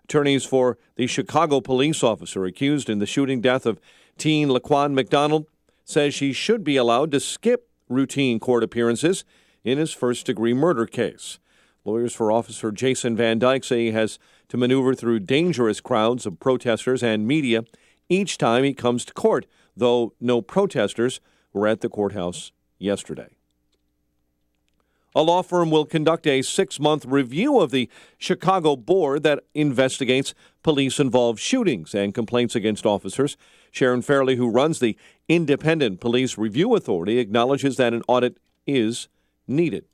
Attorneys for the Chicago police officer accused in the shooting death of teen Laquan Mcdonald says she should be allowed to skip routine court appearances in his first-degree murder case. Lawyers for Officer Jason Van Dyke say he has to maneuver through dangerous crowds of protesters and media each time he comes to court, though no protesters were at the courthouse yesterday. A law firm will conduct a 6-month review of the Chicago board that investigates police-involved shootings and complaints against officers. Sharon Fairley, who runs the Independent Police Review Authority, acknowledges that an audit is needed.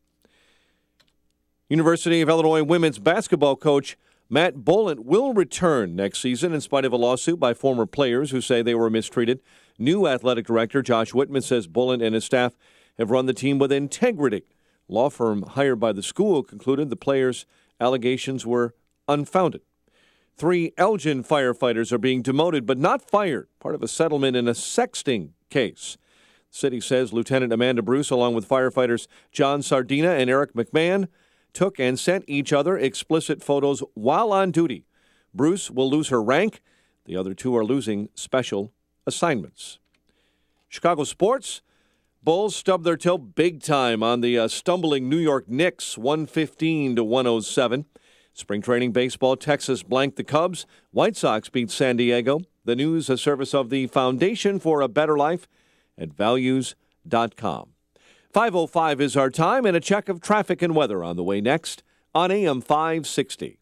University of Illinois women's basketball coach Matt Bollant will return next season in spite of a lawsuit by former players who say they were mistreated. New athletic director Josh Whitman says Bollant and his staff have run the team with integrity. Law firm hired by the school concluded the players' allegations were unfounded. 3 Elgin firefighters are being demoted but not fired, part of a settlement in a sexting case. The city says Lieutenant Amanda Bruce, along with firefighters John Sardina and Eric McMahon, took and sent each other explicit photos while on duty. Bruce will lose her rank. The other 2 are losing special assignments. Chicago sports. Bulls stubbed their toe big time on the stumbling New York Knicks, 115-107. Spring training baseball, Texas blanked the Cubs. White Sox beat San Diego. The news, a service of the Foundation for a Better Life at values.com. 5:05 is our time, and a check of traffic and weather on the way next on AM 560.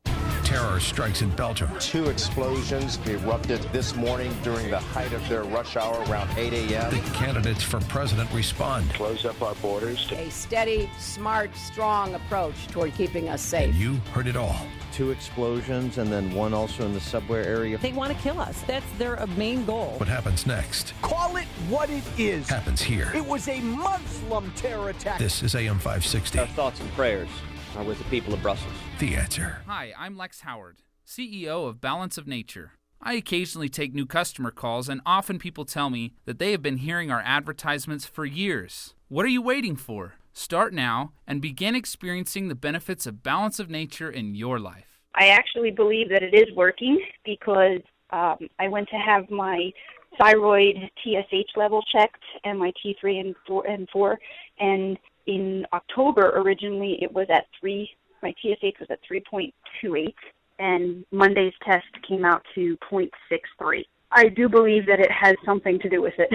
Terror strikes in Belgium. 2 explosions erupted this morning during the height of their rush hour around 8 a.m. The candidates for president respond. Close up our borders. A steady, smart, strong approach toward keeping us safe. And you heard it all. 2 explosions and then 1 also in the subway area. They want to kill us. That's their main goal. What happens next? Call it what it is. Happens here. It was a Muslim terror attack. This is AM 560. Our thoughts and prayers are with the people of Brussels. The Answer. Hi, I'm Lex Howard, CEO of Balance of Nature. I occasionally take new customer calls, and often people tell me that they have been hearing our advertisements for years. What are you waiting for? Start now and begin experiencing the benefits of Balance of Nature in your life. I actually believe that it is working because I went to have my thyroid TSH level checked and my T3 and 4, and in October originally it was at 3. My TSH was at 3.28, and Monday's test came out to 0.63. I do believe that it has something to do with it.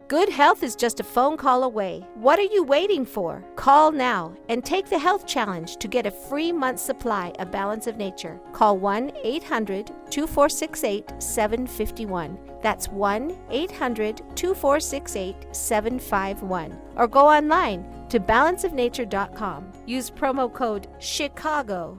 Good health is just a phone call away. What are you waiting for? Call now and take the health challenge to get a free month's supply of Balance of Nature. Call 1-800-2468-751. That's 1-800-2468-751. Or go online to balanceofnature.com. Use promo code CHICAGO.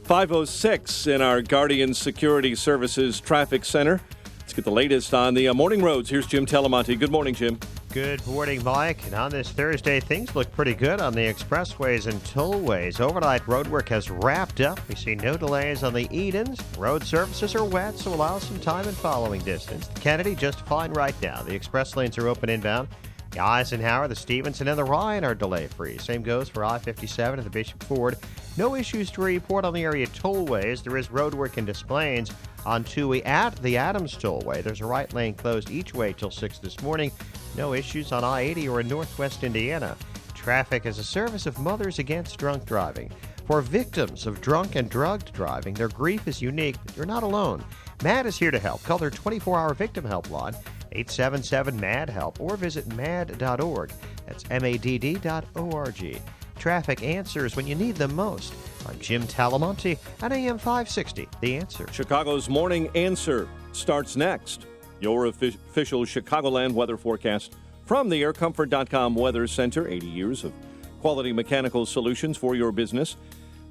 5:06 in our Guardian Security Services Traffic Center. Let's get the latest on the morning roads. Here's Jim Telemonte. Good morning, Jim. Good morning, Mike. And on this Thursday, things look pretty good on the expressways and tollways. Overnight roadwork has wrapped up. We see no delays on the Edens. Road surfaces are wet, so allow some time in following distance. The Kennedy just fine right now. The express lanes are open inbound. The Eisenhower, the Stevenson, and the Ryan are delay-free. Same goes for I-57 and the Bishop Ford. No issues to report on the area tollways. There is roadwork in Des Plaines on Toohey at the Adams Tollway. There's a right lane closed each way till 6 this morning. No issues on I-80 or in northwest Indiana. Traffic is a service of Mothers Against Drunk Driving. For victims of drunk and drugged driving, their grief is unique, but you're not alone. MAD is here to help. Call their 24-hour victim helpline, 877-MAD-HELP, or visit mad.org. That's MADD.org. Traffic answers when you need them most. I'm Jim Talamonte at AM 560, The Answer. Chicago's Morning Answer starts next. Your official Chicagoland weather forecast from the AirComfort.com Weather Center. 80 years of quality mechanical solutions for your business.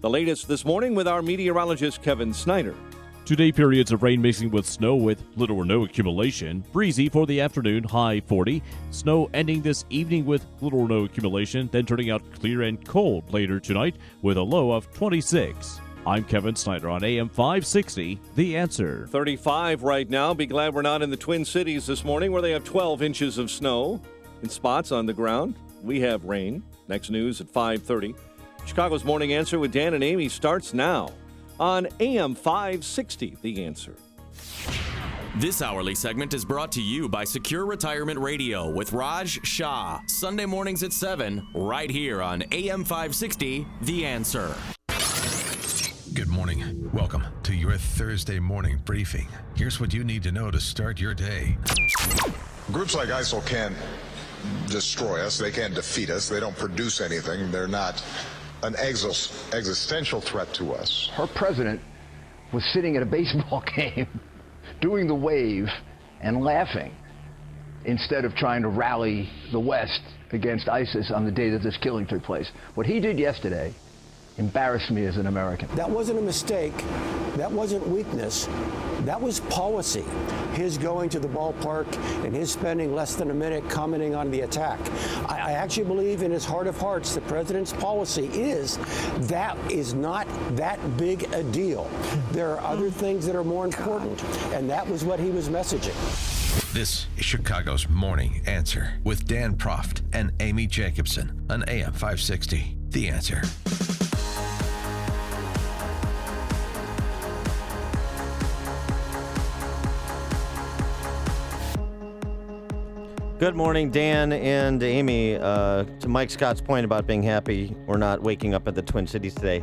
The latest this morning with our meteorologist Kevin Snyder. Today, periods of rain mixing with snow with little or no accumulation. Breezy for the afternoon, high 40. Snow ending this evening with little or no accumulation, then turning out clear and cold later tonight with a low of 26. I'm Kevin Snyder on AM 560, The Answer. 35 right now. Be glad we're not in the Twin Cities this morning where they have 12 inches of snow in spots on the ground. We have rain. Next news at 5:30. Chicago's Morning Answer with Dan and Amy starts now on AM 560, The Answer. This hourly segment is brought to you by Secure Retirement Radio with Raj Shah. Sunday mornings at 7, right here on AM 560, The Answer. Good morning. Welcome to your Thursday morning briefing. Here's what you need to know to start your day. Groups like ISIL can't destroy us. They can't defeat us. They don't produce anything. They're not an existential threat to us. Her president was sitting at a baseball game doing the wave and laughing instead of trying to rally the West against ISIS on the day that this killing took place. What he did yesterday embarrassed me as an American. That wasn't a mistake. That wasn't weakness. That was policy. His going to the ballpark and his spending less than a minute commenting on the attack. I actually believe in his heart of hearts the president's policy is that is not that big a deal. There are other things that are more important, and that was what he was messaging. This is Chicago's Morning Answer with Dan Proft and Amy Jacobson on AM 560, The Answer. Good morning, Dan and Amy. To Mike Scott's point about being happy or not waking up at the Twin Cities today,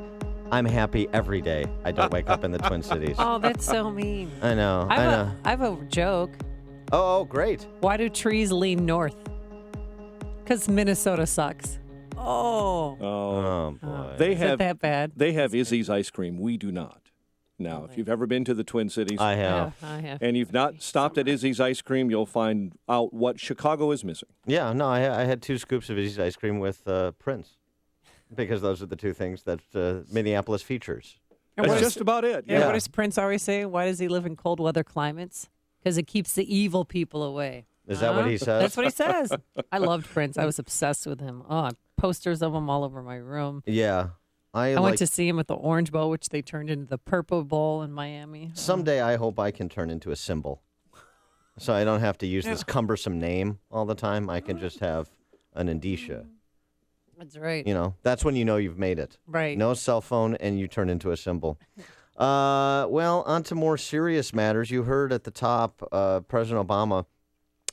I'm happy every day I don't wake up in the Twin Cities. Oh, that's so mean. I know. I have a joke. Oh, great. Why do trees lean north? Because Minnesota sucks. Oh, boy. They Is have it that bad? They have Izzy's ice cream. We do not. Now, if you've ever been to the Twin Cities, I have. And you've not stopped at Izzy's ice cream, you'll find out what Chicago is missing. Yeah, no, I had 2 scoops of Izzy's ice cream with Prince, because those are the 2 things that Minneapolis features. That's just about it. Yeah. What does Prince always say? Why does he live in cold weather climates? Because it keeps the evil people away. Is that what he says? That's what he says. I loved Prince. I was obsessed with him. Oh, posters of him all over my room. Yeah. I went to see him at the Orange Bowl, which they turned into the Purple Bowl in Miami. Someday I hope I can turn into a symbol, so I don't have to use this cumbersome name all the time. I can just have an indicia. That's right. You know, that's when you know you've made it. Right. No cell phone, and you turn into a symbol. Well, on to more serious matters. You heard at the top President Obama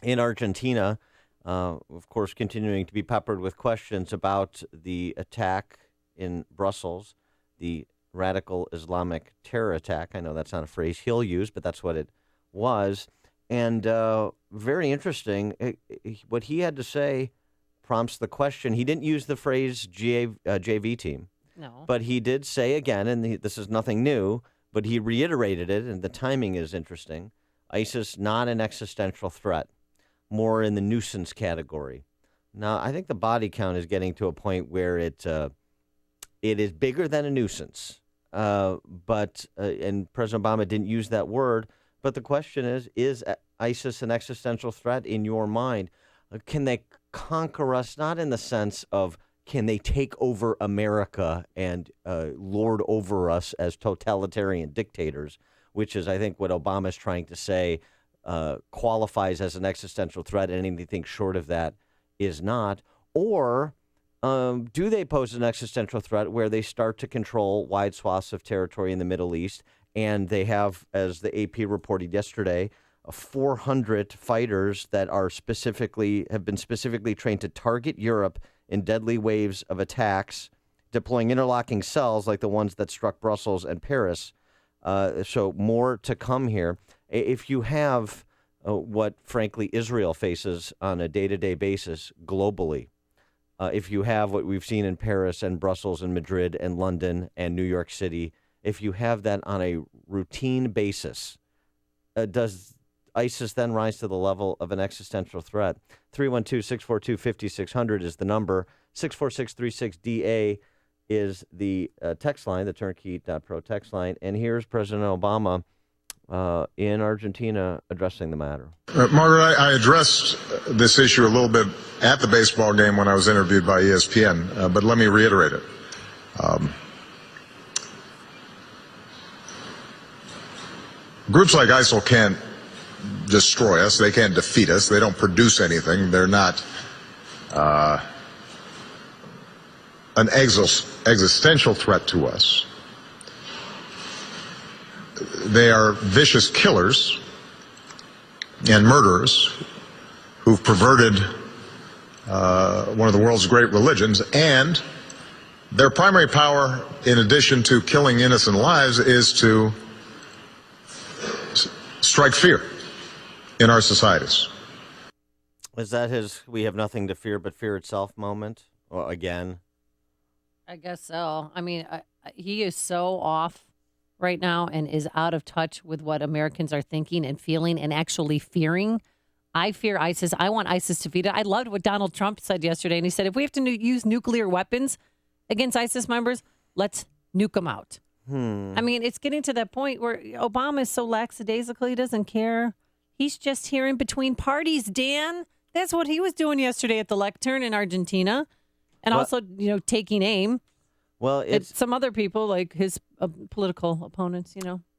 in Argentina, of course, continuing to be peppered with questions about the attack in Brussels, the radical Islamic terror attack. I know that's not a phrase he'll use, but that's what it was. And very interesting, what he had to say prompts the question. He didn't use the phrase JV team. No. But he did say again, and this is nothing new, but he reiterated it, and the timing is interesting. ISIS, not an existential threat, more in the nuisance category. Now, I think the body count is getting to a point where it is bigger than a nuisance, but and President Obama didn't use that word. But the question is ISIS an existential threat in your mind? Can they conquer us, not in the sense of can they take over America and lord over us as totalitarian dictators, which is, I think, what Obama's trying to say qualifies as an existential threat, and anything short of that is not. Or do they pose an existential threat where they start to control wide swaths of territory in the Middle East, and they have, as the AP reported yesterday, 400 fighters that have been specifically trained to target Europe in deadly waves of attacks, deploying interlocking cells like the ones that struck Brussels and Paris. So more to come here. If you have what, frankly, Israel faces on a day-to-day basis globally, if you have what we've seen in Paris and Brussels and Madrid and London and New York City, if you have that on a routine basis, does ISIS then rise to the level of an existential threat? 312-642-5600 is the number. 64636DA is the text line, the turnkey.pro text line. And here's President Obama in Argentina addressing the matter. Margaret, I addressed this issue a little bit at the baseball game when I was interviewed by ESPN, but let me reiterate it. Groups like ISIL can't destroy us. They can't defeat us. They don't produce anything. They're not an existential threat to us. They are vicious killers and murderers who've perverted one of the world's great religions, and their primary power, in addition to killing innocent lives, is to strike fear in our societies. Is that his "we have nothing to fear but fear itself" moment? Or again? I guess so. I mean, he is so off right now and is out of touch with what Americans are thinking and feeling and actually fearing. I fear ISIS. I want ISIS defeated. I loved what Donald Trump said yesterday, and he said, if we have to use nuclear weapons against ISIS members, let's nuke them out. I mean, it's getting to that point where Obama is so lackadaisical, he doesn't care. He's just here in between parties, Dan. That's what he was doing yesterday at the lectern in Argentina. And also, taking aim at some other people, like his political opponents,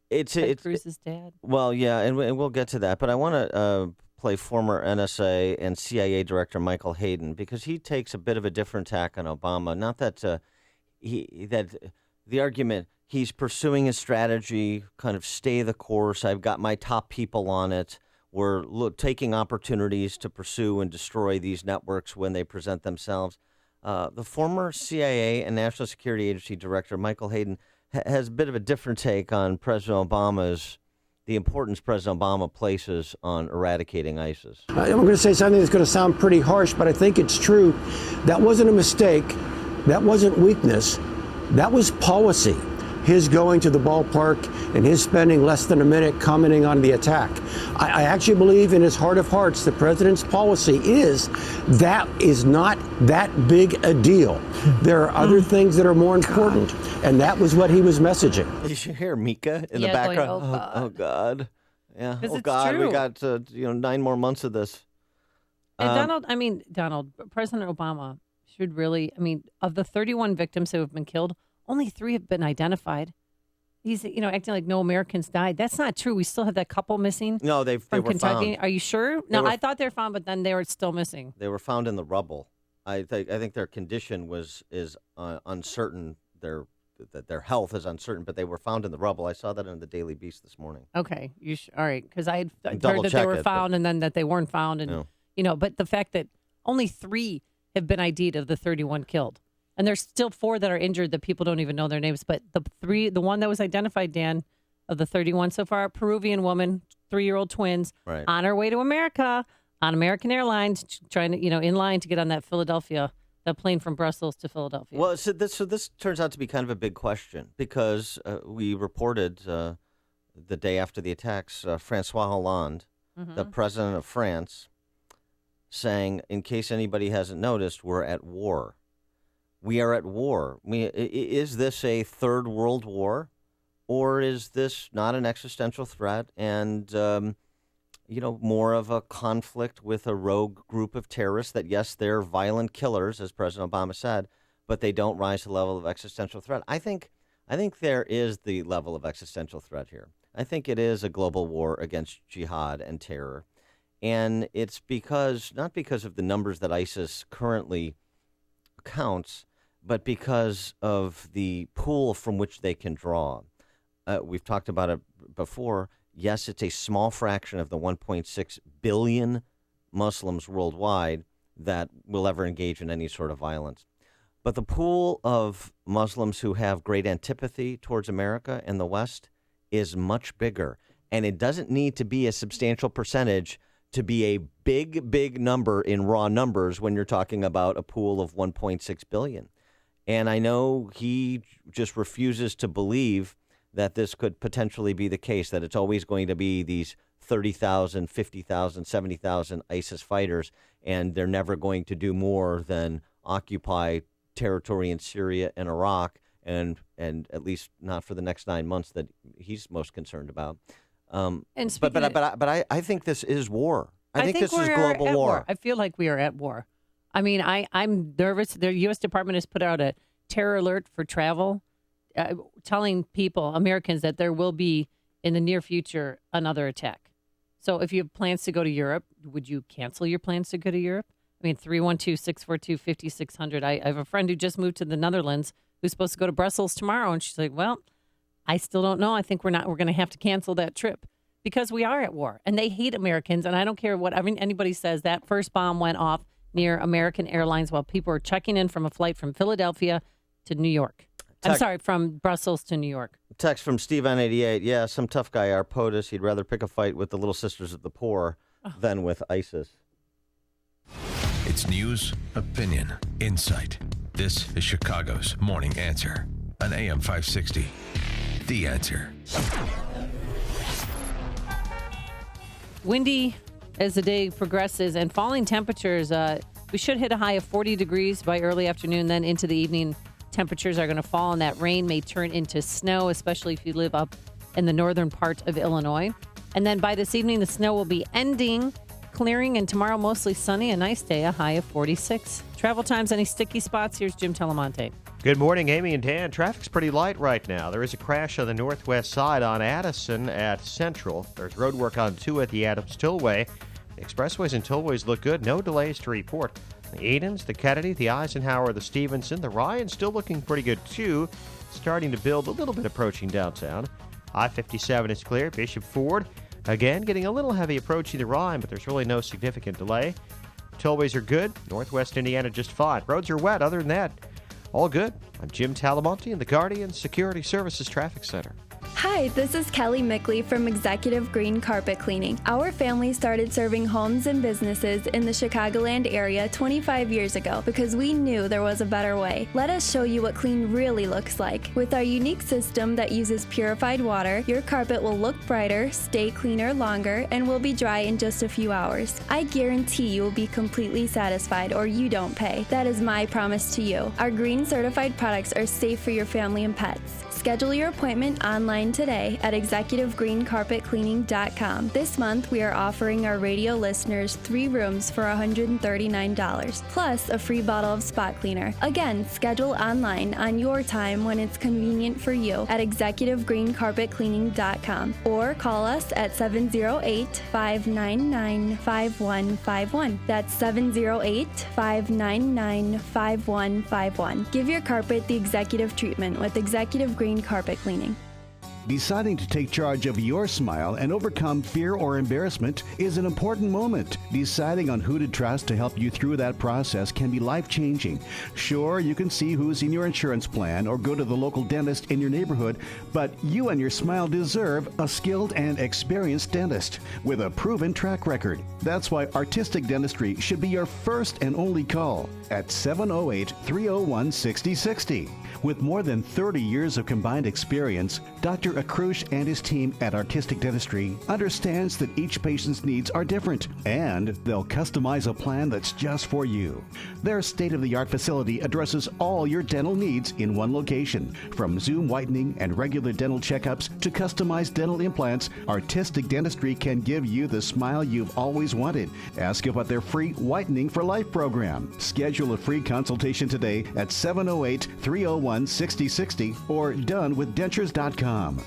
It's Cruz's dad. Well, yeah, and we'll get to that. But I want to play former NSA and CIA Director Michael Hayden, because he takes a bit of a different tack on Obama. Not that that the argument, he's pursuing his strategy, kind of stay the course. I've got my top people on it. We're taking opportunities to pursue and destroy these networks when they present themselves. The former CIA and National Security Agency Director Michael Hayden has a bit of a different take on the importance President Obama places on eradicating ISIS. I'm going to say something that's going to sound pretty harsh, but I think it's true. That wasn't a mistake. That wasn't weakness. That was policy. His going to the ballpark and his spending less than a minute commenting on the attack. I actually believe in his heart of hearts the president's policy is not that big a deal. There are other things that are more important, and that was what he was messaging. Did you hear Mika in the background? Going, oh God. Yeah. Oh God, true. We got 9 more months of this. And President Obama should really, of the 31 victims who have been killed, only 3 have been identified. He's, acting like no Americans died. That's not true. We still have that couple missing. No, they from were Kentucky. found. Are you sure? No, I thought they were found, but then they were still missing. They were found in the rubble. I think their condition is uncertain. Their health is uncertain, but they were found in the rubble. I saw that in the Daily Beast this morning. Okay, all right, because I had heard double that check they were it, found and then that they weren't found, and but the fact that only 3 have been ID'd of the 31 killed. And there's still 4 that are injured that people don't even know their names. But the one that was identified, Dan, of the 31 so far, Peruvian woman, 3-year-old twins, right, on her way to America, on American Airlines, trying to, in line to get on that plane from Brussels to Philadelphia. Well, so this turns out to be kind of a big question, because we reported the day after the attacks, Francois Hollande, the president of France, saying, in case anybody hasn't noticed, we're at war. We are at war. Is this a third world war, or is this not an existential threat and, more of a conflict with a rogue group of terrorists that, yes, they're violent killers, as President Obama said, but they don't rise to the level of existential threat? I think there is the level of existential threat here. I think it is a global war against jihad and terror. And it's not because of the numbers that ISIS currently counts, but because of the pool from which they can draw. We've talked about it before. Yes, it's a small fraction of the 1.6 billion Muslims worldwide that will ever engage in any sort of violence. But the pool of Muslims who have great antipathy towards America and the West is much bigger. And it doesn't need to be a substantial percentage to be a big, big number in raw numbers when you're talking about a pool of 1.6 billion. And I know he just refuses to believe that this could potentially be the case, that it's always going to be these 30,000, 50,000, 70,000 ISIS fighters, and they're never going to do more than occupy territory in Syria and Iraq, and at least not for the next 9 months that he's most concerned about. But I think this is war. I think this is global war. I feel like we are at war. I'm nervous. The U.S. Department has put out a terror alert for travel, telling people, Americans, that there will be, in the near future, another attack. So if you have plans to go to Europe, would you cancel your plans to go to Europe? I mean, 312-642-5600. I have a friend who just moved to the Netherlands who's supposed to go to Brussels tomorrow. And she's like, well, I still don't know. I think we're going to have to cancel that trip because we are at war and they hate Americans. And I don't care what anybody says. That first bomb went off near American Airlines while people were checking in from a flight from Philadelphia to New York. I'm sorry, from Brussels to New York. Text from Steve on 88. Yeah, some tough guy, our POTUS. He'd rather pick a fight with the Little Sisters of the Poor than with ISIS. It's news, opinion, insight. This is Chicago's Morning Answer on AM 560. The Answer. Windy as the day progresses and falling temperatures. We should hit a high of 40 degrees by early afternoon. Then into the evening, temperatures are going to fall and that rain may turn into snow, especially if you live up in the northern part of Illinois. And then by this evening, the snow will be ending, clearing, and tomorrow mostly sunny, a nice day, a high of 46. Travel times, any sticky spots? Here's Jim Telemonte. Good morning, Amy and Dan. Traffic's pretty light right now. There is a crash on the northwest side on Addison at Central. There's road work on 2 at the Adams Tollway. The expressways and tollways look good. No delays to report. The Edens, the Kennedy, the Eisenhower, the Stevenson, the Ryan still looking pretty good too. Starting to build a little bit approaching downtown. I-57 is clear. Bishop Ford, again, getting a little heavy approaching the Rhine, but there's really no significant delay. Tollways are good. Northwest Indiana just fine. Roads are wet. Other than that, all good. I'm Jim Talamonte in the Guardian Security Services Traffic Center. Hi, this is Kelly Mickley from Executive Green Carpet Cleaning. Our family started serving homes and businesses in the Chicagoland area 25 years ago because we knew there was a better way. Let us show you what clean really looks like. With our unique system that uses purified water, your carpet will look brighter, stay cleaner longer, and will be dry in just a few hours. I guarantee you will be completely satisfied or you don't pay. That is my promise to you. Our green certified products are safe for your family and pets. Schedule your appointment online today at executivegreencarpetcleaning.com. This month, we are offering our radio listeners 3 rooms for $139, plus a free bottle of spot cleaner. Again, schedule online on your time when it's convenient for you at executivegreencarpetcleaning.com or call us at 708-599-5151. That's 708-599-5151. Give your carpet the executive treatment with Executive Green Carpet Cleaning. Deciding to take charge of your smile and overcome fear or embarrassment is an important moment. Deciding on who to trust to help you through that process can be life-changing. Sure, you can see who's in your insurance plan or go to the local dentist in your neighborhood, but you and your smile deserve a skilled and experienced dentist with a proven track record. That's why artistic dentistry should be your first and only call at 708-301-6060. With more than 30 years of combined experience, Dr. Akrush and his team at Artistic Dentistry understands that each patient's needs are different, and they'll customize a plan that's just for you. Their state-of-the-art facility addresses all your dental needs in one location. From Zoom whitening and regular dental checkups to customized dental implants, Artistic Dentistry can give you the smile you've always wanted. Ask about their free Whitening for Life program. Schedule a free consultation today at 708-301-6060 or donewithdentures.com.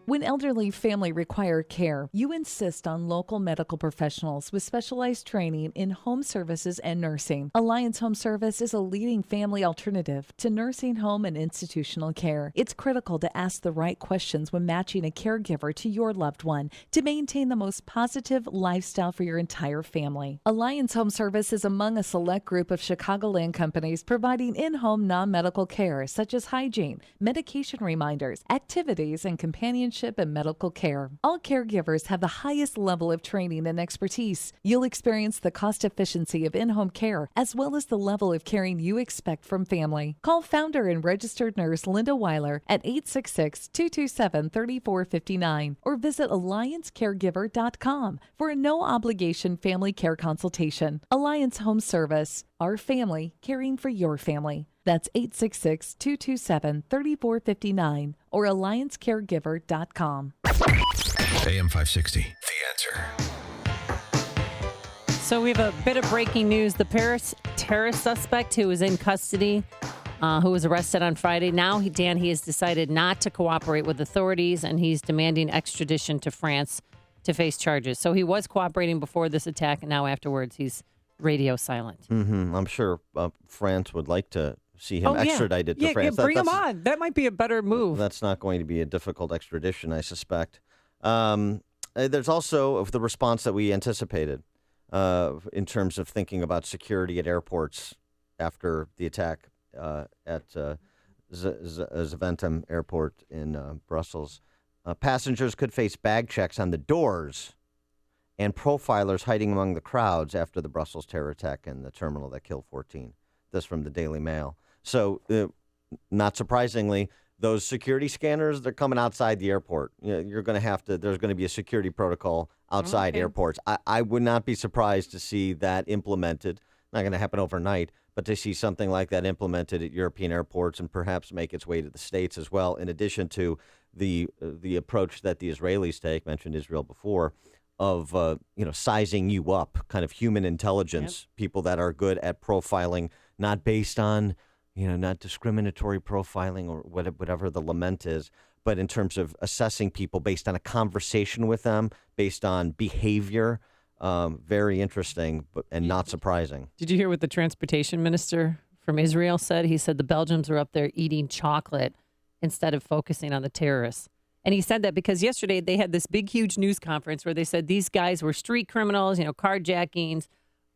When elderly family require care, you insist on local medical professionals with specialized training in home services and nursing. Alliance Home Service is a leading family alternative to nursing home and institutional care. It's critical to ask the right questions when matching a caregiver to your loved one to maintain the most positive lifestyle for your entire family. Alliance Home Service is among a select group of Chicagoland companies providing in-home non-medical care such as hygiene, medication reminders, activities, and companionship and medical care. All caregivers have the highest level of training and expertise. You'll experience the cost efficiency of in-home care as well as the level of caring you expect from family. Call founder and registered nurse Linda Weiler at 866-227-3459 or visit alliancecaregiver.com for a no-obligation family care consultation. Alliance Home Service. Our family caring for your family. That's 866-227-3459 or alliancecaregiver.com. AM 560, The Answer. So we have a bit of breaking news. The Paris terrorist suspect who was in custody, who was arrested on Friday. Now, he has decided not to cooperate with authorities, and he's demanding extradition to France to face charges. So he was cooperating before this attack, and now afterwards he's radio silent. Mm-hmm. I'm sure France would like to see him extradited to France. Bring him on. That might be a better move. That's not going to be a difficult extradition, I suspect. There's also the response that we anticipated in terms of thinking about security at airports after the attack at Zaventem Airport in Brussels. Passengers could face bag checks on the doors and profilers hiding among the crowds after the Brussels terror attack in the terminal that killed 14. This from the Daily Mail. So, not surprisingly, those security scanners, they're coming outside the airport. You're going to have to, there's going to be a security protocol outside airports. I would not be surprised to see that implemented. Not going to happen overnight, but to see something like that implemented at European airports and perhaps make its way to the States as well, in addition to the approach that the Israelis take, mentioned Israel before, of sizing you up, kind of human intelligence, people that are good at profiling, not based on, not discriminatory profiling or whatever the lament is, but in terms of assessing people based on a conversation with them, based on behavior. Very interesting, and not surprising. Did you hear what the transportation minister from Israel said? He said the Belgians were up there eating chocolate instead of focusing on the terrorists. And he said that because yesterday they had this big, huge news conference where they said these guys were street criminals, carjackings,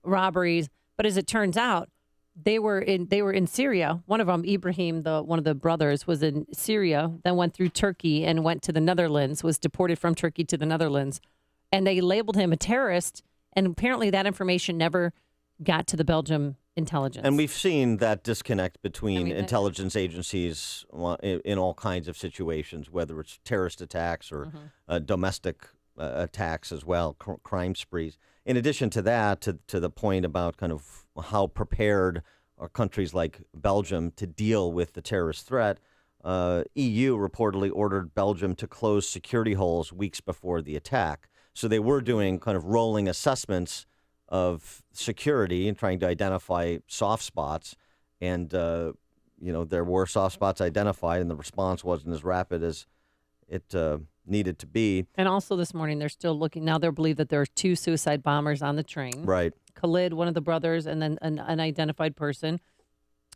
robberies. But as it turns out, they were in Syria. One of them, Ibrahim, one of the brothers, was in Syria, then went through Turkey and went to the Netherlands, was deported from Turkey to the Netherlands. And they labeled him a terrorist. And apparently that information never got to the Belgium intelligence. And we've seen that disconnect between intelligence agencies in all kinds of situations, whether it's terrorist attacks or domestic attacks as well, crime sprees. In addition to that, to the point about kind of how prepared are countries like Belgium to deal with the terrorist threat, EU reportedly ordered Belgium to close security holes weeks before the attack. So they were doing kind of rolling assessments of security and trying to identify soft spots. And, there were soft spots identified, and the response wasn't as rapid as it needed to be. And also this morning, they're still looking. Now they believe that there are 2 suicide bombers on the train. Right. Khalid, one of the brothers, and then an unidentified person.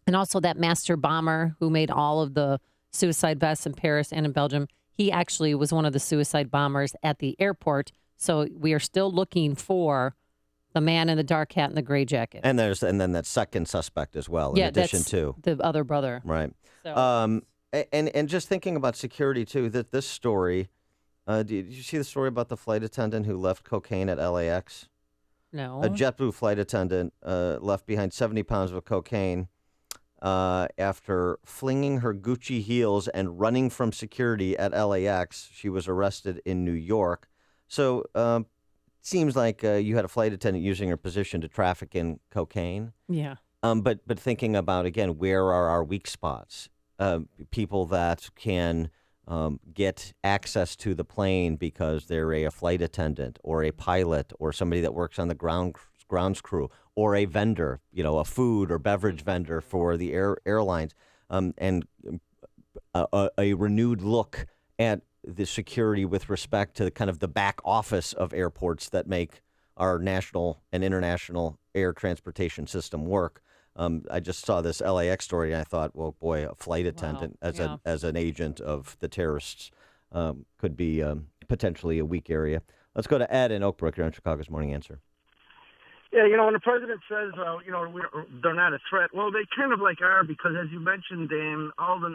And also that master bomber who made all of the suicide vests in Paris and in Belgium. He actually was one of the suicide bombers at the airport. So we are still looking for the man in the dark hat and the gray jacket. And then that second suspect as well, in addition to the other brother. Right. So. And just thinking about security too, that this story, did you see the story about the flight attendant who left cocaine at LAX? No. A JetBlue flight attendant left behind 70 pounds of cocaine after flinging her Gucci heels and running from security at LAX. She was arrested in New York. So it seems like you had a flight attendant using her position to traffic in cocaine. Yeah. But thinking about, again, where are our weak spots? People that can get access to the plane because they're a flight attendant or a pilot or somebody that works on the grounds crew or a vendor, a food or beverage vendor for the airlines, and a renewed look at the security with respect to kind of the back office of airports that make our national and international air transportation system work. I just saw this LAX story, and I thought, well, boy, a flight attendant as an agent of the terrorists could be potentially a weak area. Let's go to Ed in Oak Brook here on Chicago's Morning Answer. Yeah, when the president says, they're not a threat, well, they kind of are, because as you mentioned, Dan, all the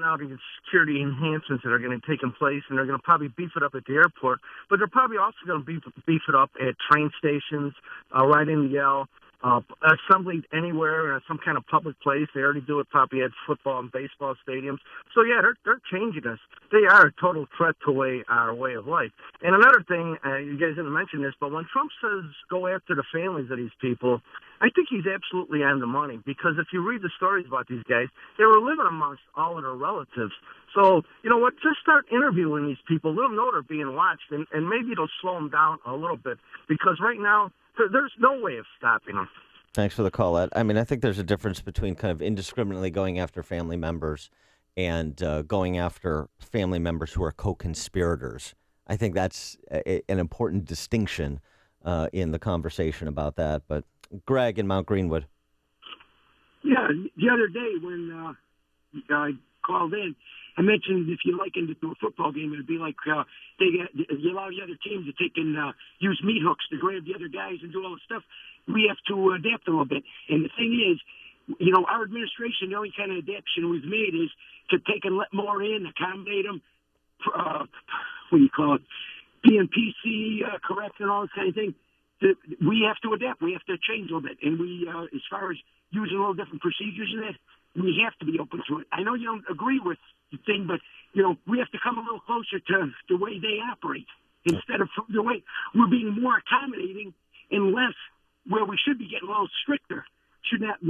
security enhancements that are going to take place, and they're going to probably beef it up at the airport, but they're probably also going to beef it up at train stations, right in the L, assembly anywhere, some kind of public place. They already do it probably at football and baseball stadiums. So, yeah, they're changing us. They are a total threat to our way of life. And another thing, you guys didn't mention this, but when Trump says go after the families of these people, I think he's absolutely on the money, because if you read the stories about these guys, they were living amongst all of their relatives. So, you know what, just start interviewing these people. Let them know they're being watched, and maybe it'll slow them down a little bit, because right now, there's no way of stopping them. Thanks for the call, Ed. I mean, I think there's a difference between kind of indiscriminately going after family members and going after family members who are co-conspirators. I think that's an important distinction. in the conversation about that. But Greg in Mount Greenwood. Yeah, the other day when I called in, I mentioned if you likened it to a football game, it'd be like you allow the other team to take and use meat hooks to grab the other guys and do all the stuff. We have to adapt a little bit. And the thing is, our administration, the only kind of adaptation we've made is to take and let more in, accommodate them, being PC, correct, and all this kind of thing. We have to adapt. We have to change a little bit. And we, as far as using a little different procedures and that, we have to be open to it. I know you don't agree with the thing, but, we have to come a little closer to the way they operate instead of the way we're being more accommodating and less where we should be getting a little stricter. Should not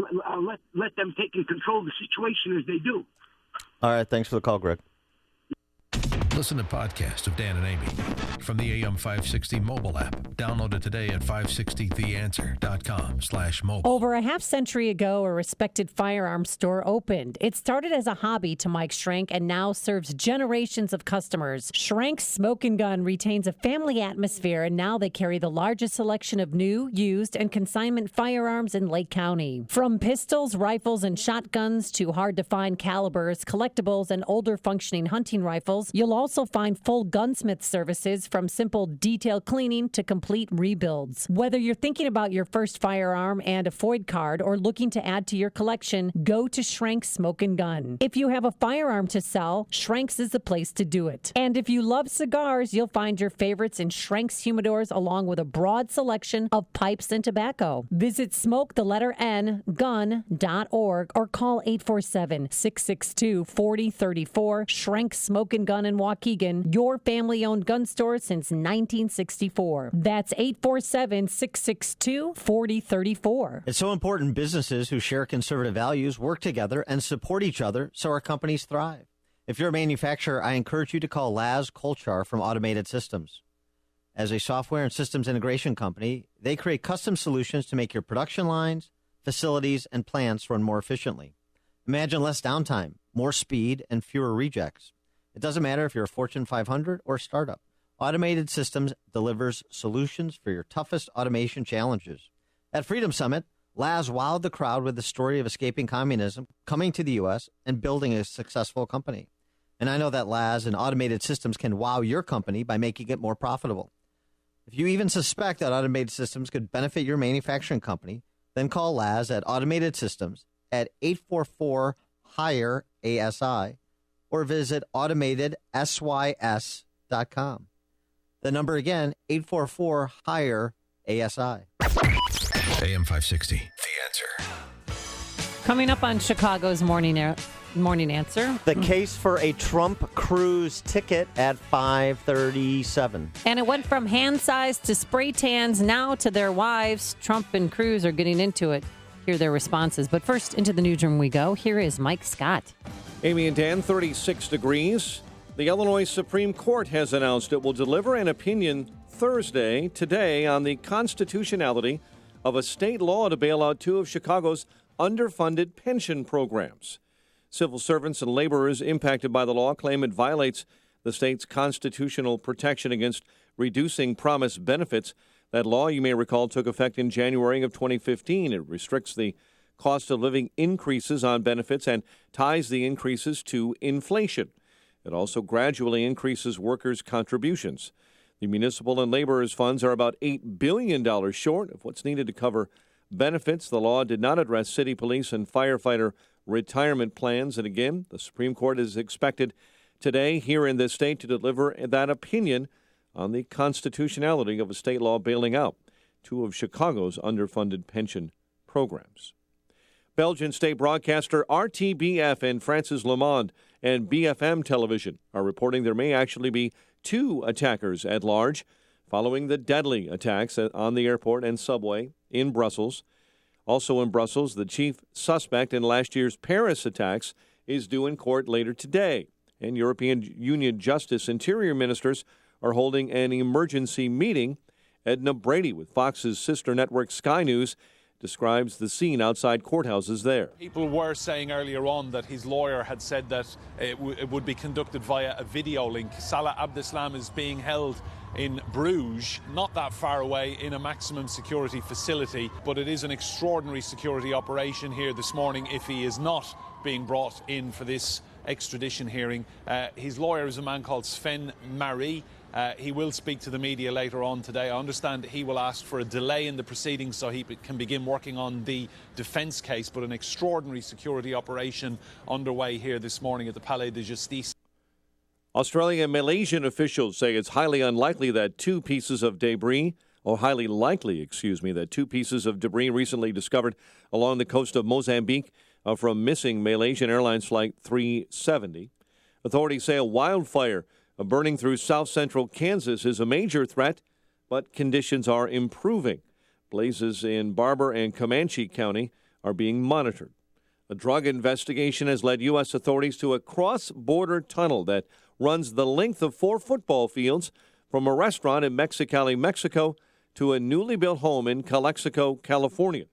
let them take and control the situation as they do. All right. Thanks for the call, Greg. Listen to podcasts of Dan and Amy from the AM 560 mobile app. Download it today at 560theanswer.com/mobile. Over a half century ago, a respected firearms store opened. It started as a hobby to Mike Schrank and now serves generations of customers. Schrank's Smoke and Gun retains a family atmosphere, and now they carry the largest selection of new, used, and consignment firearms in Lake County. From pistols, rifles, and shotguns to hard-to-find calibers, collectibles, and older functioning hunting rifles, you'll also find full gunsmith services from simple detail cleaning to complete rebuilds. Whether you're thinking about your first firearm and a FOID card or looking to add to your collection, go to Schrank's Smoke and Gun. If you have a firearm to sell, Schrank's is the place to do it. And if you love cigars, you'll find your favorites in Schrank's humidors along with a broad selection of pipes and tobacco. Visit smoketheletterN.gun.org or call 847-662-4034. Schrank's Smoke and Gun in Waukegan, your family-owned gun store since 1964. That's 847-662-4034. It's so important businesses who share conservative values work together and support each other so our companies thrive. If you're a manufacturer, I encourage you to call Laz Kolchar from Automated Systems. As a software and systems integration company, they create custom solutions to make your production lines, facilities, and plants run more efficiently. Imagine less downtime, more speed, and fewer rejects. It doesn't matter if you're a Fortune 500 or startup. Automated Systems delivers solutions for your toughest automation challenges. At Freedom Summit, Laz wowed the crowd with the story of escaping communism, coming to the U.S., and building a successful company. And I know that Laz and Automated Systems can wow your company by making it more profitable. If you even suspect that Automated Systems could benefit your manufacturing company, then call Laz at Automated Systems at 844-HIRE-ASI or visit automatedsys.com. The number again, 844-HIRE-ASI. AM 560, The Answer. Coming up on Chicago's Morning Answer. The case for a Trump-Cruz ticket at 5:37. And it went from hand size to spray tans, now to their wives. Trump and Cruz are getting into it. Hear their responses. But first, into the newsroom we go. Here is Mike Scott. Amy and Dan, 36 degrees. The Illinois Supreme Court has announced it will deliver an opinion today, on the constitutionality of a state law to bail out two of Chicago's underfunded pension programs. Civil servants and laborers impacted by the law claim it violates the state's constitutional protection against reducing promised benefits. That law, you may recall, took effect in January of 2015. It restricts the cost of living increases on benefits and ties the increases to inflation. It also gradually increases workers' contributions. The municipal and laborers' funds are about $8 billion short of what's needed to cover benefits. The law did not address city police and firefighter retirement plans. And again, the Supreme Court is expected today here in this state to deliver that opinion on the constitutionality of a state law bailing out two of Chicago's underfunded pension programs. Belgian state broadcaster RTBF and France's Le Monde and BFM television are reporting there may actually be two attackers at large following the deadly attacks on the airport and subway in Brussels. Also in Brussels, the chief suspect in last year's Paris attacks is due in court later today. And European Union Justice Interior ministers are holding an emergency meeting. Edna Brady with Fox's sister network Sky News describes the scene outside courthouses there. People were saying earlier on that his lawyer had said that it would be conducted via a video link. Salah Abdeslam is being held in Bruges, not that far away, in a maximum security facility, but it is an extraordinary security operation here this morning if he is not being brought in for this extradition hearing. His lawyer is a man called Sven Marie. He will speak to the media later on today. I understand he will ask for a delay in the proceedings so he can begin working on the defence case, but an extraordinary security operation underway here this morning at the Palais de Justice. Australian and Malaysian officials say it's highly unlikely that two pieces of debris recently discovered along the coast of Mozambique from missing Malaysian Airlines Flight 370. Authorities say a wildfire burning through south-central Kansas is a major threat, but conditions are improving. Blazes in Barber and Comanche County are being monitored. A drug investigation has led U.S. authorities to a cross-border tunnel that runs the length of 4 football fields from a restaurant in Mexicali, Mexico, to a newly built home in Calexico, California.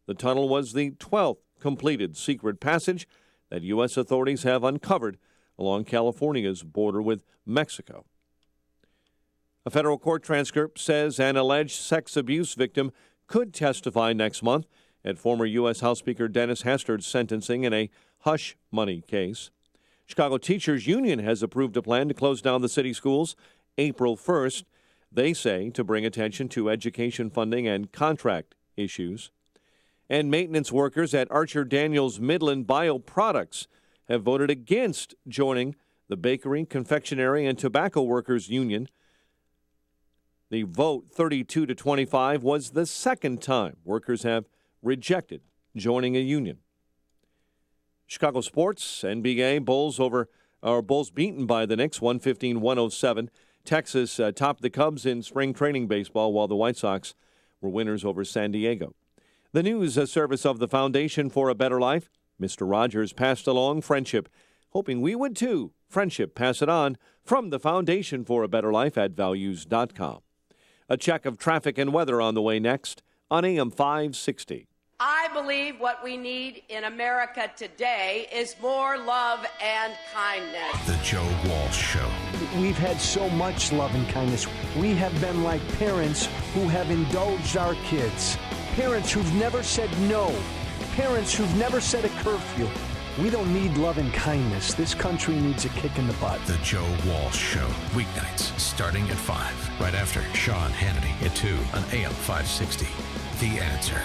The tunnel was the 12th completed secret passage that U.S. authorities have uncovered along California's border with Mexico. A federal court transcript says an alleged sex abuse victim could testify next month at former U.S. House Speaker Denny Hastert's sentencing in a hush money case. Chicago Teachers Union has approved a plan to close down the city schools April 1st, they say, to bring attention to education funding and contract issues. And maintenance workers at Archer Daniels Midland Bioproducts have voted against joining the Bakery, Confectionery, and Tobacco Workers Union. The vote, 32-25, was the second time workers have rejected joining a union. Chicago sports, NBA, Bulls beaten by the Knicks, 115-107. Texas topped the Cubs in spring training baseball, while the White Sox were winners over San Diego. The news service of the Foundation for a Better Life. Mr. Rogers passed along friendship, hoping we would too. Friendship, pass it on from the Foundation for a Better Life at values.com. A check of traffic and weather on the way next on AM 560. I believe what we need in America today is more love and kindness. The Joe Walsh Show. We've had so much love and kindness. We have been like parents who have indulged our kids. Parents who've never said no. Parents who've never set a curfew. We don't need love and kindness. This country needs a kick in the butt. The Joe Walsh Show. Weeknights starting at 5. Right after Sean Hannity at 2 on AM 560. The Answer.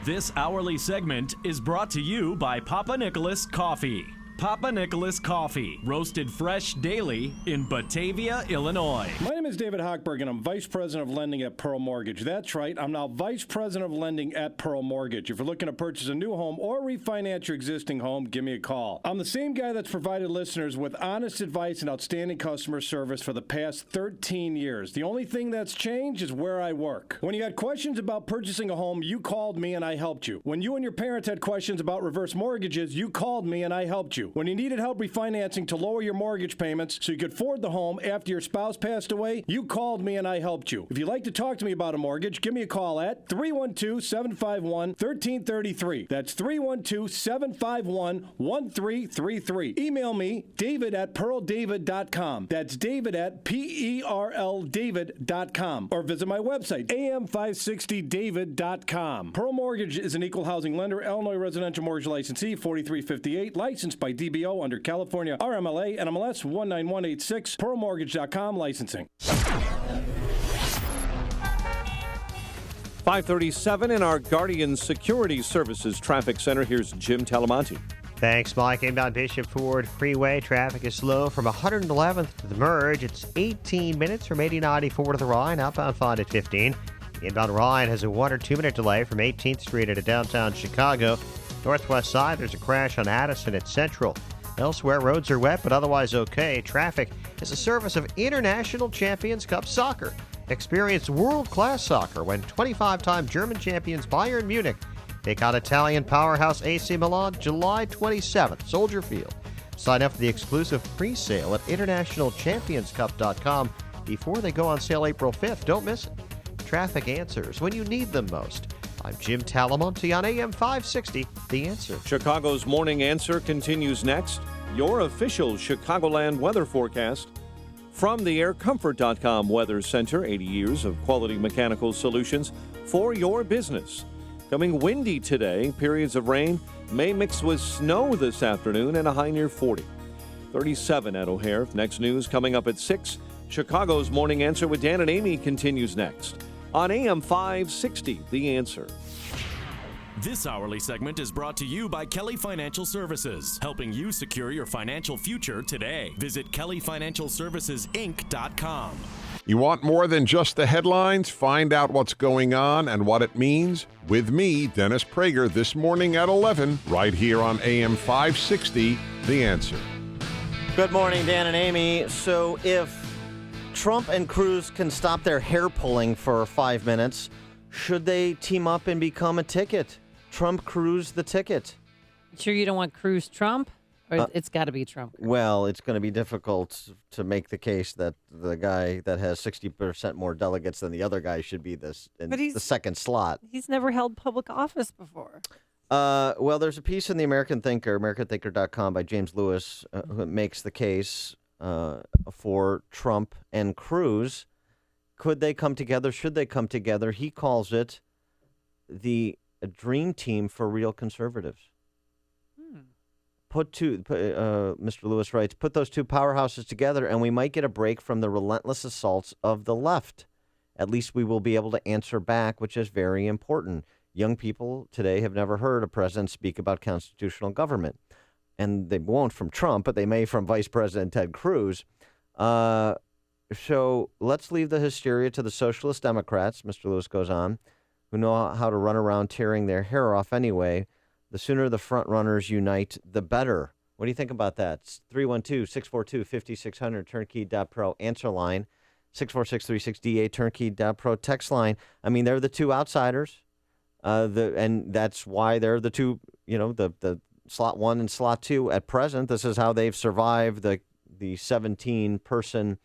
This hourly segment is brought to you by Papa Nicholas Coffee. Papa Nicholas Coffee, roasted fresh daily in Batavia, Illinois. My name is David Hochberg, and I'm Vice President of Lending at Pearl Mortgage. That's right, I'm now Vice President of Lending at Pearl Mortgage. If you're looking to purchase a new home or refinance your existing home, give me a call. I'm the same guy that's provided listeners with honest advice and outstanding customer service for the past 13 years. The only thing that's changed is where I work. When you had questions about purchasing a home, you called me and I helped you. When you and your parents had questions about reverse mortgages, you called me and I helped you. When you needed help refinancing to lower your mortgage payments so you could afford the home after your spouse passed away, you called me and I helped you. If you'd like to talk to me about a mortgage, give me a call at 312-751-1333. That's 312-751-1333. Email me, david@pearldavid.com. That's david@PERLDavid.com. Or visit my website, am560david.com. Pearl Mortgage is an equal housing lender, Illinois residential mortgage licensee, 4358, licensed by DBO under California RMLA and MLS 19186, pearlmortgage.com licensing. 537 in our Guardian Security Services Traffic Center. Here's Jim Talamonte. Thanks, Mike. Inbound Bishop Ford Freeway. Traffic is slow from 111th to the merge. It's 18 minutes from 8094 to the Rhine. Outbound 5 at 15. Inbound Rhine has a 1 or 2 minute delay from 18th Street into downtown Chicago. Northwest side, there's a crash on Addison at Central. Elsewhere, roads are wet, but otherwise okay. Traffic is a service of International Champions Cup Soccer. Experience world-class soccer when 25-time German champions Bayern Munich take on Italian powerhouse AC Milan July 27th, Soldier Field. Sign up for the exclusive pre-sale at internationalchampionscup.com before they go on sale April 5th. Don't miss it. Traffic answers when you need them most. I'm Jim Talamonte on AM 560, The Answer. Chicago's Morning Answer continues next. Your official Chicagoland weather forecast. From the aircomfort.com Weather Center, 80 years of quality mechanical solutions for your business. Coming windy today, periods of rain may mix with snow this afternoon and a high near 40. 37 at O'Hare. Next news coming up at 6. Chicago's Morning Answer with Dan and Amy continues next on AM 560, The Answer. This hourly segment is brought to you by Kelly Financial Services, helping you secure your financial future today. Visit kellyfinancialservicesinc.com. You want more than just the headlines? Find out what's going on and what it means with me, Dennis Prager, this morning at 11, right here on AM 560, The Answer. Good morning, Dan and Amy. So if Trump and Cruz can stop their hair pulling for 5 minutes, should they team up and become a ticket? Trump-Cruz the ticket. Sure you don't want Cruz-Trump? Or it's got to be Trump. Well, it's going to be difficult to make the case that the guy that has 60% more delegates than the other guy should be the second slot. He's never held public office before. Well, there's a piece in the American Thinker, AmericanThinker.com, by James Lewis, who makes the case for Trump and Cruz. Could they come together? Should they come together? He calls it a dream team for real conservatives. Mr. Lewis writes, put those two powerhouses together and we might get a break from the relentless assaults of the left. At least we will be able to answer back, which is very important. Young people today have never heard a president speak about constitutional government. And they won't from Trump, but they may from Vice President Ted Cruz. So let's leave the hysteria to the socialist Democrats, Mr. Lewis goes on, who know how to run around tearing their hair off anyway. The sooner the front runners unite, the better. What do you think about that? It's 312-642-5600, turnkey.pro, answer line, 64636DA, turnkey.pro, text line. I mean, they're the two outsiders, and that's why they're the two, the slot 1 and slot 2 at present. This is how they've survived the 17-person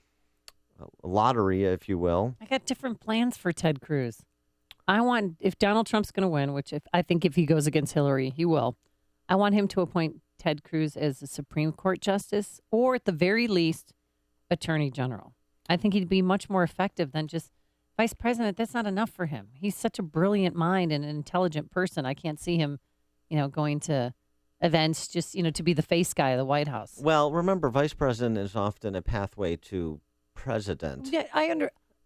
lottery, if you will. I got different plans for Ted Cruz. If Donald Trump's going to win, which I think if he goes against Hillary, he will, I want him to appoint Ted Cruz as a Supreme Court justice or at the very least, Attorney General. I think he'd be much more effective than just vice president. That's not enough for him. He's such a brilliant mind and an intelligent person. I can't see him, going to events just, to be the face guy of the White House. Well, remember, vice president is often a pathway to president. Yeah,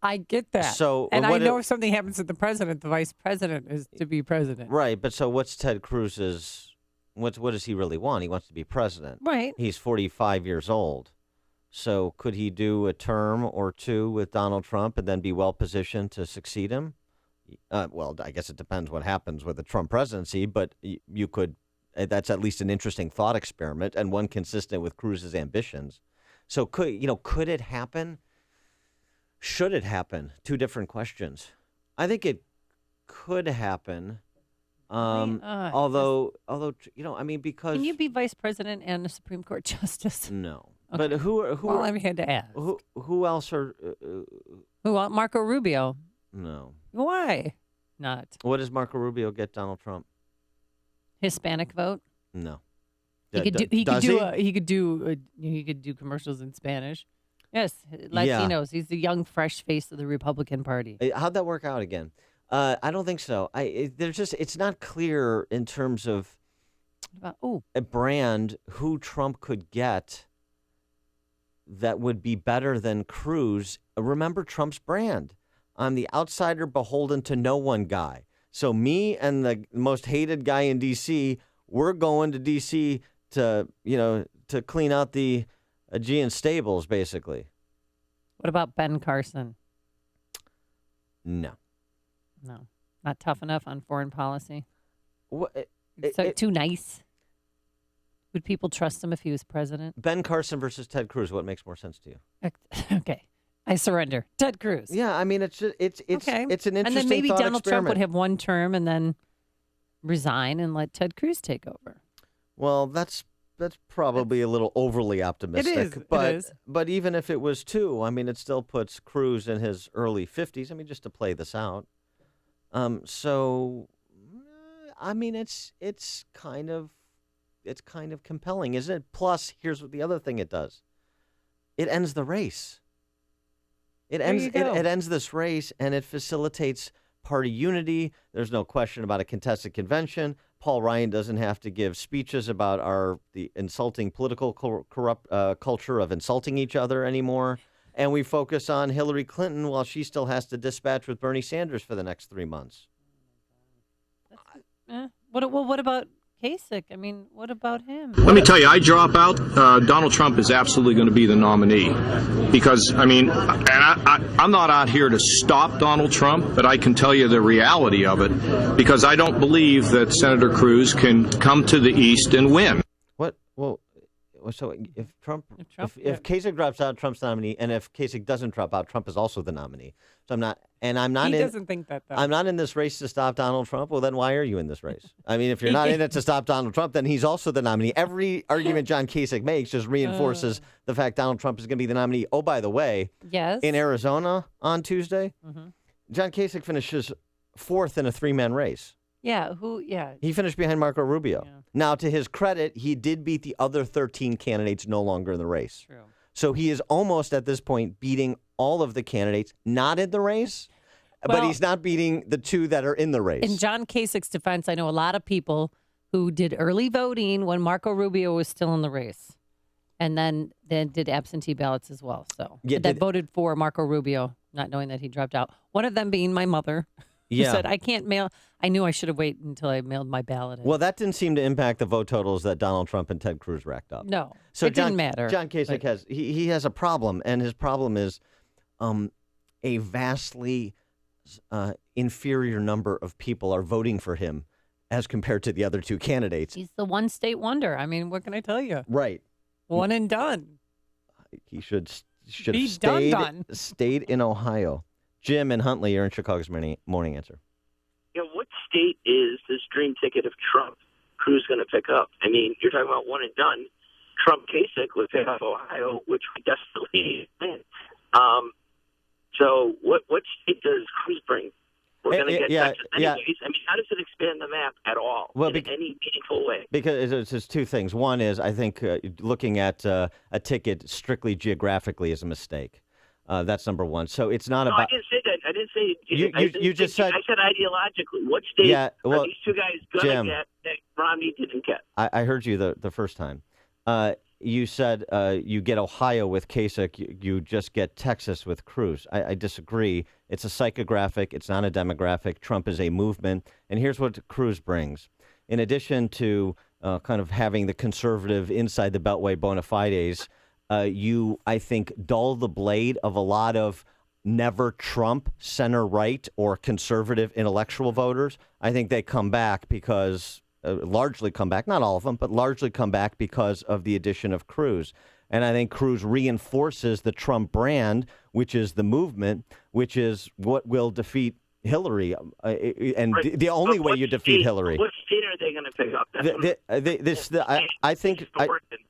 I get that. So, and I know if something happens to the president, the vice president is to be president. Right, but so what's Ted Cruz's, what does he really want? He wants to be president. Right. He's 45 years old. So could he do a term or two with Donald Trump and then be well-positioned to succeed him? Well, I guess it depends what happens with the Trump presidency, but you could, that's at least an interesting thought experiment and one consistent with Cruz's ambitions. So could it happen? Should it happen? Two different questions. I think it could happen. Although because can you be vice president and a Supreme Court justice? No. Okay. But who? Well, I had to ask. Who else are? Who? Marco Rubio. No. Why not? What does Marco Rubio get Donald Trump? Hispanic vote? No. He could do commercials in Spanish. Yes, Latinos. Yeah. He's the young, fresh face of the Republican Party. How'd that work out again? I don't think so. It's not clear in terms of a brand who Trump could get that would be better than Cruz. Remember Trump's brand. I'm the outsider beholden to no one guy. So me and the most hated guy in D.C., we're going to D.C. to clean out the Aegean stables, basically. What about Ben Carson? No. Not tough enough on foreign policy? So too nice? Would people trust him if he was president? Ben Carson versus Ted Cruz, what makes more sense to you? Okay. I surrender. Ted Cruz. Yeah, I mean, it's an interesting and then maybe thought Donald experiment. Trump would have one term and then resign and let Ted Cruz take over. Well, that's probably a little overly optimistic. It is. But even if it was two, I mean, it still puts Cruz in his early 50s. I mean, just to play this out. So I mean, it's kind of compelling, isn't it? Plus, here's what the other thing it does. It ends the race. It ends this race, and it facilitates party unity. There's no question about a contested convention. Paul Ryan doesn't have to give speeches about the insulting political corrupt culture of insulting each other anymore. And we focus on Hillary Clinton while she still has to dispatch with Bernie Sanders for the next 3 months. What about Kasich? I mean, what about him? Let me tell you, I drop out. Donald Trump is absolutely going to be the nominee because, I mean, and I'm not out here to stop Donald Trump, but I can tell you the reality of it because I don't believe that Senator Cruz can come to the East and win. What? Well, so if Kasich drops out, Trump's the nominee, and if Kasich doesn't drop out, Trump is also the nominee. So I'm not. He doesn't think that, though. I'm not in this race to stop Donald Trump. Well, then why are you in this race? I mean, if you're not in it to stop Donald Trump, then he's also the nominee. Every argument John Kasich makes just reinforces the fact Donald Trump is going to be the nominee. Oh, by the way, yes, in Arizona on Tuesday, John Kasich finishes 4th in a 3-man race. Yeah, He finished behind Marco Rubio. Yeah. Now, to his credit, he did beat the other 13 candidates no longer in the race. True. So he is almost at this point beating all of the candidates not in the race, but he's not beating the 2 that are in the race. In John Kasich's defense, I know a lot of people who did early voting when Marco Rubio was still in the race, and then did absentee ballots as well. So that voted for Marco Rubio, not knowing that he dropped out. One of them being my mother. Who said, I can't mail. I knew I should have waited until I mailed my ballot in. Well, that didn't seem to impact the vote totals that Donald Trump and Ted Cruz racked up. No, so it didn't matter. John Kasich has a problem, and his problem is a vastly inferior number of people are voting for him as compared to the other 2 candidates. He's the one state wonder. I mean, what can I tell you? Right. One and done. He should have stayed in Ohio. Jim and Huntley, you're in Chicago's Morning Answer. You know, what state is this dream ticket of Trump Cruz going to pick up? I mean, you're talking about one and done. Trump Kasich would pick up Ohio, which we desperately win. So what state does Cruz bring? We're going to get Texas anyways. I mean, how does it expand the map at all in any meaningful way? Because it's 2 things. One is, I think, looking at a ticket strictly geographically is a mistake. That's number one. So it's not about. I didn't say that. I didn't say. You just said. I said ideologically. What state are these 2 guys going to get that Romney didn't get? I heard you the first time. You said you get Ohio with Kasich. You just get Texas with Cruz. I disagree. It's a psychographic. It's not a demographic. Trump is a movement. And here's what Cruz brings. In addition to kind of having the conservative inside the Beltway bona fides, you, I think, dull the blade of a lot of never Trump center-right or conservative intellectual voters. I think they come back because, largely come back, not all of them, but largely come back because of the addition of Cruz. And I think Cruz reinforces the Trump brand, which is the movement, which is what will defeat Hillary. And the only way you defeat Hillary. What state are they going to pick up?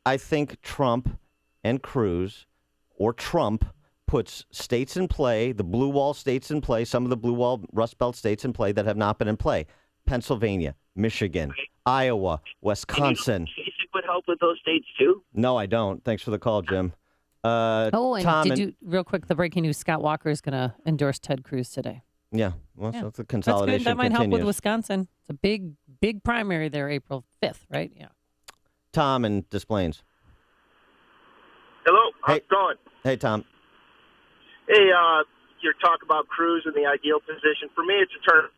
I think Trump and Cruz, or Trump, puts states in play, the blue wall states in play, some of the blue wall Rust Belt states in play that have not been in play. Pennsylvania, Michigan, Iowa, Wisconsin. Kasich would help with those states too? No, I don't. Thanks for the call, Jim. And Tom did you, real quick, the breaking news, Scott Walker is going to endorse Ted Cruz today. Yeah, well, so the consolidation That might continues. help with Wisconsin. It's a big primary there, April 5th, right? Yeah. Tom in Des Plaines. Hello, how's it going? Hey, Tom. Hey, your talk about Cruz and the ideal position. For me, it's a turn.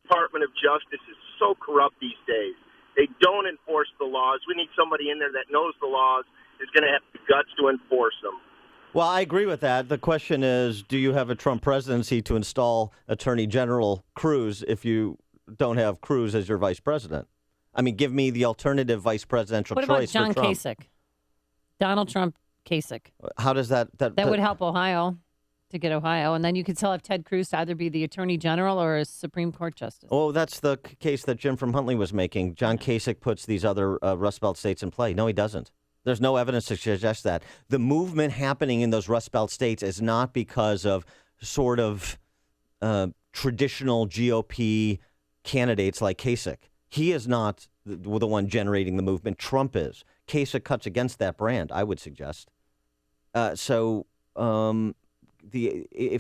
Department of Justice is so corrupt these days. They don't enforce the laws. We need somebody in there that knows the laws, is going to have the guts to enforce them. Well, I agree with that. The question is, do you have a Trump presidency to install Attorney General Cruz if you don't have Cruz as your vice president? I mean, give me the alternative vice presidential choice for Trump. What about John Kasich? Donald Trump Kasich. How does that would help Ohio, to get Ohio, and then you could still have Ted Cruz to either be the Attorney General or a Supreme Court Justice. Oh, that's the case that Jim from Huntley was making. John Kasich puts these other Rust Belt states in play. No, he doesn't. There's no evidence to suggest that. The movement happening in those Rust Belt states is not because of sort of traditional GOP candidates like Kasich. He is not the one generating the movement. Trump is. Kasich cuts against that brand, I would suggest. If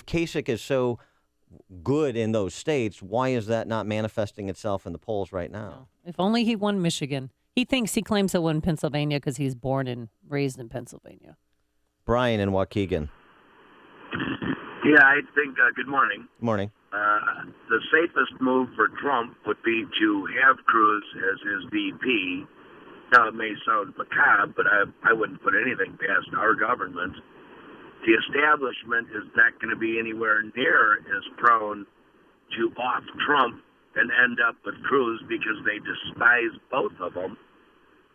Kasich is so good in those states, why is that not manifesting itself in the polls right now? If only he won Michigan. He claims he'll win Pennsylvania because he's born and raised in Pennsylvania. Brian in Waukegan. Yeah, I think, good morning. Morning. The safest move for Trump would be to have Cruz as his VP. Now, it may sound macabre, but I wouldn't put anything past our government. The establishment is not going to be anywhere near as prone to off Trump and end up with Cruz because they despise both of them,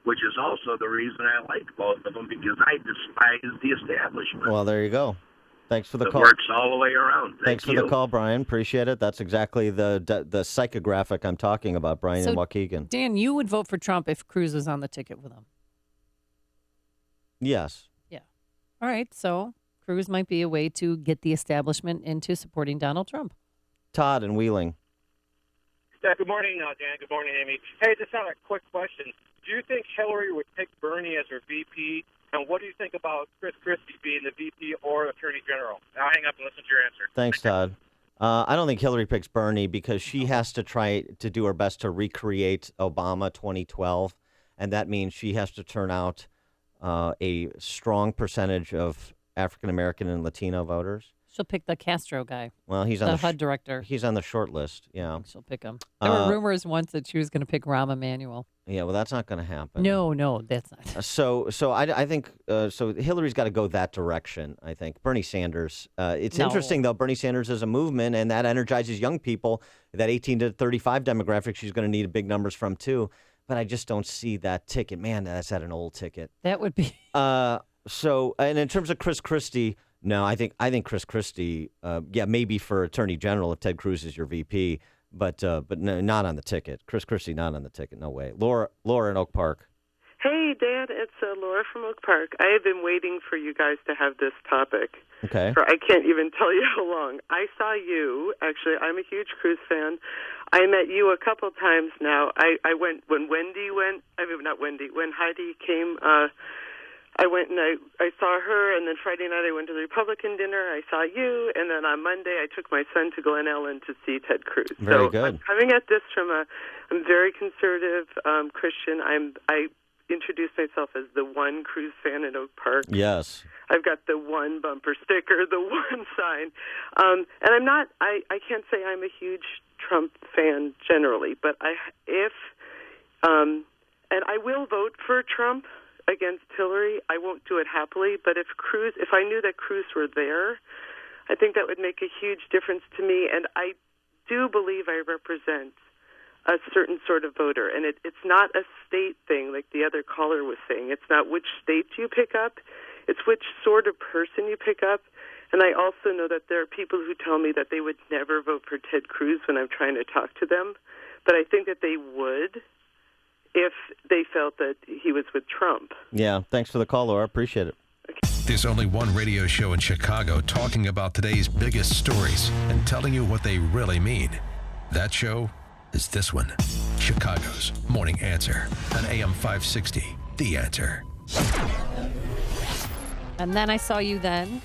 which is also the reason I like both of them, because I despise the establishment. Well, there you go. Thanks for the call. It works all the way around. Thanks for the call, Brian. Appreciate it. That's exactly the psychographic I'm talking about, Brian in Waukegan. Dan, you would vote for Trump if Cruz was on the ticket with him. Yes. Yeah. All right. So Cruz might be a way to get the establishment into supporting Donald Trump. Todd in Wheeling. Yeah, good morning, Dan. Good morning, Amy. Hey, just on a quick question. Do you think Hillary would pick Bernie as her VP? And what do you think about Chris Christie being the VP or Attorney General? I'll hang up and listen to your answer. Thanks, Todd. I don't think Hillary picks Bernie because she has to try to do her best to recreate Obama 2012. And that means she has to turn out a strong percentage of African-American and Latino voters. She'll pick the Castro guy. Well, he's on the the HUD director. He's on the short list, yeah. She'll pick him. There were rumors once that she was going to pick Rahm Emanuel. Yeah, well, that's not going to happen. No, that's not. I think Hillary's got to go that direction, I think. Bernie Sanders. It's interesting, though. Bernie Sanders is a movement, and that energizes young people. That 18 to 35 demographic, she's going to need big numbers from, too. But I just don't see that ticket. Man, that's at an old ticket. That would be. And in terms of Chris Christie, no, I think Chris Christie, maybe for Attorney General if Ted Cruz is your VP, but no, not on the ticket. Chris Christie not on the ticket, no way. Laura in Oak Park. Hey, Dan, it's Laura from Oak Park. I have been waiting for you guys to have this topic. Okay. I can't even tell you how long. I saw you, actually, I'm a huge Cruz fan. I met you a couple times now. I went when when Heidi came. I went and I saw her, and then Friday night I went to the Republican dinner. I saw you, and then on Monday I took my son to Glen Ellen to see Ted Cruz. Very good. I'm coming at this from I'm very conservative Christian. I introduced myself as the one Cruz fan in Oak Park. Yes. I've got the one bumper sticker, the one sign. And I'm not, I can't say I'm a huge Trump fan generally, but and I will vote for Trump against Hillary. I won't do it happily, but if I knew that Cruz were there, I think that would make a huge difference to me. And I do believe I represent a certain sort of voter, and it's not a state thing like the other caller was saying. It's not which state you pick up, it's which sort of person you pick up. And I also know that there are people who tell me that they would never vote for Ted Cruz when I'm trying to talk to them, but I think that they would if they felt that he was with Trump. Yeah, thanks for the call, Laura. Appreciate it. There's only one radio show in Chicago talking about today's biggest stories and telling you what they really mean. That show is this one, Chicago's Morning Answer on AM 560, The Answer. And then I saw you then.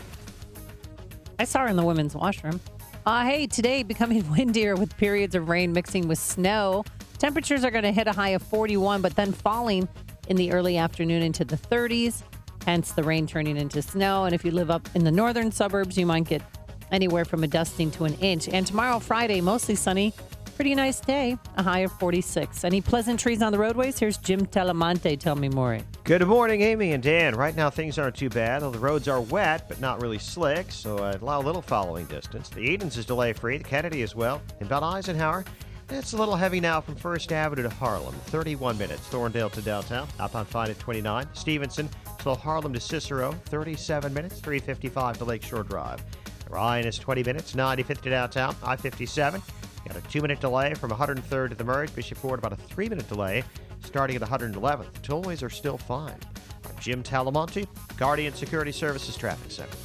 I saw her in the women's washroom. Hey, today becoming windier with periods of rain mixing with snow. Temperatures are going to hit a high of 41, but then falling in the early afternoon into the 30s, hence the rain turning into snow. And if you live up in the northern suburbs, you might get anywhere from a dusting to an inch. And tomorrow, Friday, mostly sunny. Pretty nice day, a high of 46. Any pleasantries on the roadways? Here's Jim Talamonte. Tell me more. Good morning, Amy and Dan. Right now, things aren't too bad. The roads are wet, but not really slick, so allow a little following distance. The Edens is delay-free, the Kennedy as well. In Bell Eisenhower, it's a little heavy now from First Avenue to Harlem. 31 minutes. Thorndale to downtown. Up on Fine at 29. Stevenson till Harlem to Cicero. 37 minutes. 355 to Lakeshore Drive. Ryan is 20 minutes. 95th to downtown. I-57. Got a 2-minute delay from 103rd to the Merge. Bishop Ford about a 3-minute delay starting at 111th. The tollways are still fine. I'm Jim Talamonte, Guardian Security Services Traffic Center.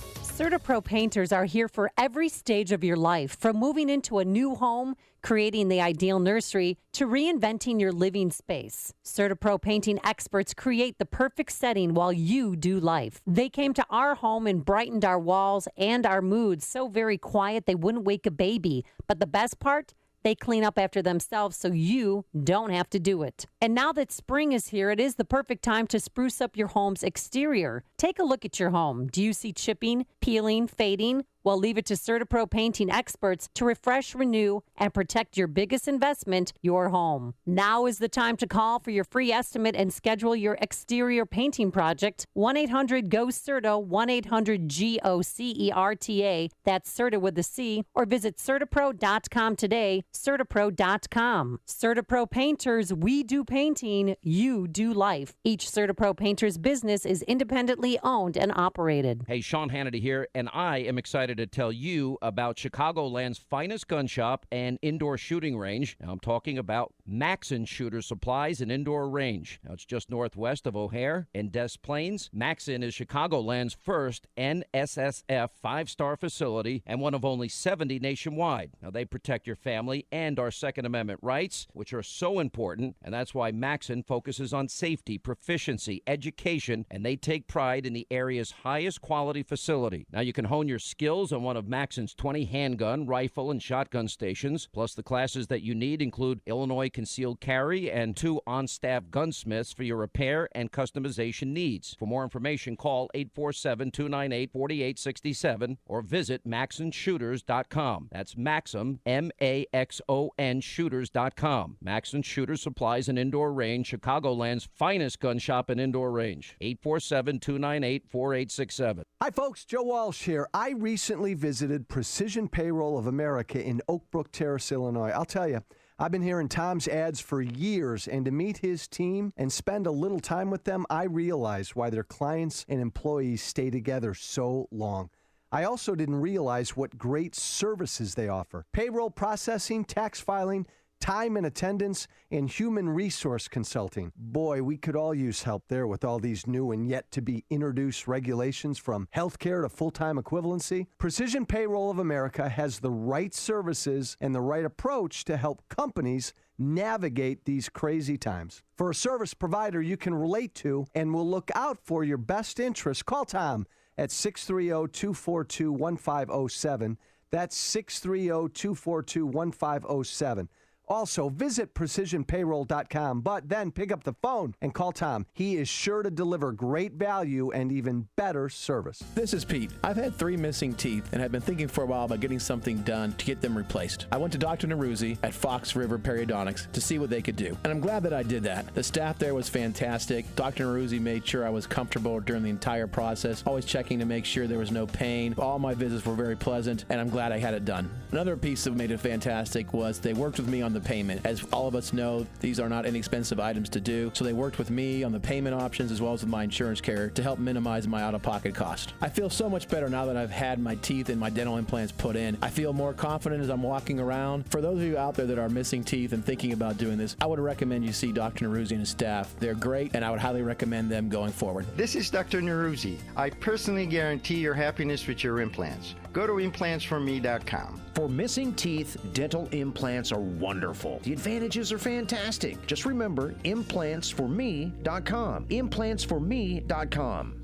CertaPro painters are here for every stage of your life, from moving into a new home, creating the ideal nursery, to reinventing your living space. CertaPro painting experts create the perfect setting while you do life. They came to our home and brightened our walls and our moods so very quiet they wouldn't wake a baby. But the best part? They clean up after themselves so you don't have to do it. And now that spring is here, it is the perfect time to spruce up your home's exterior. Take a look at your home. Do you see chipping, peeling, fading? Well, leave it to CertaPro painting experts to refresh, renew, and protect your biggest investment, your home. Now is the time to call for your free estimate and schedule your exterior painting project. 1-800-GO-CERTA, 1-800-GOCERTA. That's CERTA with a C. Or visit CertaPro.com today. CertaPro.com. CertaPro Painters, we do painting, you do life. Each CertaPro Painters business is independently owned and operated. Hey, Sean Hannity here, and I am excited to tell you about Chicagoland's finest gun shop and indoor shooting range. Now, I'm talking about Maxon Shooter Supplies and Indoor Range. Now, it's just northwest of O'Hare in Des Plaines. Maxon is Chicagoland's first NSSF 5-star facility and one of only 70 nationwide. Now, they protect your family and our Second Amendment rights, which are so important, and that's why Maxon focuses on safety, proficiency, education, and they take pride in the area's highest quality facility. Now, you can hone your skills on one of Maxon's 20 handgun, rifle, and shotgun stations. Plus, the classes that you need include Illinois concealed carry and 2 on-staff gunsmiths for your repair and customization needs. For more information, call 847-298-4867 or visit MaxonShooters.com. That's Maxim, M-A-X-O-N, Shooters.com. Maxon Shooter Supplies and Indoor Range, Chicagoland's finest gun shop and indoor range. 847-298-4867. Hi, folks. Joe Walsh here. I recently visited Precision Payroll of America in Oak Brook Terrace, Illinois. I'll tell you, I've been hearing Tom's ads for years, and to meet his team and spend a little time with them, I realized why their clients and employees stay together so long. I also didn't realize what great services they offer. Payroll processing, tax filing, time and attendance, and human resource consulting. Boy, we could all use help there with all these new and yet to be introduced regulations, from healthcare to full-time equivalency. Precision Payroll of America has the right services and the right approach to help companies navigate these crazy times. For a service provider you can relate to and will look out for your best interests, call Tom at 630-242-1507. That's 630-242-1507. Also, visit precisionpayroll.com, but then pick up the phone and call Tom. He is sure to deliver great value and even better service. This is Pete. I've had 3 missing teeth and have been thinking for a while about getting something done to get them replaced. I went to Dr. Neruzzi at Fox River Periodontics to see what they could do, and I'm glad that I did that. The staff there was fantastic. Dr. Neruzzi made sure I was comfortable during the entire process, always checking to make sure there was no pain. All my visits were very pleasant, and I'm glad I had it done. Another piece that made it fantastic was they worked with me on the payment. As all of us know, these are not inexpensive items to do, so they worked with me on the payment options as well as with my insurance carrier to help minimize my out-of-pocket cost. I feel so much better now that I've had my teeth and my dental implants put in. I feel more confident as I'm walking around. For those of you out there that are missing teeth and thinking about doing this, I would recommend you see Dr. Neruzzi and his staff. They're great, and I would highly recommend them going forward. This is Dr. Neruzzi. I personally guarantee your happiness with your implants. Go to implantsforme.com. For missing teeth, dental implants are wonderful. The advantages are fantastic. Just remember, implantsforme.com. Implantsforme.com.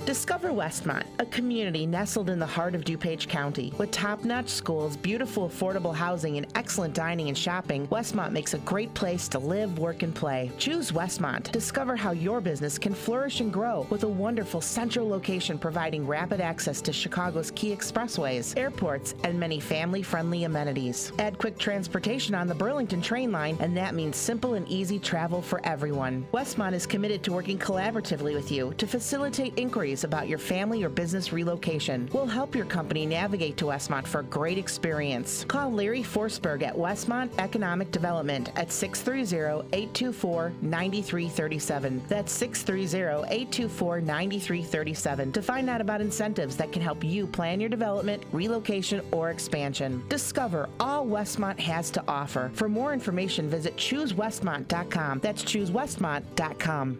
Discover Westmont, a community nestled in the heart of DuPage County. With top-notch schools, beautiful affordable housing, and excellent dining and shopping, Westmont makes a great place to live, work, and play. Choose Westmont. Discover how your business can flourish and grow with a wonderful central location providing rapid access to Chicago's key expressways, airports, and many family-friendly amenities. Add quick transportation on the Burlington train line, and that means simple and easy travel for everyone. Westmont is committed to working collaboratively with you to facilitate inquiries about your family or business relocation. We'll help your company navigate to Westmont for a great experience. Call Larry Forsberg at Westmont Economic Development at 630-824-9337. That's 630-824-9337 to find out about incentives that can help you plan your development, relocation, or expansion. Discover all Westmont has to offer. For more information, visit choosewestmont.com. That's choosewestmont.com.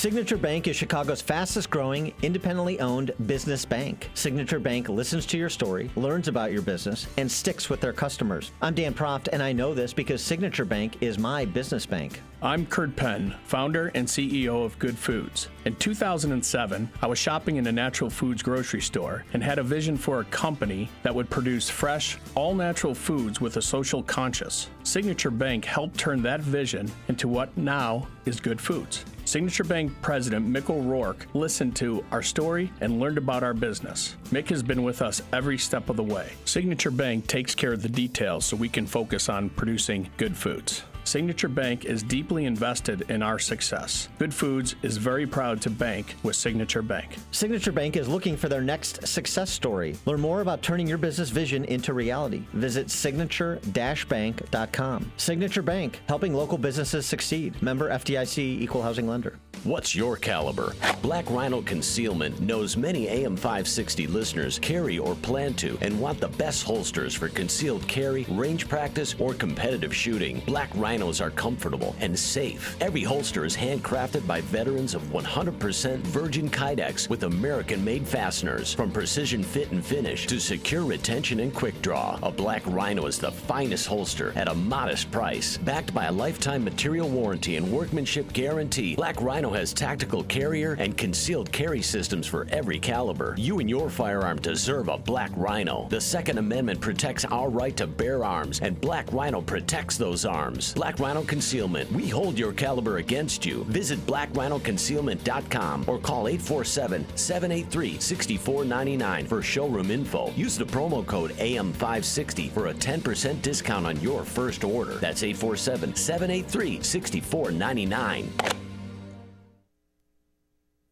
Signature Bank is Chicago's fastest growing, independently owned business bank. Signature Bank listens to your story, learns about your business, and sticks with their customers. I'm Dan Proft, and I know this because Signature Bank is my business bank. I'm Kurt Penn, founder and CEO of Good Foods. In 2007, I was shopping in a natural foods grocery store and had a vision for a company that would produce fresh, all-natural foods with a social conscience. Signature Bank helped turn that vision into what now is Good Foods. Signature Bank President Mick O'Rourke listened to our story and learned about our business. Mick has been with us every step of the way. Signature Bank takes care of the details so we can focus on producing good foods. Signature Bank is deeply invested in our success. Good Foods is very proud to bank with Signature Bank. Signature Bank is looking for their next success story. Learn more about turning your business vision into reality. Visit signature-bank.com. Signature Bank, helping local businesses succeed. Member FDIC, Equal Housing Lender. What's your caliber? Black Rhino Concealment knows many AM 560 listeners carry or plan to and want the best holsters for concealed carry, range practice, or competitive shooting. Black Rhinos are comfortable and safe. Every holster is handcrafted by veterans of 100% virgin Kydex with American-made fasteners. From precision fit and finish to secure retention and quick draw, a Black Rhino is the finest holster at a modest price. Backed by a lifetime material warranty and workmanship guarantee, Black Rhino has tactical carrier and concealed carry systems for every caliber. You and your firearm deserve a Black Rhino. The Second Amendment protects our right to bear arms, and Black Rhino protects those arms. Black Rhino Concealment. We hold your caliber against you. Visit blackrhinoconcealment.com or call 847-783-6499 for showroom info. Use the promo code AM560 for a 10% discount on your first order. That's 847-783-6499.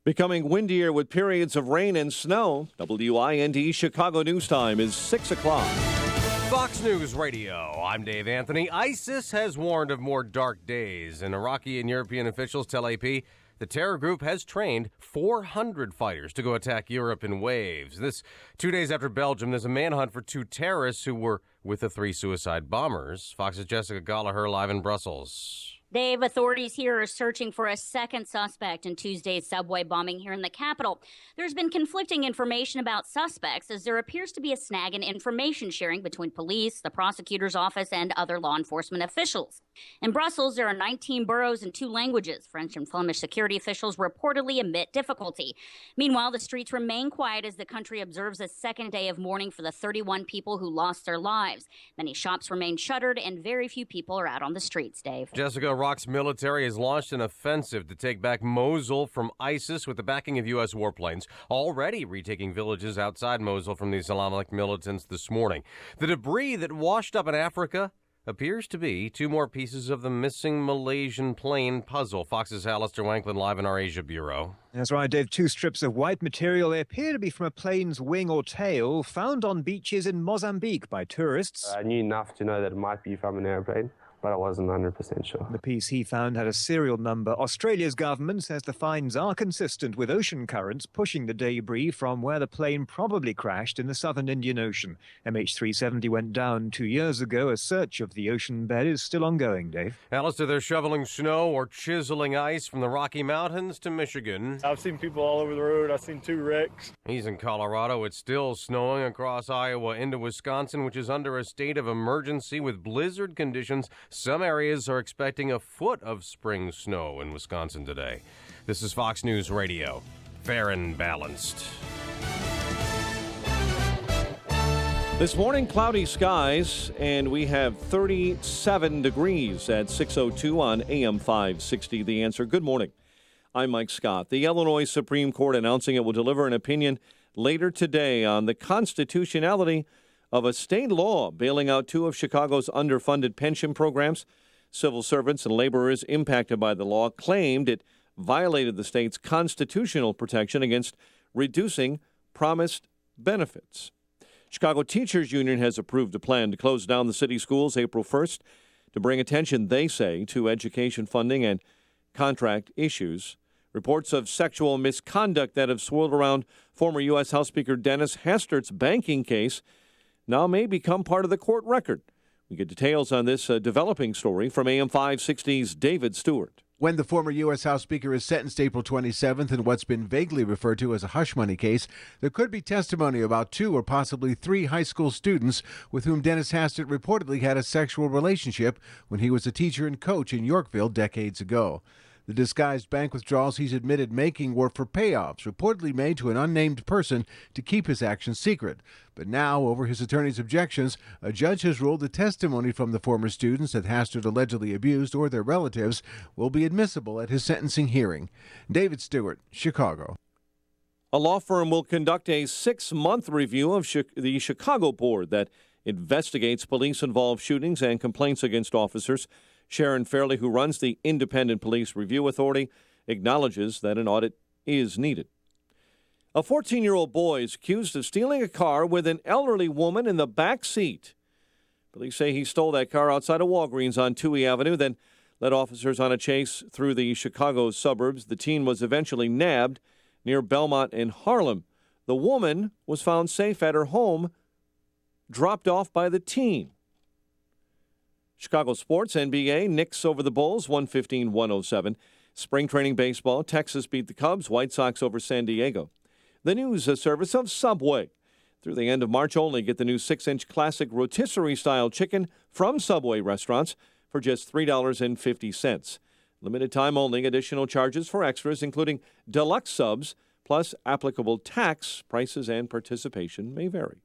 Becoming windier with periods of rain and snow. WIND Chicago News Time is 6 o'clock. Fox News Radio, I'm Dave Anthony. ISIS has warned of more dark days, and Iraqi and European officials tell AP the terror group has trained 400 fighters to go attack Europe in waves. This 2 days after Belgium, there's a manhunt for 2 terrorists who were with the 3 suicide bombers. Fox's Jessica Gallagher live in Brussels. Dave, authorities here are searching for a second suspect in Tuesday's subway bombing here in the capital. There's been conflicting information about suspects as there appears to be a snag in information sharing between police, the prosecutor's office, and other law enforcement officials. In Brussels, there are 19 boroughs and 2 languages. French and Flemish security officials reportedly admit difficulty. Meanwhile, the streets remain quiet as the country observes a second day of mourning for the 31 people who lost their lives. Many shops remain shuttered and very few people are out on the streets, Dave. Jessica, Iraq's military has launched an offensive to take back Mosul from ISIS with the backing of U.S. warplanes, already retaking villages outside Mosul from the Islamic militants this morning. The debris that washed up in Africa appears to be 2 more pieces of the missing Malaysian plane puzzle. Fox's Alistair Wanklin live in our Asia Bureau. That's right, Dave. 2 strips of white material. They appear to be from a plane's wing or tail, found on beaches in Mozambique by tourists. I knew enough to know that it might be from an airplane, but I wasn't 100% sure. The piece he found had a serial number. Australia's government says the finds are consistent with ocean currents pushing the debris from where the plane probably crashed in the southern Indian Ocean. MH370 went down 2 years ago. A search of the ocean bed is still ongoing, Dave. Alistair, they're shoveling snow or chiseling ice from the Rocky Mountains to Michigan. I've seen people all over the road. I've seen 2 wrecks. He's in Colorado. It's still snowing across Iowa into Wisconsin, which is under a state of emergency with blizzard conditions. Some areas are expecting a foot of spring snow in Wisconsin today. This is Fox News Radio. Fair and balanced. This morning, cloudy skies, and we have 37 degrees at 6:02 on AM 560. The Answer. Good morning. I'm Mike Scott. The Illinois Supreme Court announcing it will deliver an opinion later today on the constitutionality of a state law bailing out 2 of Chicago's underfunded pension programs. Civil servants and laborers impacted by the law claimed it violated the state's constitutional protection against reducing promised benefits. Chicago Teachers Union has approved a plan to close down the city schools April 1st to bring attention, they say, to education funding and contract issues. Reports of sexual misconduct that have swirled around former U.S. House Speaker Denny Hastert's banking case now may become part of the court record. We get details on this developing story from AM 560's David Stewart. When the former U.S. House Speaker is sentenced April 27th in what's been vaguely referred to as a hush money case, there could be testimony about 2 or possibly 3 high school students with whom Denny Hastert reportedly had a sexual relationship when he was a teacher and coach in Yorkville decades ago. The disguised bank withdrawals he's admitted making were for payoffs reportedly made to an unnamed person to keep his actions secret. But now, over his attorney's objections, a judge has ruled the testimony from the former students that Hastert allegedly abused or their relatives will be admissible at his sentencing hearing. David Stewart, Chicago. A law firm will conduct a 6-month review of the Chicago board that investigates police-involved shootings and complaints against officers. Sharon Fairley, who runs the Independent Police Review Authority, acknowledges that an audit is needed. A 14-year-old boy is accused of stealing a car with an elderly woman in the back seat. Police say he stole that car outside of Walgreens on Touhy Avenue, then led officers on a chase through the Chicago suburbs. The teen was eventually nabbed near Belmont and Harlem. The woman was found safe at her home, dropped off by the teen. Chicago sports, NBA, Knicks over the Bulls, 115-107. Spring training baseball, Texas beat the Cubs, White Sox over San Diego. The news service of Subway. Through the end of March only, get the new 6-inch classic rotisserie-style chicken from Subway restaurants for just $3.50. Limited time only, additional charges for extras, including deluxe subs, plus applicable tax. Prices and participation may vary.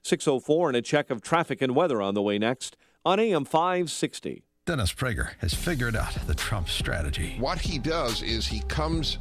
6:04 and a check of traffic and weather on the way next on AM 560. Dennis Prager has figured out the Trump strategy. What he does is he comes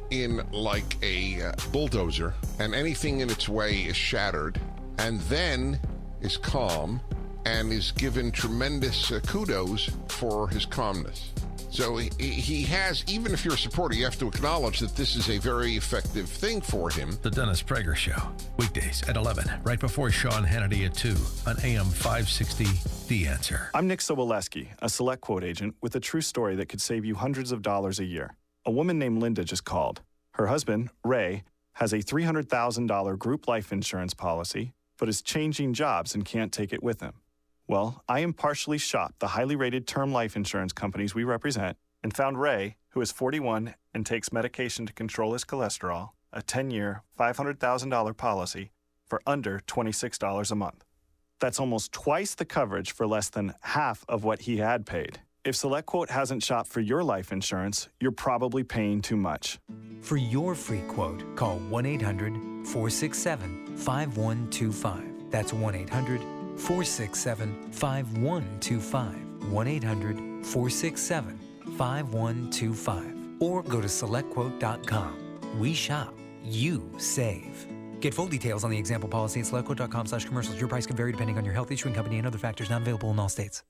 in like a bulldozer, and anything in its way is shattered, and then is calm and is given tremendous kudos for his calmness. So he has, even if you're a supporter, you have to acknowledge that this is a very effective thing for him. The Dennis Prager Show, weekdays at 11, right before Sean Hannity at 2 on AM 560, The Answer. I'm Nick Soboleski, a Select Quote agent with a true story that could save you hundreds of dollars a year. A woman named Linda just called. Her husband, Ray, has a $300,000 group life insurance policy, but is changing jobs and can't take it with him. Well, I impartially shopped the highly rated term life insurance companies we represent and found Ray, who is 41 and takes medication to control his cholesterol, a 10-year, $500,000 policy for under $26 a month. That's almost twice the coverage for less than half of what he had paid. If SelectQuote hasn't shopped for your life insurance, you're probably paying too much. For your free quote, call 1-800-467-5125. That's 1-800-467-5125. 1-800-467-5125. Or go to SelectQuote.com. We shop. You save. Get full details on the example policy at SelectQuote.com/commercials. Your price can vary depending on your health, issuing company, and other factors not available in all states.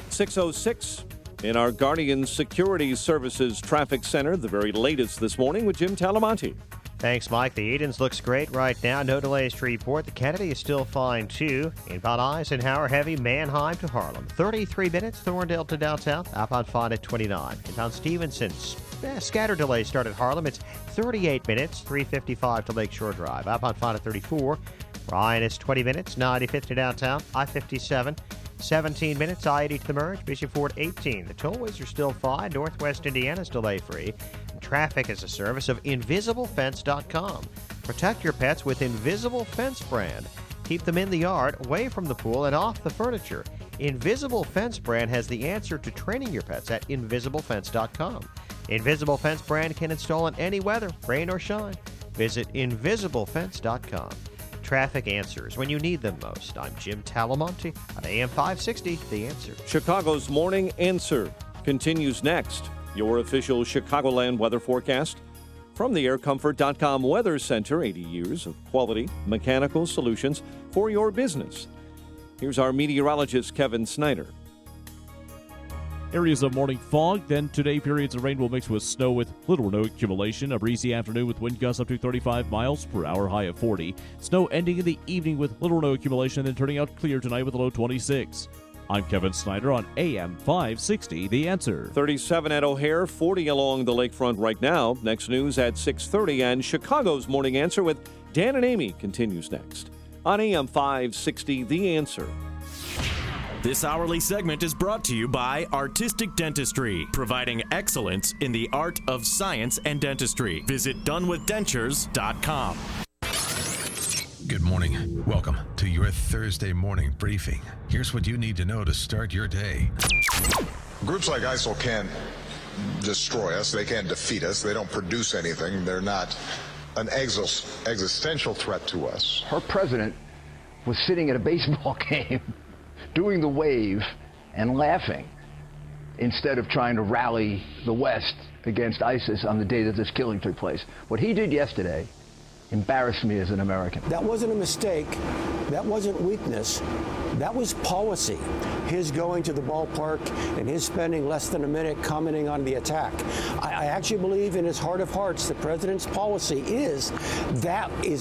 6:06 in our Guardian Security Services Traffic Center, the very latest this morning with Jim Talamonte. Thanks, Mike. The Edens looks great right now. No delays to report. The Kennedy is still fine, too. Inbound Eisenhower, heavy Manheim to Harlem. 33 minutes, Thorndale to downtown. Outbound fine at 29. Inbound Stevenson, scattered delays start at Harlem. It's 38 minutes, 355 to Lakeshore Drive. Outbound fine at 34. Ryan is 20 minutes, 95th to downtown. I-57, 17 minutes, I-80 to the merge. Bishop Ford, 18. The tollways are still fine. Northwest Indiana's delay-free. Traffic is a service of InvisibleFence.com. Protect your pets with Invisible Fence brand. Keep them in the yard, away from the pool, and off the furniture. Invisible Fence brand has the answer to training your pets at InvisibleFence.com. Invisible Fence brand can install in any weather, rain or shine. Visit InvisibleFence.com. Traffic answers when you need them most. I'm Jim Talamonte on AM 560, The Answer. Chicago's Morning Answer continues next. Your official Chicagoland weather forecast from the aircomfort.com Weather Center. 80 years of quality mechanical solutions for your business. Here's our meteorologist, Kevin Snyder. Areas of morning fog, then today periods of rain will mix with snow with little or no accumulation. A breezy afternoon with wind gusts up to 35 miles per hour, high of 40. Snow ending in the evening with little or no accumulation, then turning out clear tonight with a low 26. I'm Kevin Snyder on AM 560, The Answer. 37 at O'Hare, 40 along the lakefront right now. Next news at 6:30, and Chicago's Morning Answer with Dan and Amy continues next on AM 560, The Answer. This hourly segment is brought to you by Artistic Dentistry, providing excellence in the art of science and dentistry. Visit donewithdentures.com. Good morning. Welcome to your Thursday morning briefing. Here's what you need to know to start your day. Groups like ISIL can't destroy us. They can't defeat us. They don't produce anything. They're not an existential threat to us. Her president was sitting at a baseball game doing the wave and laughing instead of trying to rally the West against ISIS on the day that this killing took place. What he did yesterday embarrassed me as an American. That wasn't a mistake. That wasn't weakness. That was policy. His going to the ballpark and his spending less than a minute commenting on the attack. I actually believe in his heart of hearts the president's policy is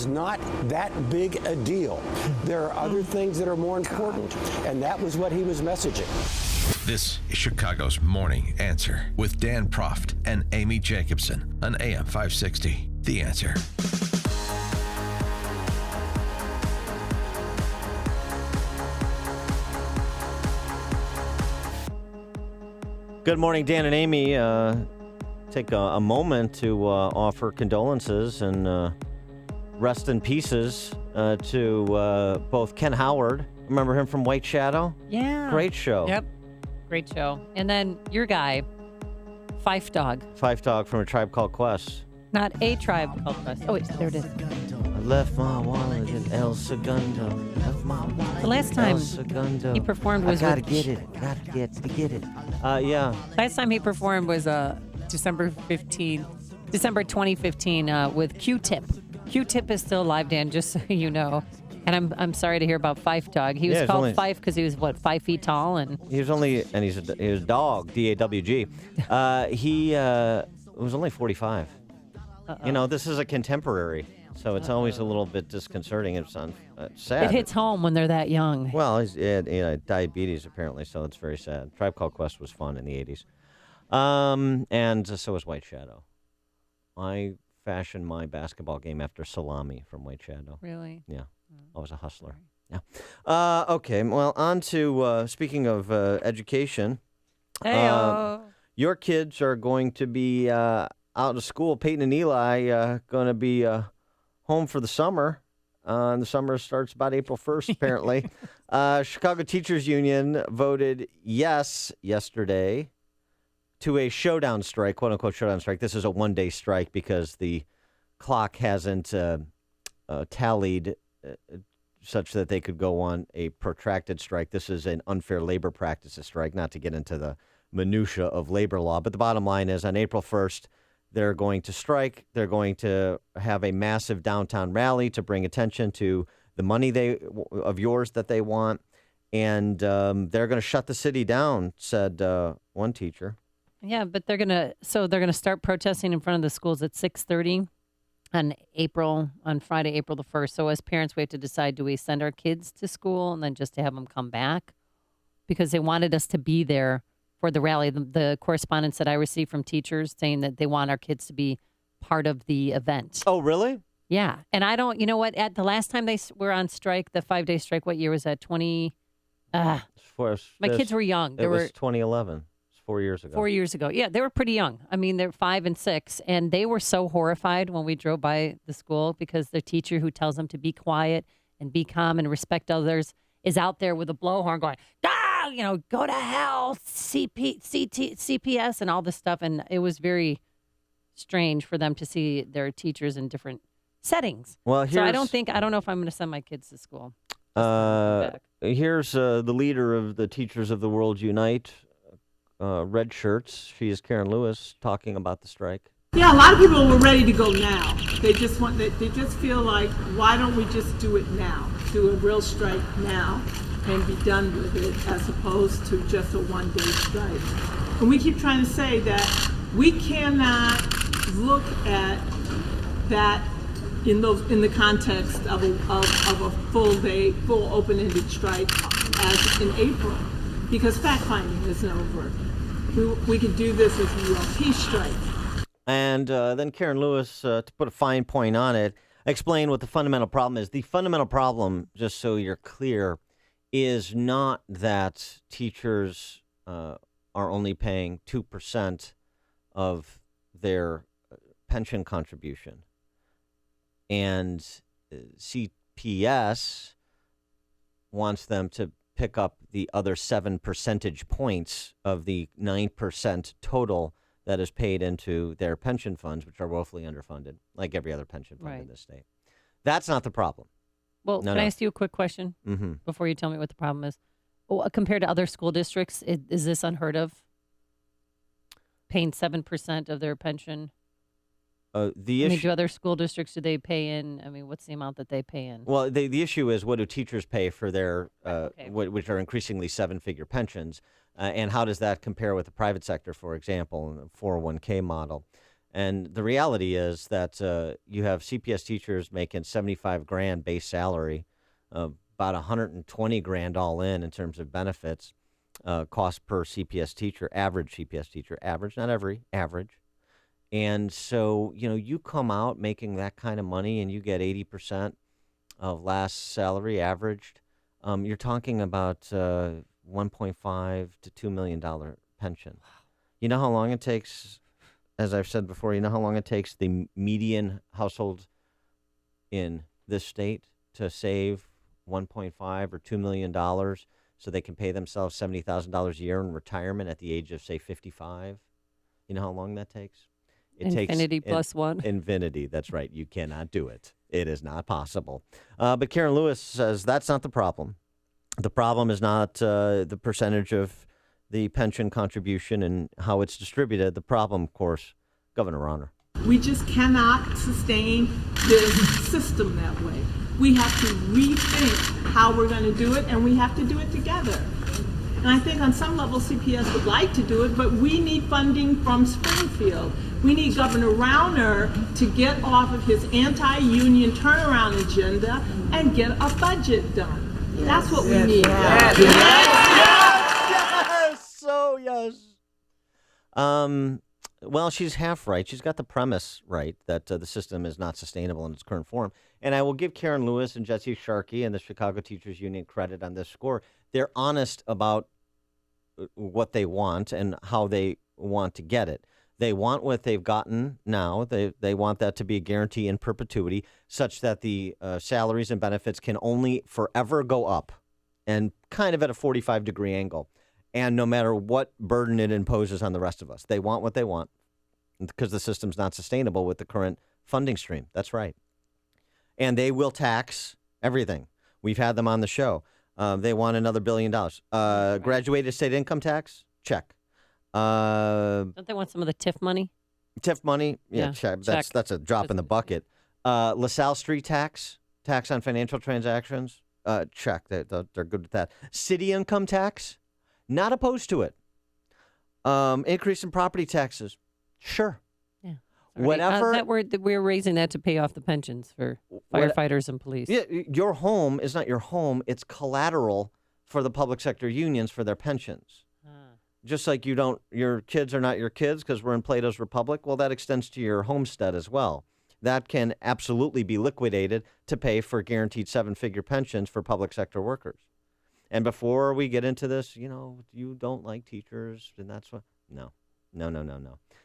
not that big a deal. There are other things that are more important, and that was what he was messaging. This is Chicago's Morning Answer with Dan Proft and Amy Jacobson on AM 560. The Answer. Good morning, Dan and Amy. Take a moment to offer condolences and rest in pieces to both Ken Howard. Remember him from White Shadow? Yeah. Great show. Yep. Great show. And then your guy, Fife Dog. Fife Dog from A Tribe Called Quest. Not A Tribe Called Quest. Oh, wait, there it is. I left my wallet in El Segundo. The last time he performed was Gotta get it. Yeah. Last time he performed was December 2015 with Q-Tip. Q-Tip is still alive, Dan, just so you know. And I'm sorry to hear about Fife Dog. He was called Fife because he was 5 feet tall, and he was a dog, D-A-W-G. He was only 45. You know, this is a contemporary, so it's always a little bit disconcerting. It's sad. It hits home when they're that young. Well, he had diabetes apparently, so it's very sad. Tribe Called Quest was fun in the 80s. And so was White Shadow. I fashioned my basketball game after Salami from White Shadow. Really? Yeah. I was a hustler. Yeah. Okay. Well, on to speaking of education. Your kids are going to be out of school. Peyton and Eli going to be home for the summer. And the summer starts about April 1st, apparently. Chicago Teachers Union voted yes yesterday to a showdown strike, quote-unquote showdown strike. This is a one-day strike because the clock hasn't tallied such that they could go on a protracted strike. This is an unfair labor practices strike, not to get into the minutia of labor law. But the bottom line is on April 1st, they're going to strike. They're going to have a massive downtown rally to bring attention to the money of yours that they want. And they're going to shut the city down, said one teacher. Yeah, but they're going to start protesting in front of the schools at 6:30 on Friday, April the 1st. So as parents, we have to decide, do we send our kids to school and then just to have them come back? Because they wanted us to be there for the rally. The correspondence that I received from teachers saying that they want our kids to be part of the event. Oh, really? Yeah. And I don't, you know what, at the last time they were on strike, the 5-day strike, what year was that? My kids were young. It was 2011. 4 years ago. 4 years ago. Yeah, they were pretty young. I mean, they're 5 and 6, and they were so horrified when we drove by the school because their teacher who tells them to be quiet and be calm and respect others is out there with a blowhorn going, go to hell, CPS, and all this stuff. And it was very strange for them to see their teachers in different settings. Well, so I don't know if I'm going to send my kids to school. Here's the leader of the Teachers of the World Unite, red shirts. She is Karen Lewis talking about the strike. Yeah, a lot of people were ready to go now. They just feel like, why don't we just do it now? Do a real strike now and be done with it, as opposed to just a one-day strike. And we keep trying to say that we cannot look at that in the context of a full open-ended strike as in April, because fact-finding isn't over. We could do this as a real peace strike. And then Karen Lewis, to put a fine point on it, explain what the fundamental problem is. The fundamental problem, just so you're clear, is not that teachers are only paying 2% of their pension contribution. And CPS wants them to pick up the other 7 percentage points of the 9% total that is paid into their pension funds, which are woefully underfunded, like every other pension fund in this state. That's not the problem. Well, can I ask you a quick question Mm-hmm. before you tell me what the problem is? Compared to other school districts, is this unheard of? Paying 7% of their pension? Do other school districts, do they pay in? I mean, what's the amount that they pay in? Well, the issue is, what do teachers pay for their, which are increasingly 7-figure pensions, and how does that compare with the private sector, for example, in the 401k model? And the reality is that you have CPS teachers making $75,000 base salary, about $120,000 all in terms of benefits, cost per CPS teacher, average CPS teacher, average, not every, average. And so, you come out making that kind of money and you get 80% of last salary averaged, you're talking about $1.5 to $2 million pension. You know how long it takes, as I've said before, you know how long it takes the median household in this state to save $1.5 or $2 million so they can pay themselves $70,000 a year in retirement at the age of, say, 55? You know how long that takes? Infinity plus one. Infinity, that's right. You cannot do it. It is not possible. But Karen Lewis says that's not the problem. The problem is not the percentage of the pension contribution and how it's distributed. The problem, of course, Governor Rauner. We just cannot sustain this system that way. We have to rethink how we're going to do it, and we have to do it together. And I think on some level CPS would like to do it, but we need funding from Springfield. We need Governor Rauner to get off of his anti-union turnaround agenda and get a budget done. That's what we need. Yes! So, yes. Well, she's half right. She's got the premise right that the system is not sustainable in its current form. And I will give Karen Lewis and Jesse Sharkey and the Chicago Teachers Union credit on this score. They're honest about what they want and how they want to get it. They want what they've gotten now. They want that to be a guarantee in perpetuity, such that the salaries and benefits can only forever go up, and kind of at a 45-degree angle. And no matter what burden it imposes on the rest of us, they want what they want because the system's not sustainable with the current funding stream. That's right. And they will tax everything. We've had them on the show. They want another $1 billion. Graduated state income tax? Check. Don't they want some of the TIF money? TIF money? Yeah, check. That's a drop in the bucket. LaSalle Street tax on financial transactions? Check. They're good with that. City income tax? Not opposed to it. Increase in property taxes? Sure. Yeah. Whatever. We're raising that to pay off the pensions for firefighters and police. Yeah, your home is not your home. It's collateral for the public sector unions for their pensions. Just like your kids are not your kids because we're in Plato's Republic. Well, that extends to your homestead as well. That can absolutely be liquidated to pay for guaranteed 7-figure pensions for public sector workers. And before we get into this, you don't like teachers, and that's what. No.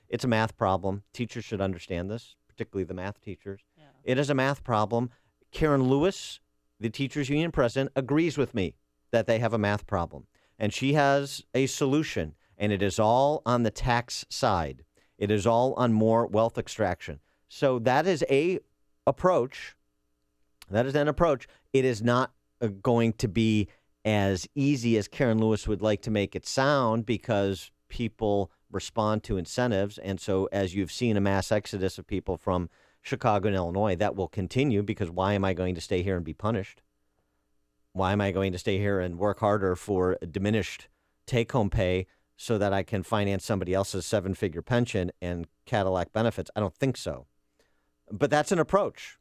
It's a math problem. Teachers should understand this, particularly the math teachers. Yeah. It is a math problem. Karen Lewis, the teachers union president, agrees with me that they have a math problem. And she has a solution, and it is all on the tax side. It is all on more wealth extraction. So that is an approach. It is not going to be as easy as Karen Lewis would like to make it sound because people respond to incentives. And so as you've seen a mass exodus of people from Chicago and Illinois, that will continue because why am I going to stay here and be punished? Why am I going to stay here and work harder for a diminished take-home pay so that I can finance somebody else's 7-figure pension and Cadillac benefits? I don't think so. But that's an approach.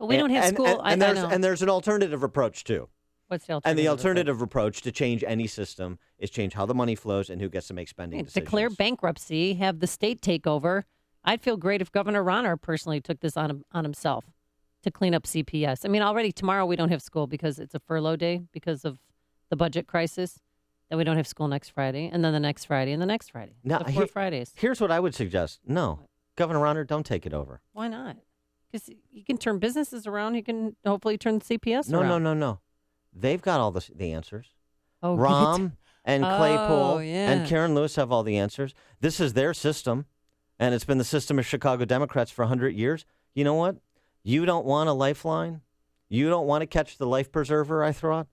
Well, we don't have school. And there's an alternative approach, too. What's the alternative? And the alternative approach to change any system is change how the money flows and who gets to make spending decisions. Declare bankruptcy, have the state take over. I'd feel great if Governor Rauner personally took this on himself to clean up CPS. I mean, already tomorrow we don't have school because it's a furlough day because of the budget crisis, that we don't have school next Friday, and then the next Friday, and the next Friday. Now, the 4 Fridays. Here's what I would suggest. No, Governor Rauner, don't take it over. Why not? Because you can turn businesses around. You can hopefully turn CPS around. No. They've got all the answers. Oh, Rahm and Claypool yeah. and Karen Lewis have all the answers. This is their system, and it's been the system of Chicago Democrats for 100 years. You know what? You don't want a lifeline? You don't want to catch the life preserver I throw out?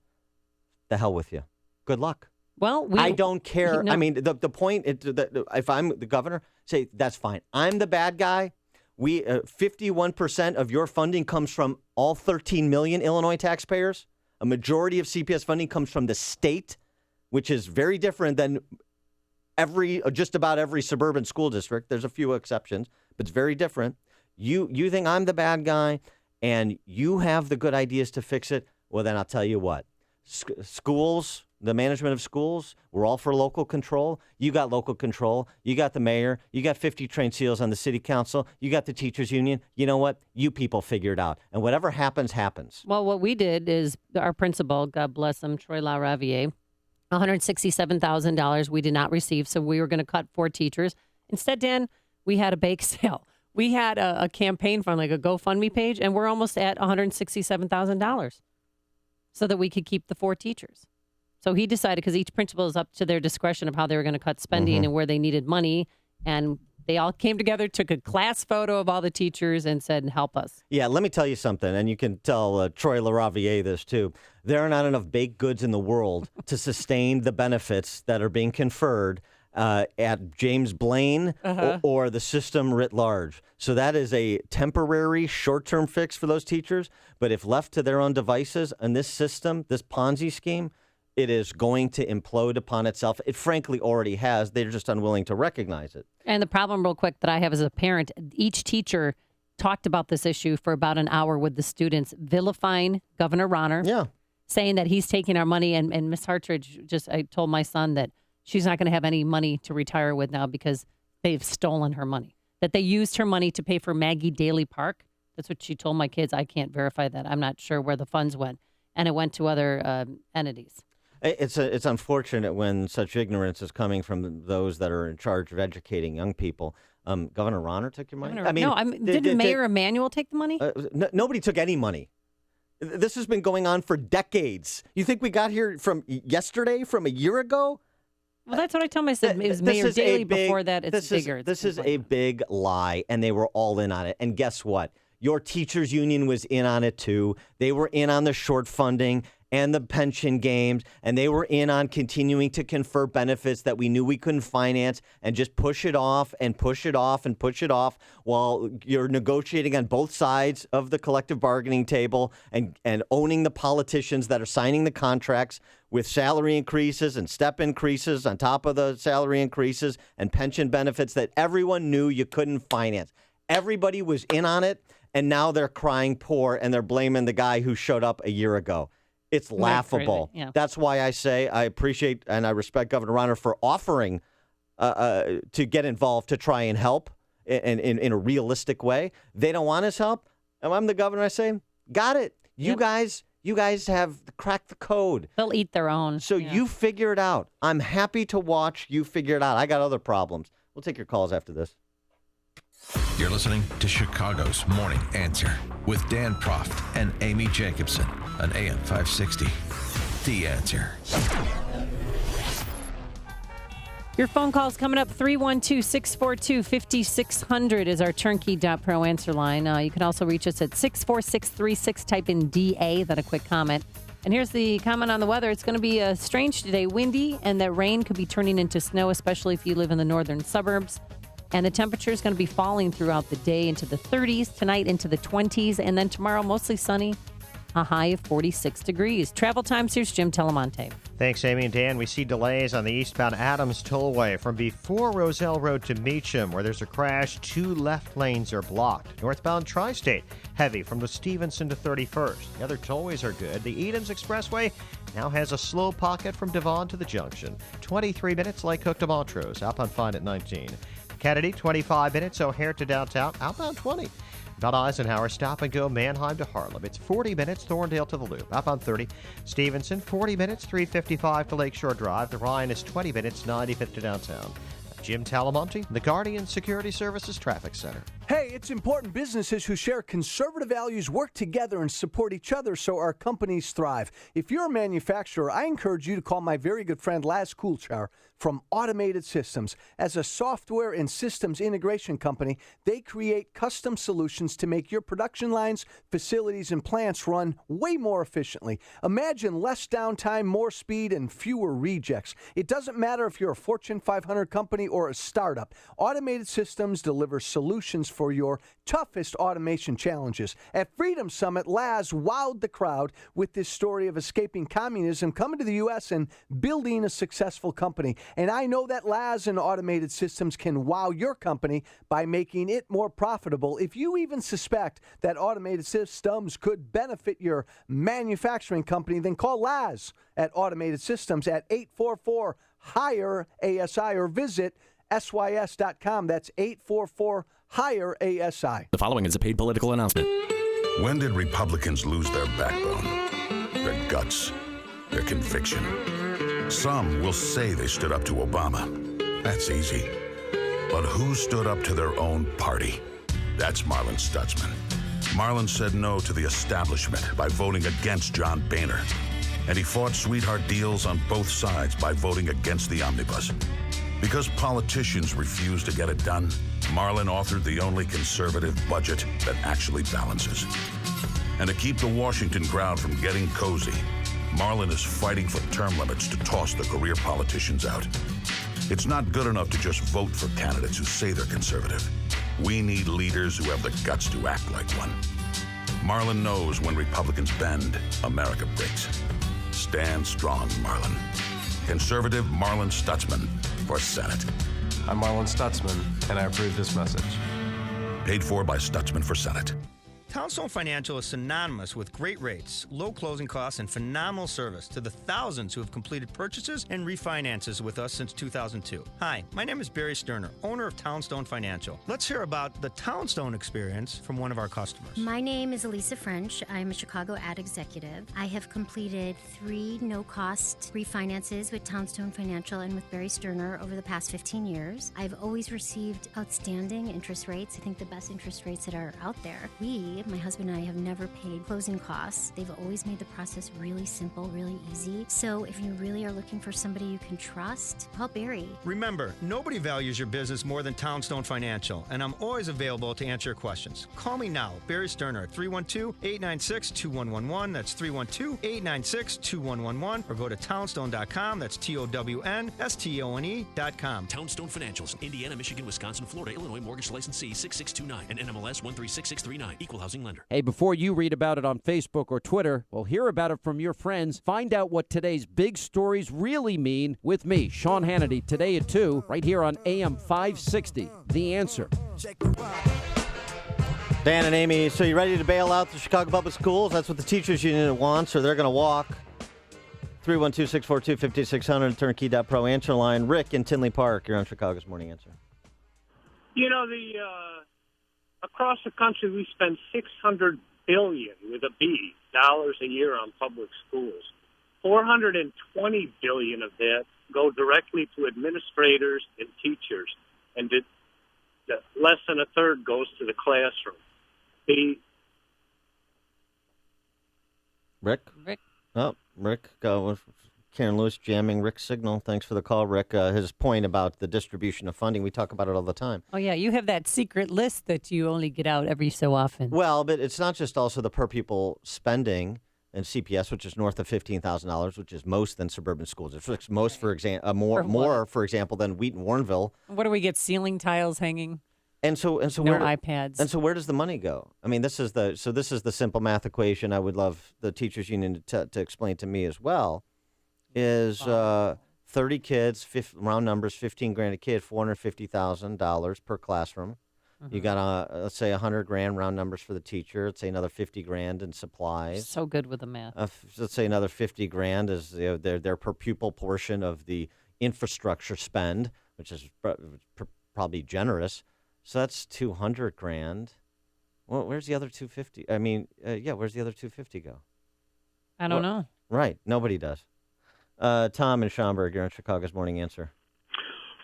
The hell with you. Good luck. Well, I don't care. I mean, the point, if I'm the governor, say, that's fine. I'm the bad guy. 51% of your funding comes from all 13 million Illinois taxpayers. A majority of CPS funding comes from the state, which is very different than just about every suburban school district. There's a few exceptions, but it's very different. You think I'm the bad guy and you have the good ideas to fix it? Well, then I'll tell you what. Schools, the management of schools, we're all for local control. You got local control. You got the mayor. You got 50 trained SEALs on the city council. You got the teachers union. You know what? You people figure it out. And whatever happens, happens. Well, what we did is our principal, God bless him, Troy LaRaviere, $167,000 we did not receive. So we were going to cut 4 teachers. Instead, Dan, we had a bake sale. We had a campaign fund, like a GoFundMe page, and we're almost at $167,000 so that we could keep the 4 teachers. So he decided, because each principal is up to their discretion of how they were going to cut spending and where they needed money. And they all came together, took a class photo of all the teachers and said, help us. Yeah, let me tell you something, and you can tell Troy LaRaviere this too. There are not enough baked goods in the world to sustain the benefits that are being conferred at James Blaine or the system writ large. So that is a temporary, short-term fix for those teachers. But if left to their own devices and this system, this Ponzi scheme, it is going to implode upon itself. It frankly already has. They're just unwilling to recognize it. And the problem real quick that I have as a parent, each teacher talked about this issue for about an hour with the students, vilifying Governor Rauner, saying that he's taking our money. And Miss Hartridge I told my son that she's not going to have any money to retire with now because they've stolen her money, that they used her money to pay for Maggie Daly Park. That's what she told my kids. I can't verify that. I'm not sure where the funds went. And it went to other entities. It's unfortunate when such ignorance is coming from those that are in charge of educating young people. Governor Rauner took your money? Didn't Mayor Emanuel take the money? Nobody took any money. This has been going on for decades. You think we got here from yesterday, from a year ago? Well, that's what I told myself. It was Mayor Daley. Before that, it's bigger. This is a big lie, and they were all in on it. And guess what? Your teachers union was in on it, too. They were in on the short funding and the pension games, and they were in on continuing to confer benefits that we knew we couldn't finance and just push it off and push it off and push it off while you're negotiating on both sides of the collective bargaining table and owning the politicians that are signing the contracts with salary increases and step increases on top of the salary increases and pension benefits that everyone knew you couldn't finance. Everybody was in on it, and now they're crying poor, and they're blaming the guy who showed up a year ago. It's laughable. Yeah. That's why I say I appreciate and I respect Governor Rauner for offering to get involved to try and help in a realistic way. They don't want his help. And I'm the governor. I say, got it. You guys have cracked the code. They'll eat their own. So you figure it out. I'm happy to watch you figure it out. I got other problems. We'll take your calls after this. You're listening to Chicago's Morning Answer with Dan Proft and Amy Jacobson on AM 560. The Answer. Your phone calls coming up. 312-642-5600 is our turnkey.pro answer line. You can also reach us at 64636. Type in DA, then a quick comment. And here's the comment on the weather. It's going to be strange today, windy, and that rain could be turning into snow, especially if you live in the northern suburbs. And the temperature is going to be falling throughout the day into the 30s, tonight into the 20s, and then tomorrow mostly sunny, a high of 46 degrees. Travel times, here's Jim Telemonte. Thanks, Amy and Dan. We see delays on the eastbound Adams Tollway from before Roselle Road to Meacham, where there's a crash. 2 left lanes are blocked. Northbound Tri-State, heavy from the Stevenson to 31st. The other tollways are good. The Edens Expressway now has a slow pocket from Devon to the junction. 23 minutes, Lake Hook to Montrose. Outbound fine at 19. Kennedy, 25 minutes. O'Hare to downtown. Outbound 20. Mount Eisenhower, stop and go Mannheim to Harlem. It's 40 minutes, Thorndale to the Loop. Up on 30, Stevenson, 40 minutes, 355 to Lakeshore Drive. The Rhine is 20 minutes, 95th to downtown. Jim Talamonte, the Guardian Security Services Traffic Center. Hey, it's important businesses who share conservative values work together and support each other so our companies thrive. If you're a manufacturer, I encourage you to call my very good friend Laz Kulchar from Automated Systems. As a software and systems integration company, they create custom solutions to make your production lines, facilities, and plants run way more efficiently. Imagine less downtime, more speed, and fewer rejects. It doesn't matter if you're a Fortune 500 company or a startup. Automated Systems delivers solutions for your toughest automation challenges. At Freedom Summit, Laz wowed the crowd with this story of escaping communism, coming to the U.S., and building a successful company. And I know that Laz and Automated Systems can wow your company by making it more profitable. If you even suspect that Automated Systems could benefit your manufacturing company, then call Laz at Automated Systems at 844-HIRE-ASI or visit SYS.com. That's 844-HIRE-ASI. The following is a paid political announcement. When did Republicans lose their backbone, their guts, their conviction? Some will say they stood up to Obama. That's easy. But who stood up to their own party? That's Marlin Stutzman. Marlin said no to the establishment by voting against John Boehner. And he fought sweetheart deals on both sides by voting against the omnibus. Because politicians refuse to get it done, Marlin authored the only conservative budget that actually balances. And to keep the Washington crowd from getting cozy, Marlin is fighting for term limits to toss the career politicians out. It's not good enough to just vote for candidates who say they're conservative. We need leaders who have the guts to act like one. Marlin knows when Republicans bend, America breaks. Stand strong, Marlin. Conservative Marlin Stutzman for Senate. I'm Marlin Stutzman, and I approve this message. Paid for by Stutzman for Senate. Townstone Financial is synonymous with great rates, low closing costs, and phenomenal service to the thousands who have completed purchases and refinances with us since 2002. Hi, my name is Barry Sterner, owner of Townstone Financial. Let's hear about the Townstone experience from one of our customers. My name is Elisa French. I'm a Chicago ad executive. I have completed 3 no-cost refinances with Townstone Financial and with Barry Sterner over the past 15 years. I've always received outstanding interest rates. I think the best interest rates that are out there. My husband and I have never paid closing costs. They've always made the process really simple, really easy. So if you really are looking for somebody you can trust, call Barry. Remember, nobody values your business more than Townstone Financial, and I'm always available to answer your questions. Call me now, Barry Sterner, at 312-896-2111. That's 312-896-2111. Or go to townstone.com. That's TOWNSTONE.com. Townstone Financials, Indiana, Michigan, Wisconsin, Florida, Illinois, mortgage license C 6629 and NMLS 136639. Equal housing lender. Hey, before you read about it on Facebook or Twitter, well, hear about it from your friends. Find out what today's big stories really mean with me, Sean Hannity, today at 2, right here on AM 560. The Answer. Dan and Amy, so you ready to bail out the Chicago Public Schools? That's what the teachers union wants, or they're going to walk. 312-642-5600, turnkey.pro answer line. Rick in Tinley Park, you're on Chicago's Morning Answer. You know, across the country, we spend $600 billion with a B dollars a year on public schools. $420 billion of that go directly to administrators and teachers, and less than a third goes to the classroom. Rick? Oh, Rick. Karen Lewis jamming Rick's signal. Thanks for the call, Rick. His point about the distribution of funding, we talk about it all the time. Oh, yeah. You have that secret list that you only get out every so often. Well, but it's not just also the per pupil spending and CPS, which is north of $15,000, which is most than suburban schools. It's most, for example, more, for example, than Wheaton Warrenville. What do we get? Ceiling tiles hanging? And so no where, iPads. And so where does the money go? I mean, this is the simple math equation I would love the teachers union to explain to me as well. Is 30 kids, round numbers, $15,000 a kid, $450,000 per classroom. Mm-hmm. You got let's say $100,000 round numbers for the teacher. Let's say another $50,000 in supplies. So good with the math. Let's say another $50,000 is their per pupil portion of the infrastructure spend, which is probably generous. So that's $200,000. Well, where's the other 250? I mean, where's the other 250 go? I don't know. Right. Nobody does. Tom in Schaumburg, you're on Chicago's Morning Answer.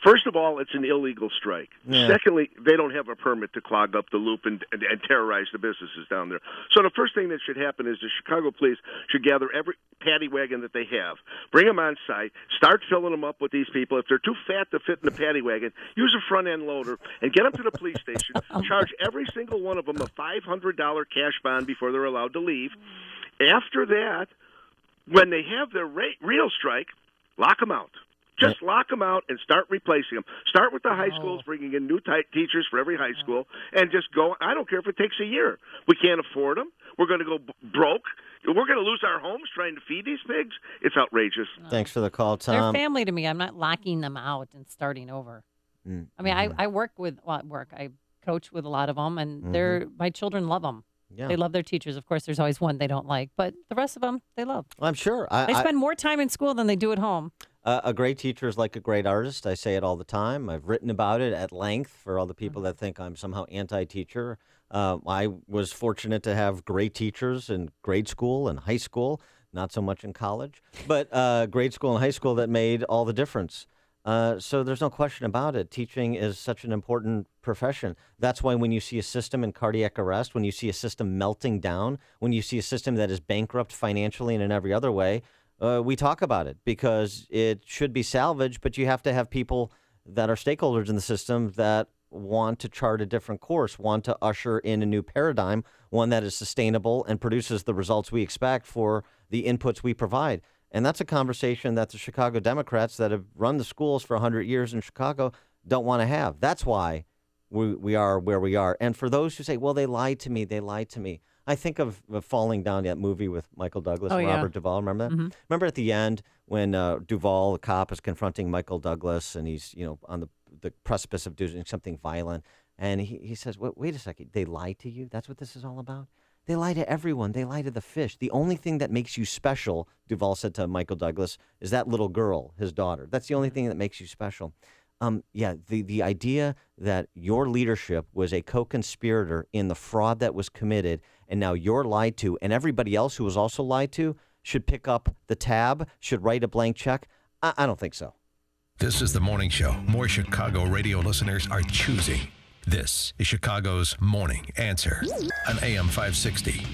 First of all, it's an illegal strike. Yeah. Secondly, they don't have a permit to clog up the loop and terrorize the businesses down there. So the first thing that should happen is the Chicago police should gather every paddy wagon that they have, bring them on site, start filling them up with these people. If they're too fat to fit in the paddy wagon, use a front-end loader and get them to the police station, charge every single one of them a $500 cash bond before they're allowed to leave. After that, when they have their real strike, lock them out. Just lock them out and start replacing them. Start with the high schools, bringing in new teachers for every high school, and just go. I don't care if it takes a year. We can't afford them. We're going to go broke. We're going to lose our homes trying to feed these pigs. It's outrageous. Thanks for the call, They're Tom. family to me. I'm not locking them out and starting over. I mean, I work with I coach with a lot of them, and my children love them. Yeah. They love their teachers. Of course, there's always one they don't like, but the rest of them they love. I'm sure. They spend more time in school than they do at home. A great teacher is like a great artist. I say it all the time. I've written about it at length for all the people that think I'm somehow anti-teacher. I was fortunate to have great teachers in grade school and high school, not so much in college, but grade school and high school that made all the difference. So there's no question about it. Teaching is such an important profession. That's why when you see a system in cardiac arrest, when you see a system melting down, when you see a system that is bankrupt financially and in every other way, we talk about it because it should be salvaged, but you have to have people that are stakeholders in the system that want to chart a different course, want to usher in a new paradigm, one that is sustainable and produces the results we expect for the inputs we provide. And that's a conversation that the Chicago Democrats that have run the schools for 100 years in Chicago don't want to have. That's why we are where we are. And for those who say, well, they lied to me, I think of Falling Down, that movie with Michael Douglas and Robert Duvall. Remember that? Mm-hmm. Remember at the end when Duvall, the cop, is confronting Michael Douglas and he's on the precipice of doing something violent. And he says, wait a second, they lied to you? That's what this is all about? They lie to everyone. They lie to the fish. The only thing that makes you special, Duvall said to Michael Douglas, is that little girl, his daughter. That's the only thing that makes you special. The idea that your leadership was a co-conspirator in the fraud that was committed and now you're lied to and everybody else who was also lied to should pick up the tab, should write a blank check. I don't think so. This is the morning show more Chicago radio listeners are choosing. This is Chicago's Morning Answer on AM 560.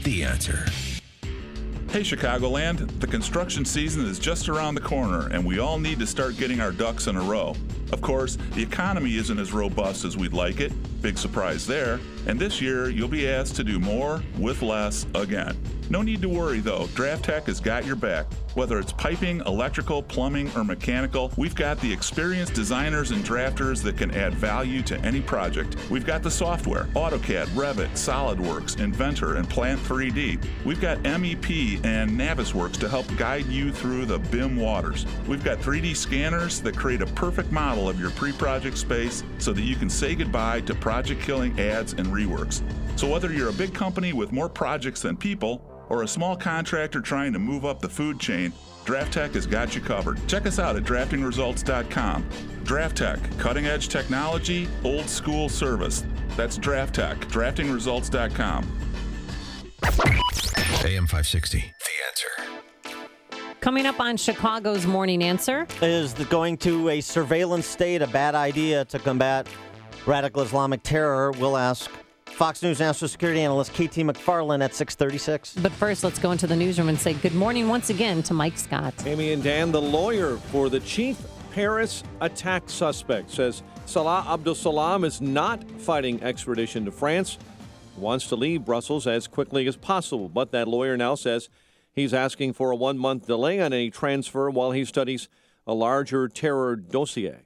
The Answer. Hey, Chicagoland, the construction season is just around the corner, and we all need to start getting our ducks in a row. Of course, the economy isn't as robust as we'd like it. Big surprise there. And this year, you'll be asked to do more with less again. No need to worry, though. Draft Tech has got your back. Whether it's piping, electrical, plumbing, or mechanical, we've got the experienced designers and drafters that can add value to any project. We've got the software, AutoCAD, Revit, SolidWorks, Inventor, and Plant 3D. We've got MEP and Navisworks to help guide you through the BIM waters. We've got 3D scanners that create a perfect model of your pre-project space so that you can say goodbye to project-killing ads and reworks. So whether you're a big company with more projects than people, or a small contractor trying to move up the food chain, Draft Tech has got you covered. Check us out at draftingresults.com. Draft Tech, cutting-edge technology, old-school service. That's Draft Tech, draftingresults.com. AM 560, The Answer. Coming up on Chicago's Morning Answer. Is going to a surveillance state a bad idea to combat radical Islamic terror? We'll ask Fox News national security analyst KT McFarland at 6:36. But first, let's go into the newsroom and say good morning once again to Mike Scott. Amy and Dan, the lawyer for the chief Paris attack suspect, says Salah Abdel Salam is not fighting extradition to France. He wants to leave Brussels as quickly as possible, but that lawyer now says he's asking for a 1-month delay on any transfer while he studies a larger terror dossier.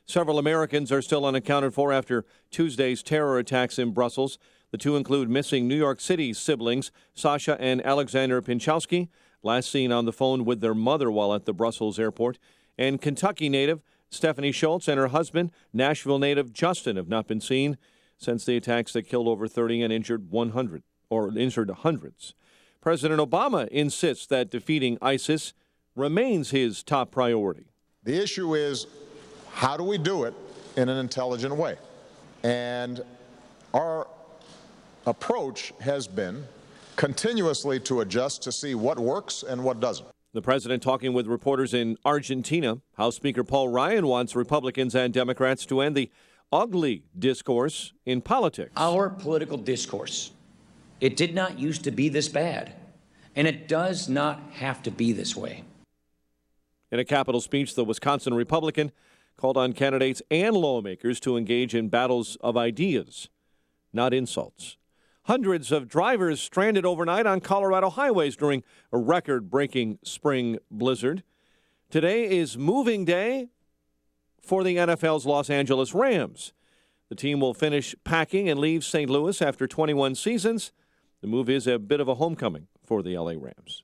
Several Americans are still unaccounted for after Tuesday's terror attacks in Brussels. The two include missing New York City siblings, Sasha and Alexander Pinchowski, last seen on the phone with their mother while at the Brussels airport, and Kentucky native Stephanie Schultz and her husband, Nashville native Justin, have not been seen since the attacks that killed over 30 and injured hundreds. President Obama insists that defeating ISIS remains his top priority. The issue is, how do we do it in an intelligent way? And our approach has been continuously to adjust to see what works and what doesn't. The president talking with reporters in Argentina. House Speaker Paul Ryan wants Republicans and Democrats to end the ugly discourse in politics. Our political discourse, it did not used to be this bad, and it does not have to be this way. In a Capitol speech, the Wisconsin Republican called on candidates and lawmakers to engage in battles of ideas, not insults. Hundreds of drivers stranded overnight on Colorado highways during a record-breaking spring blizzard. Today is moving day for the NFL's Los Angeles Rams. The team will finish packing and leave St. Louis after 21 seasons. The move is a bit of a homecoming for the LA Rams.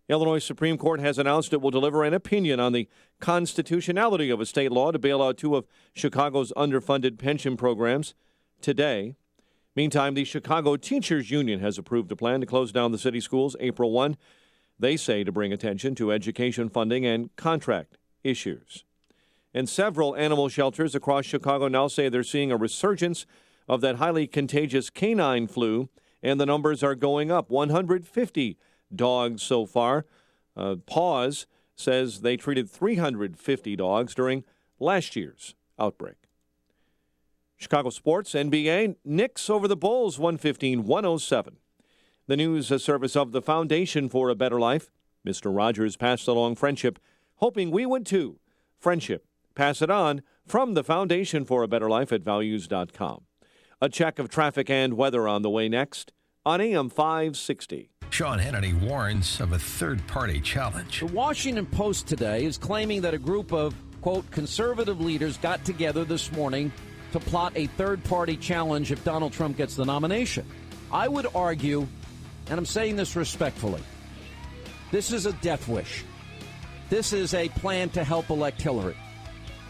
Illinois Supreme Court has announced it will deliver an opinion on the constitutionality of a state law to bail out two of Chicago's underfunded pension programs today. Meantime, the Chicago Teachers Union has approved a plan to close down the city schools April 1. They say to bring attention to education funding and contract issues. And several animal shelters across Chicago now say they're seeing a resurgence of that highly contagious canine flu, and the numbers are going up. 150 dogs so far. Paws says they treated 350 dogs during last year's outbreak. Chicago sports, NBA, Knicks over the Bulls, 115-107. The news service of the Foundation for a Better Life. Mr. Rogers passed along friendship, hoping we would too. Friendship. Pass it on from the Foundation for a Better Life at values.com. A check of traffic and weather on the way next on AM 560. Sean Hannity warns of a third-party challenge. The Washington Post today is claiming that a group of, quote, conservative leaders got together this morning to plot a third-party challenge if Donald Trump gets the nomination. I would argue, and I'm saying this respectfully, this is a death wish. This is a plan to help elect Hillary.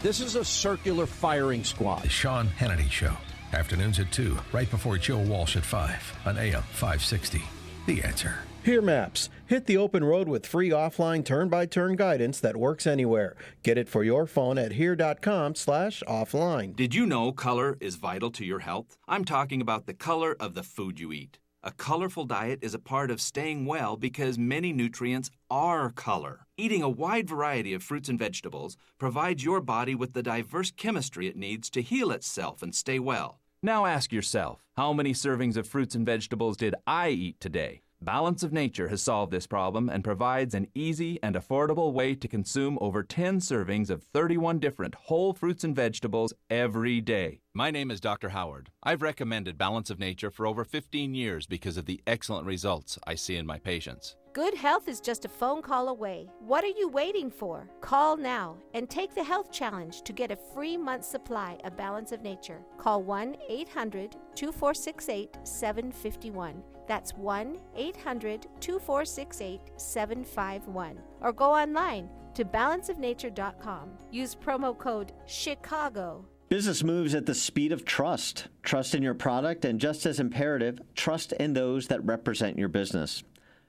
This is a circular firing squad. The Sean Hannity Show. Afternoons at 2, right before Joe Walsh at 5 on AM 560. The Answer. Here Maps. Hit the open road with free offline turn-by-turn guidance that works anywhere. Get it for your phone at here.com/offline. Did you know color is vital to your health? I'm talking about the color of the food you eat. A colorful diet is a part of staying well because many nutrients are color. Eating a wide variety of fruits and vegetables provides your body with the diverse chemistry it needs to heal itself and stay well. Now ask yourself, how many servings of fruits and vegetables did I eat today? Balance of Nature has solved this problem and provides an easy and affordable way to consume over 10 servings of 31 different whole fruits and vegetables every day. My name is Dr. Howard. I've recommended Balance of Nature for over 15 years because of the excellent results I see in my patients. Good health is just a phone call away. What are you waiting for? Call now and take the health challenge to get a free month's supply of Balance of Nature. Call 1-800-2468-751. That's 1-800-2468-751. Or go online to balanceofnature.com. Use promo code CHICAGO. Business moves at the speed of trust. Trust in your product, and just as imperative, trust in those that represent your business.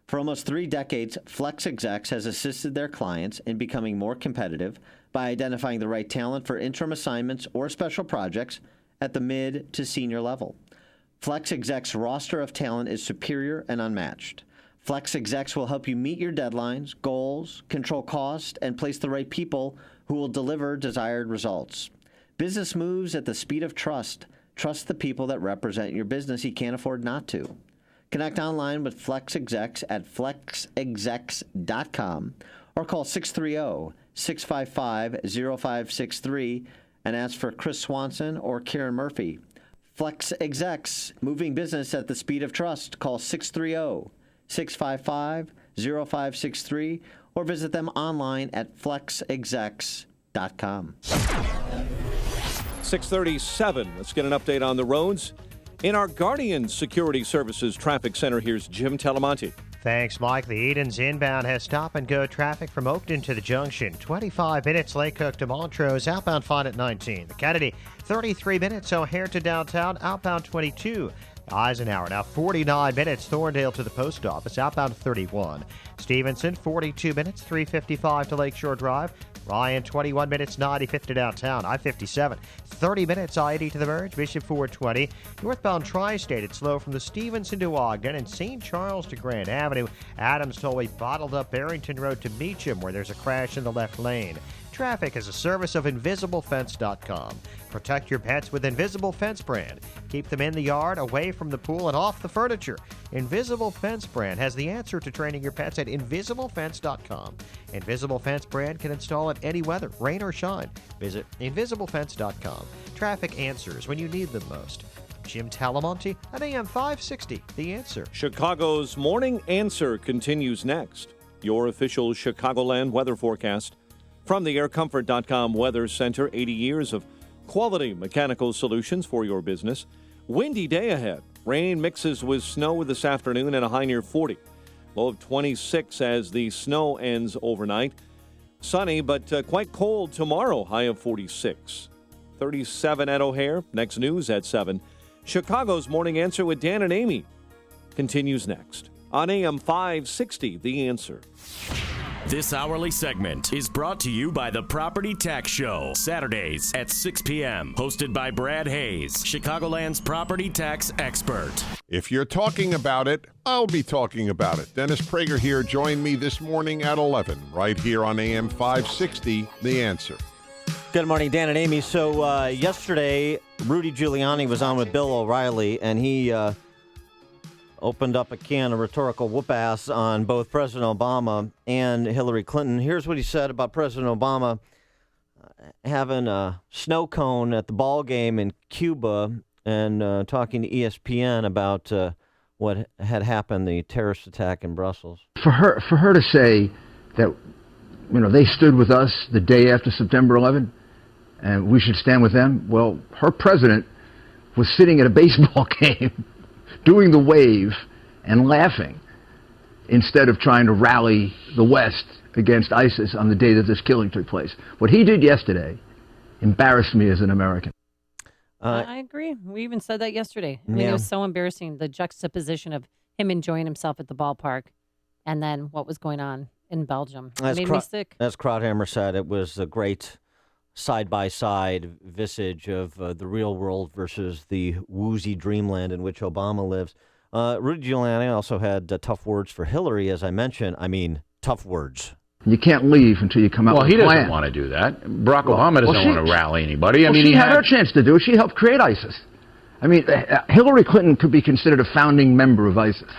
For almost 3 decades, Flex Execs has assisted their clients in becoming more competitive by identifying the right talent for interim assignments or special projects at the mid to senior level. Flex Execs' roster of talent is superior and unmatched. Flex Execs will help you meet your deadlines, goals, control cost, and place the right people who will deliver desired results. Business moves at the speed of trust. Trust the people that represent your business. You can't afford not to. Connect online with Flex Execs at flexexecs.com or call 630-655-0563 and ask for Chris Swanson or Karen Murphy. Flex Execs, moving business at the speed of trust. Call 630-655-0563 or visit them online at flexexecs.com. 6:37. Let's get an update on the roads. In our Guardian Security Services Traffic Center, here's Jim Talamonte. Thanks, Mike. The Edens inbound has stop-and-go traffic from Oakton to the junction. 25 minutes, Lake Cook to Montrose, outbound fine at 19. The Kennedy, 33 minutes, O'Hare to downtown, outbound 22. Eisenhower, now 49 minutes. Thorndale to the post office, outbound 31. Stevenson, 42 minutes, 3:55 to Lakeshore Drive. Ryan, 21 minutes, 95 to downtown. I-57, 30 minutes, I-80 to the Verge. Mission 420. Northbound Tri-State, it's slow from the Stevenson to Ogden and St. Charles to Grand Avenue. Adams Tollway bottled up Barrington Road to Meacham, where there's a crash in the left lane. Traffic is a service of InvisibleFence.com. Protect your pets with Invisible Fence brand. Keep them in the yard, away from the pool, and off the furniture. Invisible Fence brand has the answer to training your pets at InvisibleFence.com. Invisible Fence brand can install at any weather, rain or shine. Visit InvisibleFence.com. Traffic answers when you need them most. Jim Talamonte at AM 560, The Answer. Chicago's Morning Answer continues next. Your official Chicagoland weather forecast. From the aircomfort.com Weather Center, 80 years of quality mechanical solutions for your business. Windy day ahead. Rain mixes with snow this afternoon and a high near 40. Low of 26 as the snow ends overnight. Sunny but quite cold tomorrow, high of 46. 37 at O'Hare. Next news at 7. Chicago's Morning Answer with Dan and Amy continues next on AM 560, The Answer. This hourly segment is brought to you by the Property Tax Show, Saturdays at 6 p.m., hosted by Brad Hayes, Chicagoland's property tax expert. If you're talking about it, I'll be talking about it. Dennis Prager here. Join me this morning at 11, right here on AM 560, The Answer. Good morning, Dan and Amy. So yesterday, Rudy Giuliani was on with Bill O'Reilly, and he opened up a can of rhetorical whoop-ass on both President Obama and Hillary Clinton. Here's what he said about President Obama having a snow cone at the ball game in Cuba and talking to ESPN about what had happened, the terrorist attack in Brussels. For her to say that, they stood with us the day after September 11, and we should stand with them. Well, her president was sitting at a baseball game doing the wave and laughing instead of trying to rally the West against ISIS on the day that this killing took place. What he did yesterday embarrassed me as an American. I agree. We even said that yesterday. I mean, it was so embarrassing, the juxtaposition of him enjoying himself at the ballpark and then what was going on in Belgium. It made me sick. As Krauthammer said, it was a great side-by-side visage of the real world versus the woozy dreamland in which Obama lives. Rudy Giuliani also had tough words for Hillary, as I mentioned. I mean, tough words. You can't leave until you come out with a plan. Well, he doesn't want to do that. Barack Obama doesn't want to rally anybody. She had her chance to do it. She helped create ISIS. I mean, Hillary Clinton could be considered a founding member of ISIS.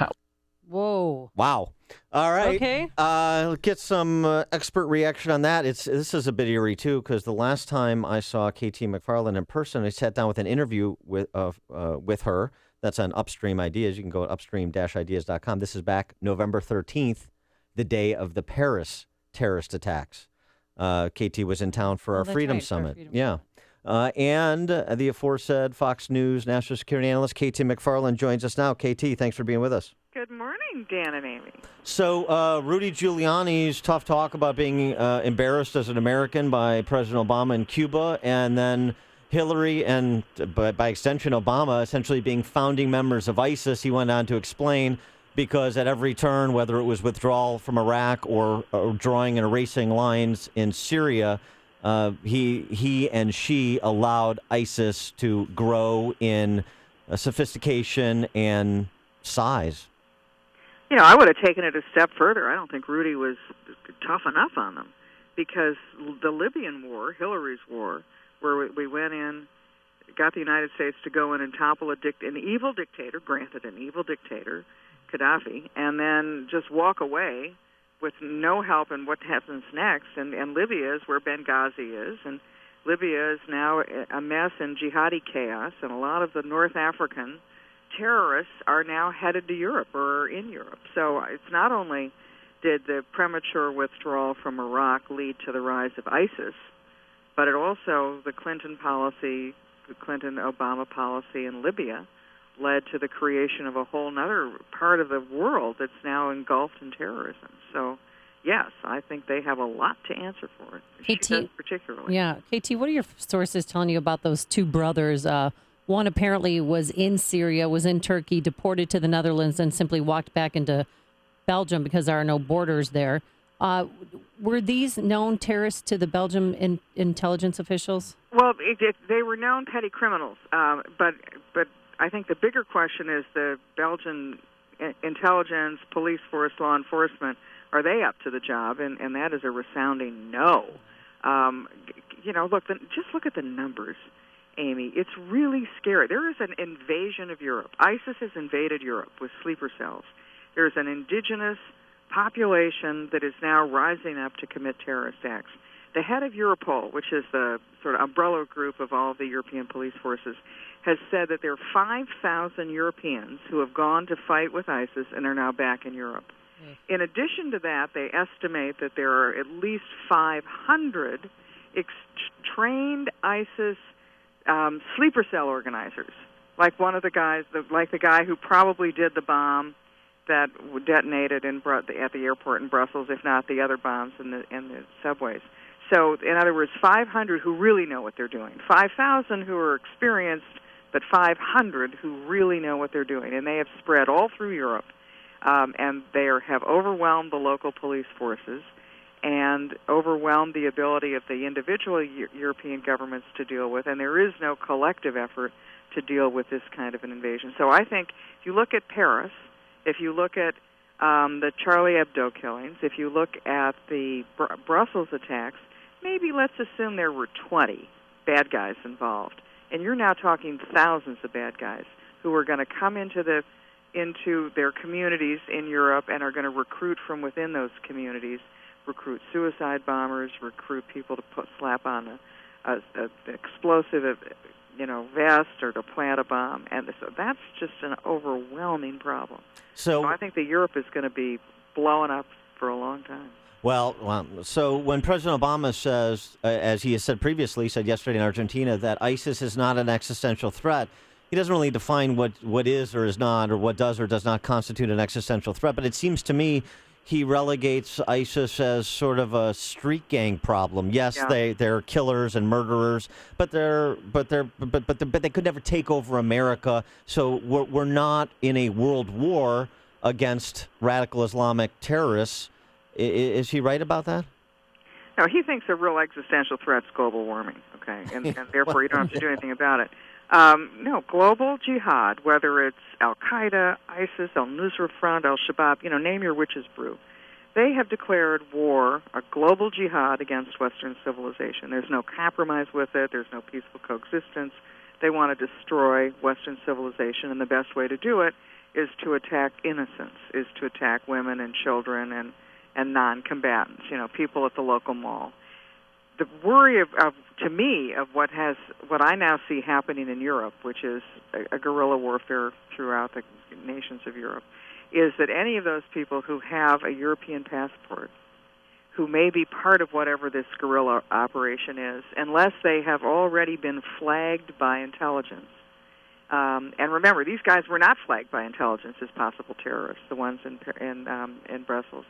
Whoa. Wow. All right. Okay. Get some expert reaction on that. This is a bit eerie, too, because the last time I saw KT McFarland in person, I sat down with an interview with her. That's on Upstream Ideas. You can go to upstream-ideas.com. This is back November 13th, the day of the Paris terrorist attacks. KT was in town for our Freedom Summit. Yeah. And the aforesaid Fox News national security analyst KT McFarland joins us now. KT, thanks for being with us. Good morning, Dan and Amy. So Rudy Giuliani's tough talk about being embarrassed as an American by President Obama in Cuba, and then Hillary and, by extension, Obama essentially being founding members of ISIS. He went on to explain because at every turn, whether it was withdrawal from Iraq or drawing and erasing lines in Syria, he and she allowed ISIS to grow in sophistication and size. I would have taken it a step further. I don't think Rudy was tough enough on them because the Libyan war, Hillary's war, where we went in, got the United States to go in and topple an evil dictator, granted an evil dictator, Gaddafi, and then just walk away with no help in what happens next. And Libya is where Benghazi is, and Libya is now a mess in jihadi chaos, and a lot of the North African terrorists are now headed to Europe or are in Europe. So it's not only did the premature withdrawal from Iraq lead to the rise of ISIS, but it also, the Clinton policy, the Clinton-Obama policy in Libya, led to the creation of a whole other part of the world that's now engulfed in terrorism. So, yes, I think they have a lot to answer for it. KT, particularly. Yeah. KT, what are your sources telling you about those two brothers, One apparently was in Syria, was in Turkey, deported to the Netherlands, and simply walked back into Belgium because there are no borders there. Were these known terrorists to the Belgium intelligence officials? Well, they were known petty criminals, but I think the bigger question is the Belgian intelligence, police force, law enforcement, are they up to the job? And that is a resounding no. Just look at the numbers, Amy. It's really scary. There is an invasion of Europe. ISIS has invaded Europe with sleeper cells. There's an indigenous population that is now rising up to commit terrorist acts. The head of Europol, which is the sort of umbrella group of all of the European police forces, has said that there are 5,000 Europeans who have gone to fight with ISIS and are now back in Europe. In addition to that, they estimate that there are at least 500 trained ISIS sleeper cell organizers, like one of the guys, like the guy who probably did the bomb that detonated at the airport in Brussels, if not the other bombs in the subways. So, in other words, 500 who really know what they're doing. 5,000 who are experienced, but 500 who really know what they're doing. And they have spread all through Europe, and they have overwhelmed the local police forces and overwhelmed the ability of the individual European governments to deal with, and there is no collective effort to deal with this kind of an invasion. So I think if you look at Paris, if you look at the Charlie Hebdo killings, if you look at the Brussels attacks, maybe let's assume there were 20 bad guys involved. And you're now talking thousands of bad guys who are going to come into their communities in Europe and are going to recruit from within those communities, recruit suicide bombers, recruit people to slap on an explosive vest or to plant a bomb. And so that's just an overwhelming problem. So I think that Europe is going to be blowing up for a long time. Well, so when President Obama says, as he has said previously, said yesterday in Argentina, that ISIS is not an existential threat, he doesn't really define what is or is not, or what does or does not constitute an existential threat. But it seems to me he relegates ISIS as sort of a street gang problem. Yes, yeah. They're killers and murderers, but they could never take over America. So we're not in a world war against radical Islamic terrorists. Is he right about that? No, he thinks a real existential threat is global warming. Okay, and therefore you don't have to do anything about it. No, global jihad, whether it's Al-Qaeda, ISIS, Al-Nusra Front, Al-Shabaab, name your witch's brew. They have declared war, a global jihad against Western civilization. There's no compromise with it. There's no peaceful coexistence. They want to destroy Western civilization, and the best way to do it is to attack innocents, is to attack women and children and non-combatants, people at the local mall. The worry to me of what I now see happening in Europe, which is a guerrilla warfare throughout the nations of Europe, is that any of those people who have a European passport, who may be part of whatever this guerrilla operation is, unless they have already been flagged by intelligence. And remember, these guys were not flagged by intelligence as possible terrorists, the ones in Brussels.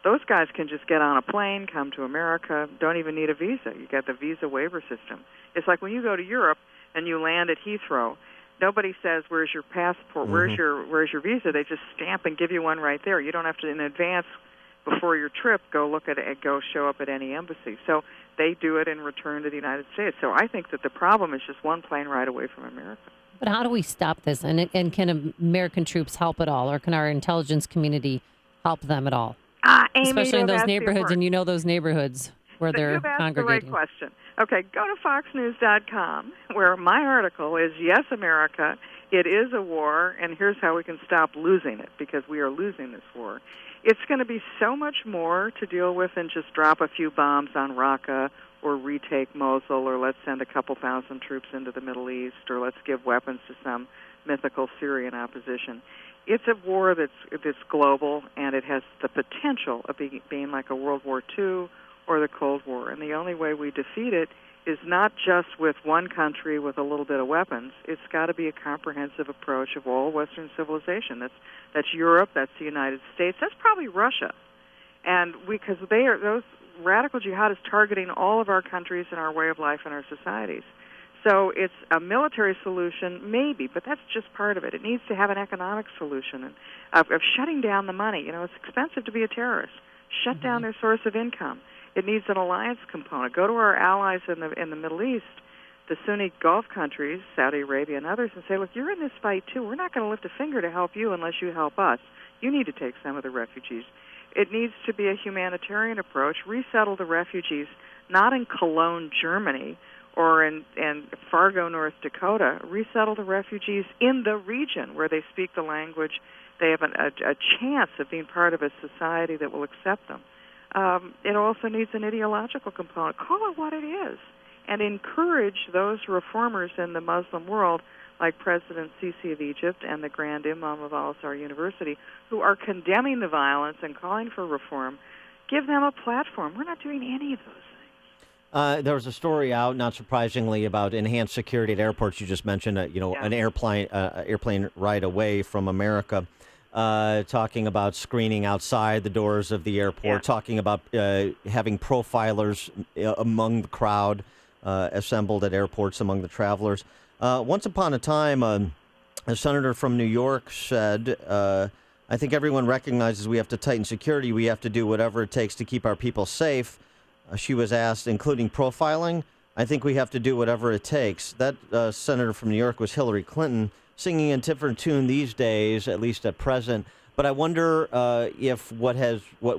Those guys can just get on a plane, come to America, don't even need a visa. You get the visa waiver system. It's like when you go to Europe and you land at Heathrow, nobody says, "Where's your passport? Mm-hmm. Where's your visa?" They just stamp and give you one right there. You don't have to, in advance, before your trip, go show up at any embassy. So they do it in return to the United States. So I think that the problem is just one plane ride away from America. But how do we stop this? And can American troops help at all, or can our intelligence community help them at all? Amy, especially in those neighborhoods, and those neighborhoods where they're congregating. The right question. Okay, go to foxnews.com, where my article is, Yes, America, it is a war, and here's how we can stop losing it, because we are losing this war. It's going to be so much more to deal with than just drop a few bombs on Raqqa or retake Mosul, or let's send a couple thousand troops into the Middle East, or let's give weapons to some mythical Syrian opposition. It's a war that's global, and it has the potential of being like a World War II or the Cold War. And the only way we defeat it is not just with one country with a little bit of weapons. It's got to be a comprehensive approach of all Western civilization. That's Europe, that's the United States, that's probably Russia. And because those radical jihadists targeting all of our countries and our way of life and our societies. So it's a military solution, maybe, but that's just part of it. It needs to have an economic solution of shutting down the money. You know, it's expensive to be a terrorist. Shut down their source of income. It needs an alliance component. Go to our allies in the Middle East, the Sunni Gulf countries, Saudi Arabia and others, and say, look, you're in this fight too. We're not going to lift a finger to help you unless you help us. You need to take some of the refugees. It needs to be a humanitarian approach. Resettle the refugees, not in Cologne, Germany, or in Fargo, North Dakota. Resettle the refugees in the region where they speak the language. They have a chance of being part of a society that will accept them. It also needs an ideological component. Call it what it is, and encourage those reformers in the Muslim world, like President Sisi of Egypt and the Grand Imam of Al-Azhar University, who are condemning the violence and calling for reform. Give them a platform. We're not doing any of those. There was a story out, not surprisingly, about enhanced security at airports. You just mentioned, an airplane ride away from America, talking about screening outside the doors of the airport, talking about having profilers among the crowd assembled at airports among the travelers. Once upon a time, a senator from New York said, I think everyone recognizes we have to tighten security. We have to do whatever it takes to keep our people safe. She was asked, including profiling. I think we have to do whatever it takes. That senator from New York was Hillary Clinton, singing a different tune these days, at least at present. But I wonder if what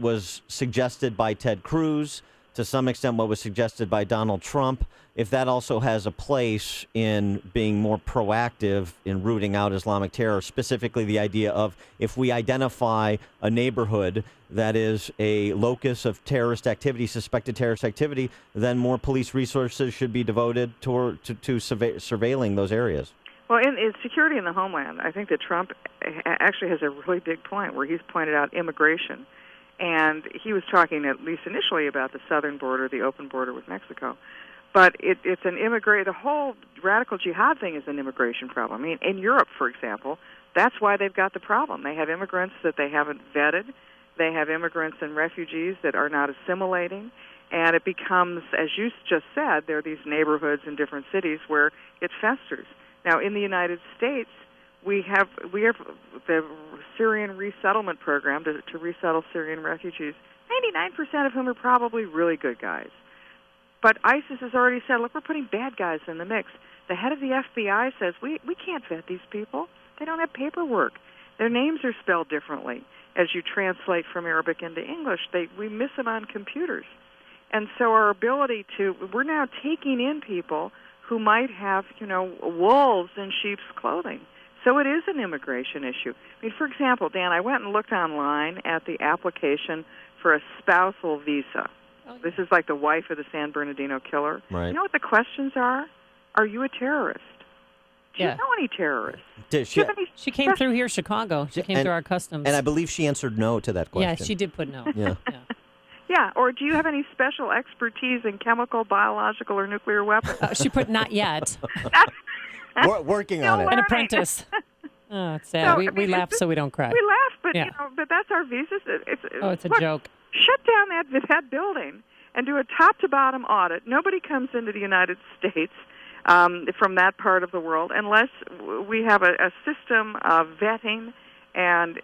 was suggested by Ted Cruz, to some extent what was suggested by Donald Trump, if that also has a place in being more proactive in rooting out Islamic terror, specifically the idea of if we identify a neighborhood that is a locus of terrorist activity, suspected terrorist activity, then more police resources should be devoted to surveilling those areas. Well, in security in the homeland, I think that Trump actually has a really big point where he's pointed out immigration. And he was talking, at least initially, about the southern border, the open border with Mexico. But it's an the whole radical jihad thing is an immigration problem. I mean, in Europe, for example, that's why they've got the problem. They have immigrants that they haven't vetted. They have immigrants and refugees that are not assimilating. And it becomes, as you just said, there are these neighborhoods in different cities where it festers. Now, in the United States, we have the Syrian resettlement program to resettle Syrian refugees, 99% of whom are probably really good guys. But ISIS has already said, look, we're putting bad guys in the mix. The head of the FBI says, we can't vet these people. They don't have paperwork. Their names are spelled differently. As you translate from Arabic into English, we miss them on computers. And so our ability we're now taking in people who might have, wolves in sheep's clothing. So it is an immigration issue. I mean, for example, Dan, I went and looked online at the application for a spousal visa. Oh, yeah. This is like the wife of the San Bernardino killer. Right. You know what the questions are? Are you a terrorist? Do you know any terrorists? She came through here, Chicago. She came through our customs. And I believe she answered no to that question. Yeah, she did put no. Yeah. Yeah, or do you have any special expertise in chemical, biological, or nuclear weapons? She put not yet. Working on it. An apprentice. Oh, it's sad. So, we laugh so we don't cry. We laugh, but but that's our visas. It's a joke. Shut down that building and do a top-to-bottom audit. Nobody comes into the United States from that part of the world unless we have a system of vetting and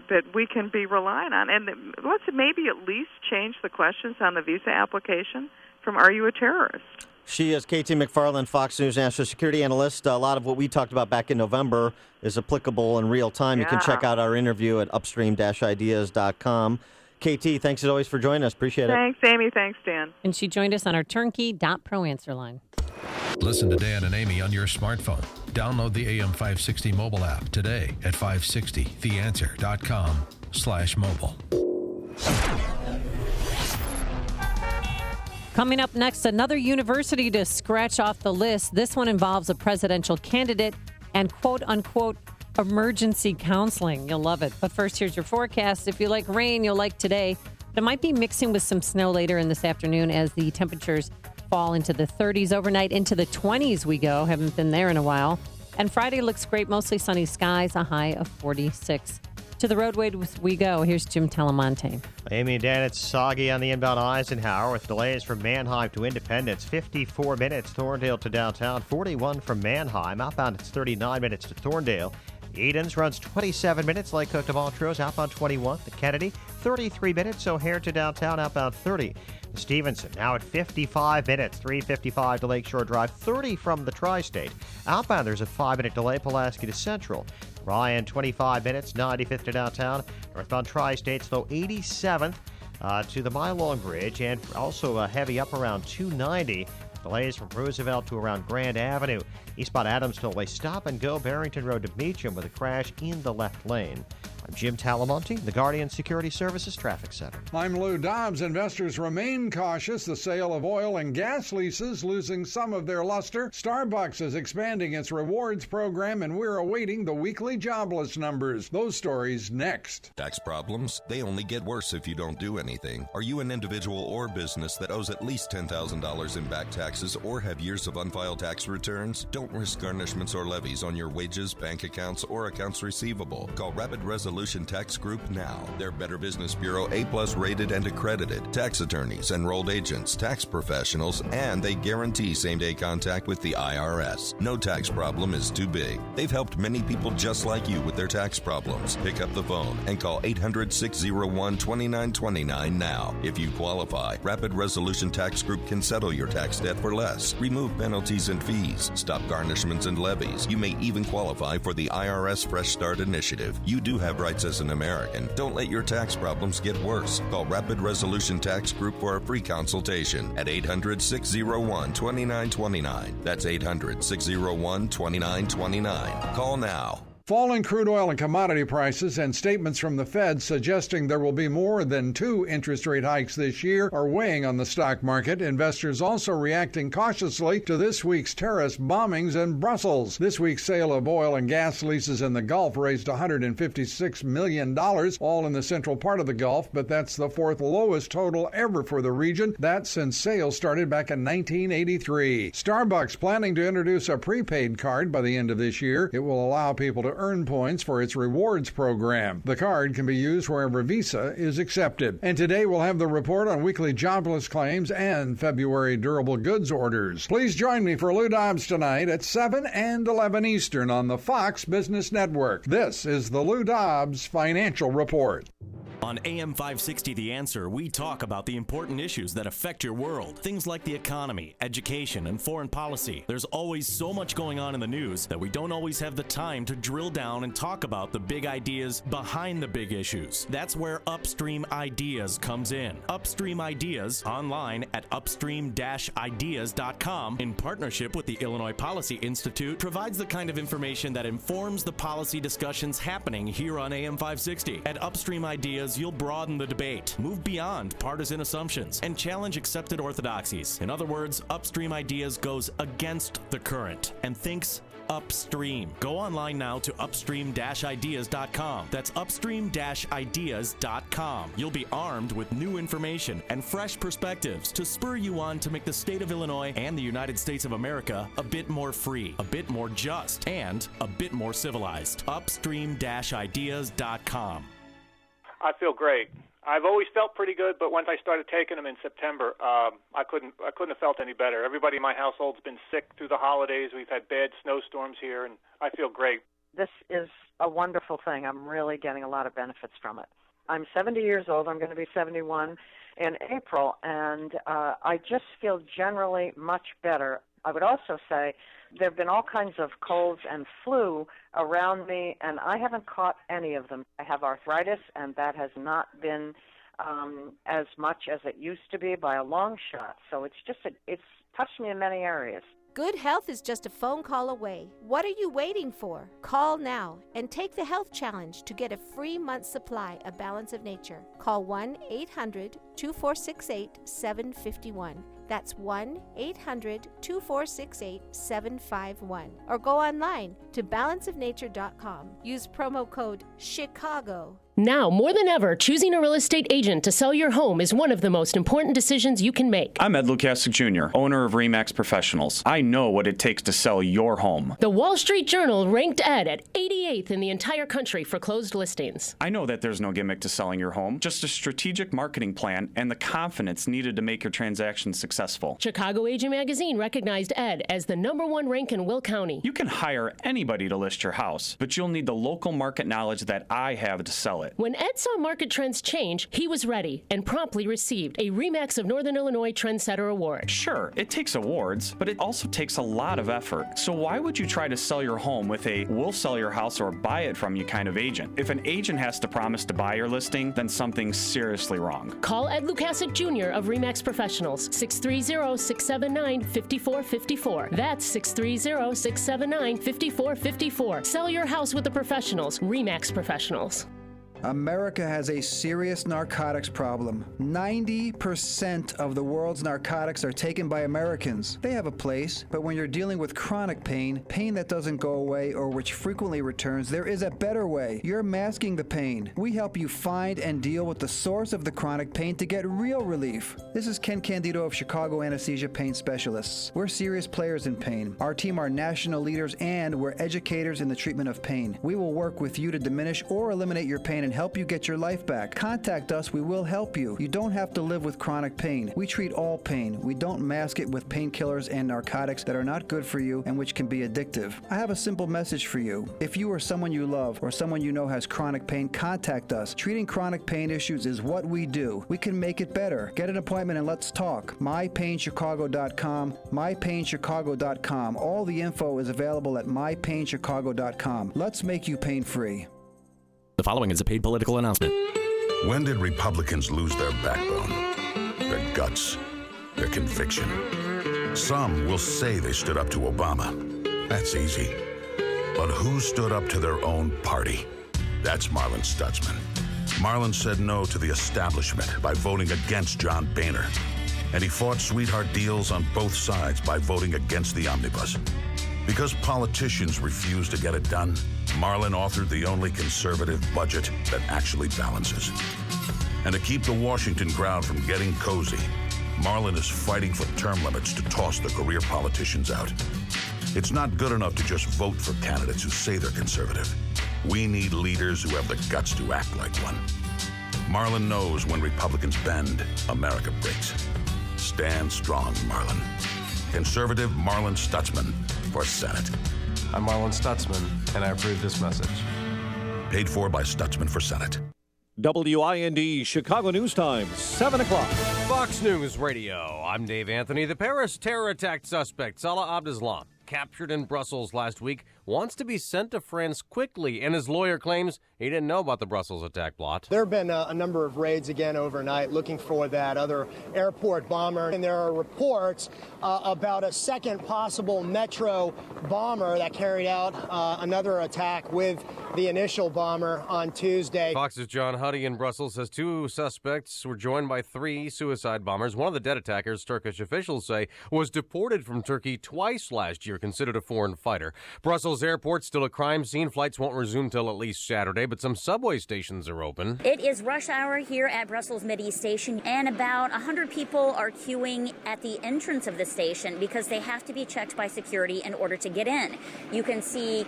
that we can be relying on. And let's maybe at least change the questions on the visa application from "Are you a terrorist?" She is KT McFarland, Fox News national security analyst. A lot of what we talked about back in November is applicable in real time. You can check out our interview at upstream-ideas.com. KT, thanks as always for joining us. Appreciate it. Thanks, Amy. Thanks, Dan. And she joined us on our turnkey.pro answer line. Listen to Dan and Amy on your smartphone. Download the AM 560 mobile app today at 560theanswer.com/mobile. Coming up next, another university to scratch off the list. This one involves a presidential candidate and quote-unquote emergency counseling. You'll love it. But first, here's your forecast. If you like rain, you'll like today. But it might be mixing with some snow later in this afternoon as the temperatures fall into the 30s overnight. Into the 20s we go. Haven't been there in a while. And Friday looks great. Mostly sunny skies, a high of 46. To the roadways we go. Here's Jim Talamonte. Amy and Dan, it's soggy on the inbound Eisenhower with delays from Manheim to Independence. 54 minutes, Thorndale to downtown. 41 from Manheim. Outbound, it's 39 minutes to Thorndale. Edens runs 27 minutes. Lake Cook to Montrose, outbound 21. The Kennedy, 33 minutes. O'Hare to downtown, outbound 30. Stevenson now at 55 minutes. 3:55 to Lakeshore Drive. 30 from the Tri-State. Outbound, there's a 5-minute delay. Pulaski to Central. Ryan, 25 minutes. 95th to downtown. Northbound Tri-State, slow 87th to the Mylong Bridge. And also heavy up around 290. Delays from Roosevelt to around Grand Avenue. Eastbound Adams Tollway, stop and go Barrington Road to Meacham with a crash in the left lane. I'm Jim Talamonte, the Guardian Security Services Traffic Center. I'm Lou Dobbs. Investors remain cautious. The sale of oil and gas leases losing some of their luster. Starbucks is expanding its rewards program, and we're awaiting the weekly jobless numbers. Those stories next. Tax problems? They only get worse if you don't do anything. Are you an individual or business that owes at least $10,000 in back taxes or have years of unfiled tax returns? Don't risk garnishments or levies on your wages, bank accounts, or accounts receivable. Call Rapid Resolution Tax Group now. They're Better Business Bureau A+ rated and accredited. Tax attorneys, enrolled agents, tax professionals, and they guarantee same-day contact with the IRS. No tax problem is too big. They've helped many people just like you with their tax problems. Pick up the phone and call 800-601-2929 now. If you qualify, Rapid Resolution Tax Group can settle your tax debt for less, remove penalties and fees, stop garnishments and levies. You may even qualify for the IRS Fresh Start Initiative. You do have rights as an American. Don't let your tax problems get worse. Call Rapid Resolution Tax Group for a free consultation at 800-601-2929. That's 800-601-2929. Call now. Falling crude oil and commodity prices and statements from the Fed suggesting there will be more than 2 interest rate hikes this year are weighing on the stock market. Investors also reacting cautiously to this week's terrorist bombings in Brussels. This week's sale of oil and gas leases in the Gulf raised $156 million, all in the central part of the Gulf, but that's the 4th lowest total ever for the region. That's since sales started back in 1983. Starbucks planning to introduce a prepaid card by the end of this year. It will allow people to earn points for its rewards program. The card can be used wherever Visa is accepted. And today we'll have the report on weekly jobless claims and February durable goods orders. Please join me for Lou Dobbs tonight at 7 and 11 Eastern on the Fox Business Network. This is the Lou Dobbs Financial Report. On AM 560 The Answer, we talk about the important issues that affect your world. Things like the economy, education, and foreign policy. There's always so much going on in the news that we don't always have the time to drill down and talk about the big ideas behind the big issues. That's where Upstream Ideas comes in. Upstream Ideas, online at upstream-ideas.com, in partnership with the Illinois Policy Institute, provides the kind of information that informs the policy discussions happening here on AM 560. At Upstream Ideas, you'll broaden the debate, move beyond partisan assumptions, and challenge accepted orthodoxies. In other words, Upstream Ideas goes against the current and thinks upstream. Go online now to upstream-ideas.com. That's upstream-ideas.com. You'll be armed with new information and fresh perspectives to spur you on to make the state of Illinois and the United States of America a bit more free, a bit more just, and a bit more civilized. upstream-ideas.com. I feel great. I've always felt pretty good, but once I started taking them in September, I couldn't have felt any better. Everybody in my household's been sick through the holidays. We've had bad snowstorms here, and I feel great. This is a wonderful thing. I'm really getting a lot of benefits from it. I'm 70 years old. I'm going to be 71 in April, and I just feel generally much better. I would also say there have been all kinds of colds and flu around me, and I haven't caught any of them. I have arthritis, and that has not been as much as it used to be by a long shot. So it's touched me in many areas. Good health is just a phone call away. What are you waiting for? Call now and take the health challenge to get a free month's supply of Balance of Nature. Call 1-800-2468-751. That's 1-800-2468-751. Or go online to balanceofnature.com. Use promo code CHICAGO Now, more than ever, choosing a real estate agent to sell your home is one of the most important decisions you can make. I'm Ed Lukasik Jr., owner of RE/MAX Professionals. I know what it takes to sell your home. The Wall Street Journal ranked Ed at 88th in the entire country for closed listings. I know that there's no gimmick to selling your home, just a strategic marketing plan and the confidence needed to make your transaction successful. Chicago Agent Magazine recognized Ed as the #1 rank in Will County. You can hire anybody to list your house, but you'll need the local market knowledge that I have to sell it. When Ed saw market trends change, he was ready and promptly received a RE/MAX of Northern Illinois Trendsetter Award. Sure, it takes awards, but it also takes a lot of effort. So why would you try to sell your home with a we'll sell your house or buy it from you kind of agent? If an agent has to promise to buy your listing, then something's seriously wrong. Call Ed Lukasik Jr. of RE/MAX Professionals, 630-679-5454. That's 630-679-5454. Sell your house with the professionals, RE/MAX Professionals. America has a serious narcotics problem. 90% of the world's narcotics are taken by Americans. They have a place, but when you're dealing with chronic pain, pain that doesn't go away or which frequently returns, there is a better way. You're masking the pain. We help you find and deal with the source of the chronic pain to get real relief. This is Ken Candido of Chicago Anesthesia Pain Specialists. We're serious players in pain. Our team are national leaders and we're educators in the treatment of pain. We will work with you to diminish or eliminate your pain and help you get your life back. Contact us, we will help you. You don't have to live with chronic pain. We treat all pain. We don't mask it with painkillers and narcotics that are not good for you and which can be addictive. I have a simple message for you. If you or someone you love or someone you know has chronic pain, contact us. Treating chronic pain issues is what we do. We can make it better. Get an appointment and let's talk. mypainchicago.com, mypainchicago.com. All the info is available at mypainchicago.com. Let's make you pain-free. The following is a paid political announcement. When did Republicans lose their backbone, their guts, their conviction? Some will say they stood up to Obama. That's easy. But who stood up to their own party? That's Marlin Stutzman. Marlin said no to the establishment by voting against John Boehner. And he fought sweetheart deals on both sides by voting against the omnibus. Because politicians refuse to get it done, Marlin authored the only conservative budget that actually balances. And to keep the Washington crowd from getting cozy, Marlin is fighting for term limits to toss the career politicians out. It's not good enough to just vote for candidates who say they're conservative. We need leaders who have the guts to act like one. Marlin knows when Republicans bend, America breaks. Stand strong, Marlin. Conservative Marlin Stutzman for Senate. I'm Marlin Stutzman, and I approve this message. Paid for by Stutzman for Senate. WIND Chicago News Time, 7 o'clock. Fox News Radio. I'm Dave Anthony. The Paris terror attack suspect, Salah Abdeslam, captured in Brussels last week, wants to be sent to France quickly, and his lawyer claims he didn't know about the Brussels attack plot. There have been a number of raids again overnight looking for that other airport bomber, and there are reports about a second possible metro bomber that carried out another attack with the initial bomber on Tuesday. Fox's John Huddy in Brussels says 2 suspects were joined by 3 suicide bombers. One of the dead attackers, Turkish officials say, was deported from Turkey twice last year, considered a foreign fighter. Brussels airport still a crime scene. Flights won't resume till at least Saturday, but some subway stations are open. It is rush hour here at Brussels Mid-East Station, and about 100 people are queuing at the entrance of the station because they have to be checked by security in order to get in. You can see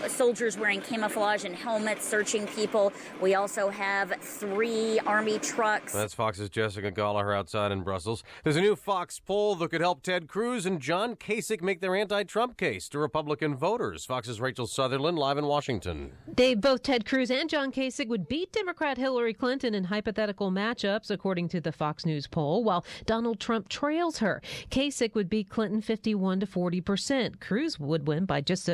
soldiers wearing camouflage and helmets searching people. We also have 3 army trucks. That's Fox's Jessica Gallagher outside in Brussels. There's a new Fox poll that could help Ted Cruz and John Kasich make their anti-Trump case to Republican voters. Fox's Rachel Sutherland live in Washington. Dave, both Ted Cruz and John Kasich would beat Democrat Hillary Clinton in hypothetical matchups, according to the Fox News poll, while Donald Trump trails her. Kasich would beat Clinton 51 to 40%. Cruz would win by just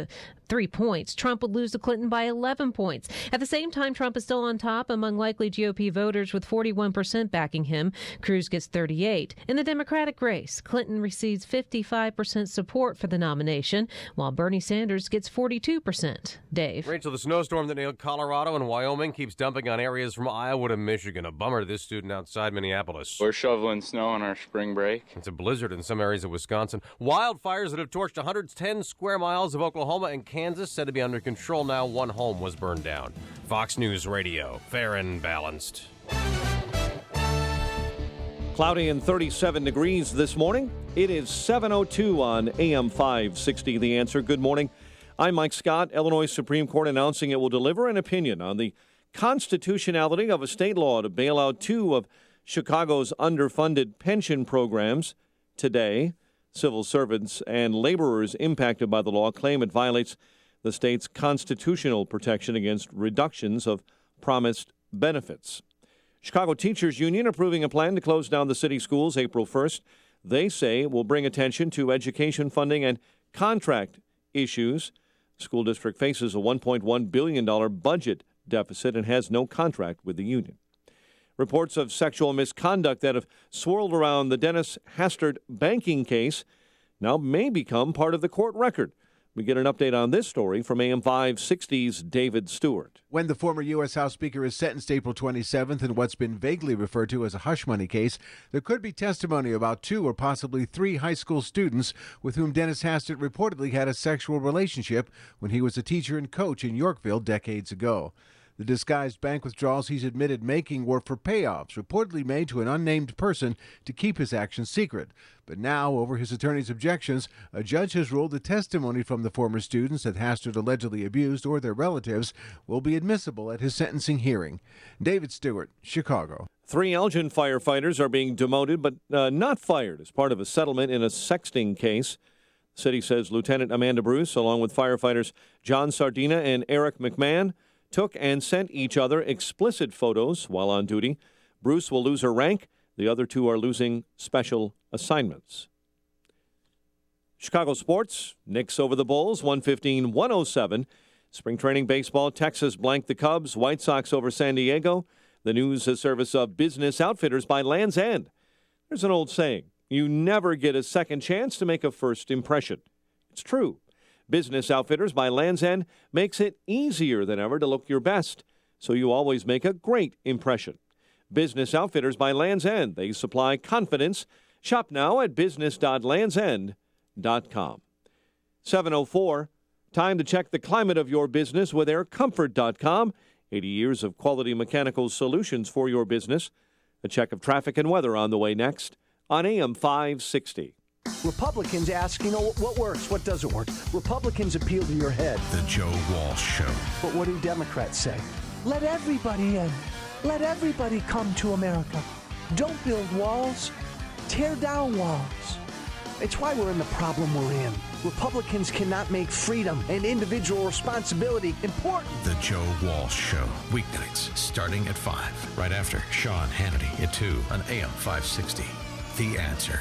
3 points. Trump would lose to Clinton by 11 points. At the same time, Trump is still on top among likely GOP voters with 41% backing him. Cruz gets 38. In the Democratic race, Clinton receives 55% support for the nomination, while Bernie Sanders gets 42%. Dave. Rachel, the snowstorm that nailed Colorado and Wyoming keeps dumping on areas from Iowa to Michigan. A bummer to this student outside Minneapolis. We're shoveling snow on our spring break. It's a blizzard in some areas of Wisconsin. Wildfires that have torched 110 square miles of Oklahoma and Kansas Kansas, said to be under control now. One home was burned down. Fox News Radio, fair and balanced. Cloudy and 37 degrees this morning. It is 7:02 on AM 560. The Answer. Good morning. I'm Mike Scott. Illinois Supreme Court announcing it will deliver an opinion on the constitutionality of a state law to bail out two of Chicago's underfunded pension programs today. Civil servants and laborers impacted by the law claim it violates the state's constitutional protection against reductions of promised benefits. Chicago Teachers Union approving a plan to close down the city schools April 1st. They say it will bring attention to education funding and contract issues. The school district faces a $1.1 billion budget deficit and has no contract with the union. Reports of sexual misconduct that have swirled around the Denny Hastert banking case now may become part of the court record. We get an update on this story from AM 560's David Stewart. When the former U.S. House Speaker is sentenced April 27th in what's been vaguely referred to as a hush money case, there could be testimony about 2 or possibly 3 high school students with whom Denny Hastert reportedly had a sexual relationship when he was a teacher and coach in Yorkville decades ago. The disguised bank withdrawals he's admitted making were for payoffs reportedly made to an unnamed person to keep his actions secret. But now, over his attorney's objections, a judge has ruled the testimony from the former students that Hastert allegedly abused or their relatives will be admissible at his sentencing hearing. David Stewart, Chicago. 3 Elgin firefighters are being demoted but not fired as part of a settlement in a sexting case. The city says Lieutenant Amanda Bruce, along with firefighters John Sardina and Eric McMahon, took and sent each other explicit photos while on duty. Bruce will lose her rank. The other 2 are losing special assignments. Chicago sports, Knicks over the Bulls, 115-107. Spring training baseball, Texas blanked the Cubs, White Sox over San Diego. The news a service of Business Outfitters by Land's End. There's an old saying, you never get a second chance to make a first impression. It's true. Business Outfitters by Land's End makes it easier than ever to look your best, so you always make a great impression. Business Outfitters by Land's End. They supply confidence. Shop now at business.landsend.com. 7:04. Time to check the climate of your business with aircomfort.com. 80 years of quality mechanical solutions for your business. A check of traffic and weather on the way next on AM 560. Republicans ask, what works, what doesn't work. Republicans appeal to your head. The Joe Walsh Show. But what do Democrats say? Let everybody in. Let everybody come to America. Don't build walls. Tear down walls. It's why we're in the problem we're in. Republicans cannot make freedom and individual responsibility important. The Joe Walsh Show. Weeknights starting at 5. Right after Sean Hannity at 2 on AM 560. The Answer.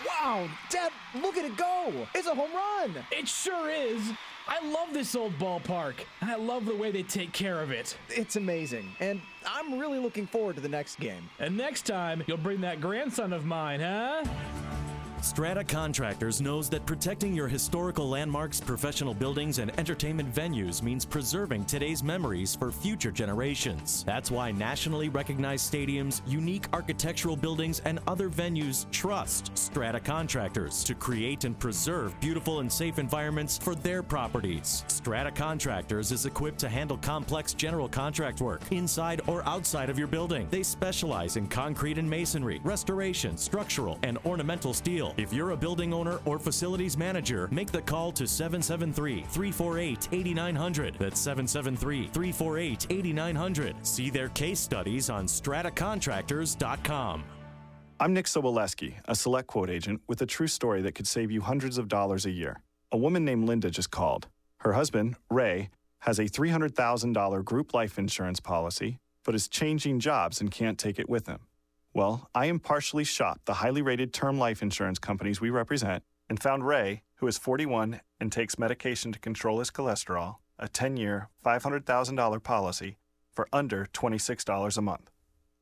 Wow, Dad, look at it go. It's a home run. It sure is. I love this old ballpark, and I love the way they take care of it. It's amazing, and I'm really looking forward to the next game. And next time, you'll bring that grandson of mine, huh? Strata Contractors knows that protecting your historical landmarks, professional buildings, and entertainment venues means preserving today's memories for future generations. That's why nationally recognized stadiums, unique architectural buildings, and other venues trust Strata Contractors to create and preserve beautiful and safe environments for their properties. Strata Contractors is equipped to handle complex general contract work inside or outside of your building. They specialize in concrete and masonry, restoration, structural, and ornamental steel. If you're a building owner or facilities manager, make the call to 773-348-8900. That's 773-348-8900. See their case studies on stratacontractors.com. I'm Nick Soboleski, a Select Quote agent with a true story that could save you hundreds of dollars a year. A woman named Linda just called. Her husband, Ray, has a $300,000 group life insurance policy, but is changing jobs and can't take it with him. Well, I impartially shopped the highly rated term life insurance companies we represent and found Ray, who is 41 and takes medication to control his cholesterol, a 10-year, $500,000 policy for under $26 a month.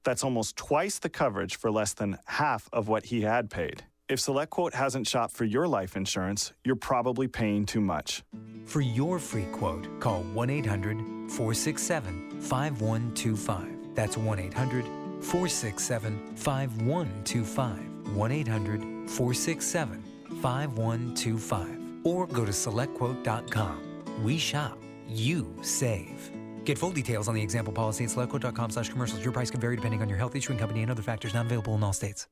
That's almost twice the coverage for less than half of what he had paid. If SelectQuote hasn't shopped for your life insurance, you're probably paying too much. For your free quote, call 1-800-467-5125. That's 1-800-467-5125. 1-800-467-5125. or go to SelectQuote.com. We shop, you save. Get full details on the example policy at SelectQuote.com/commercials. Your price can vary depending on your health, insurance company, and other factors not available in all states.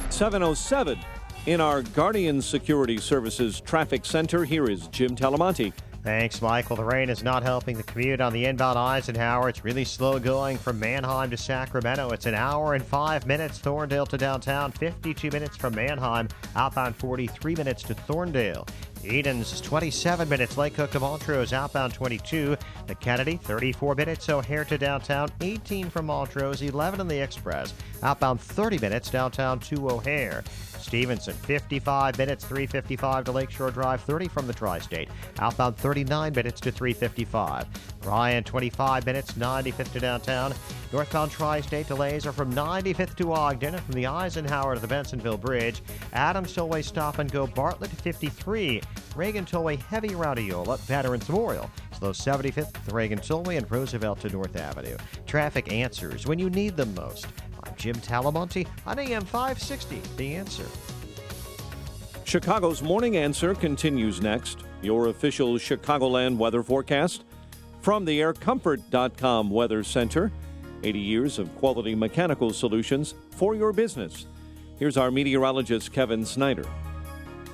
7:07 in our Guardian Security Services Traffic Center. Here is Jim Talamonte. Thanks, Michael. The rain is not helping the commute on the inbound Eisenhower. It's really slow going from Mannheim to Sacramento. It's an hour and 5 minutes. Thorndale to downtown, 52 minutes from Mannheim. Outbound 43 minutes to Thorndale. Edens is 27 minutes. Lake Cook to Montrose, outbound 22. The Kennedy, 34 minutes. O'Hare to downtown, 18 from Montrose, 11 in the Express. Outbound 30 minutes, downtown to O'Hare. Stevenson, 55 minutes, 355 to Lakeshore Drive, 30 from the Tri-State. Outbound 39 minutes to 355. Ryan, 25 minutes, 95th to downtown. Northbound Tri-State delays are from 95th to Ogden and from the Eisenhower to the Bensonville Bridge. Adams Tollway stop and go Bartlett 53. Reagan Tollway heavy around Eola, Veterans Memorial. Slow 75th to Reagan Tollway and Roosevelt to North Avenue. Traffic answers when you need them most. I'm Jim Talamonte on AM 560, The Answer. Chicago's Morning Answer continues next. Your official Chicagoland weather forecast from the aircomfort.com Weather Center. 80 years of quality mechanical solutions for your business. Here's our meteorologist, Kevin Snyder.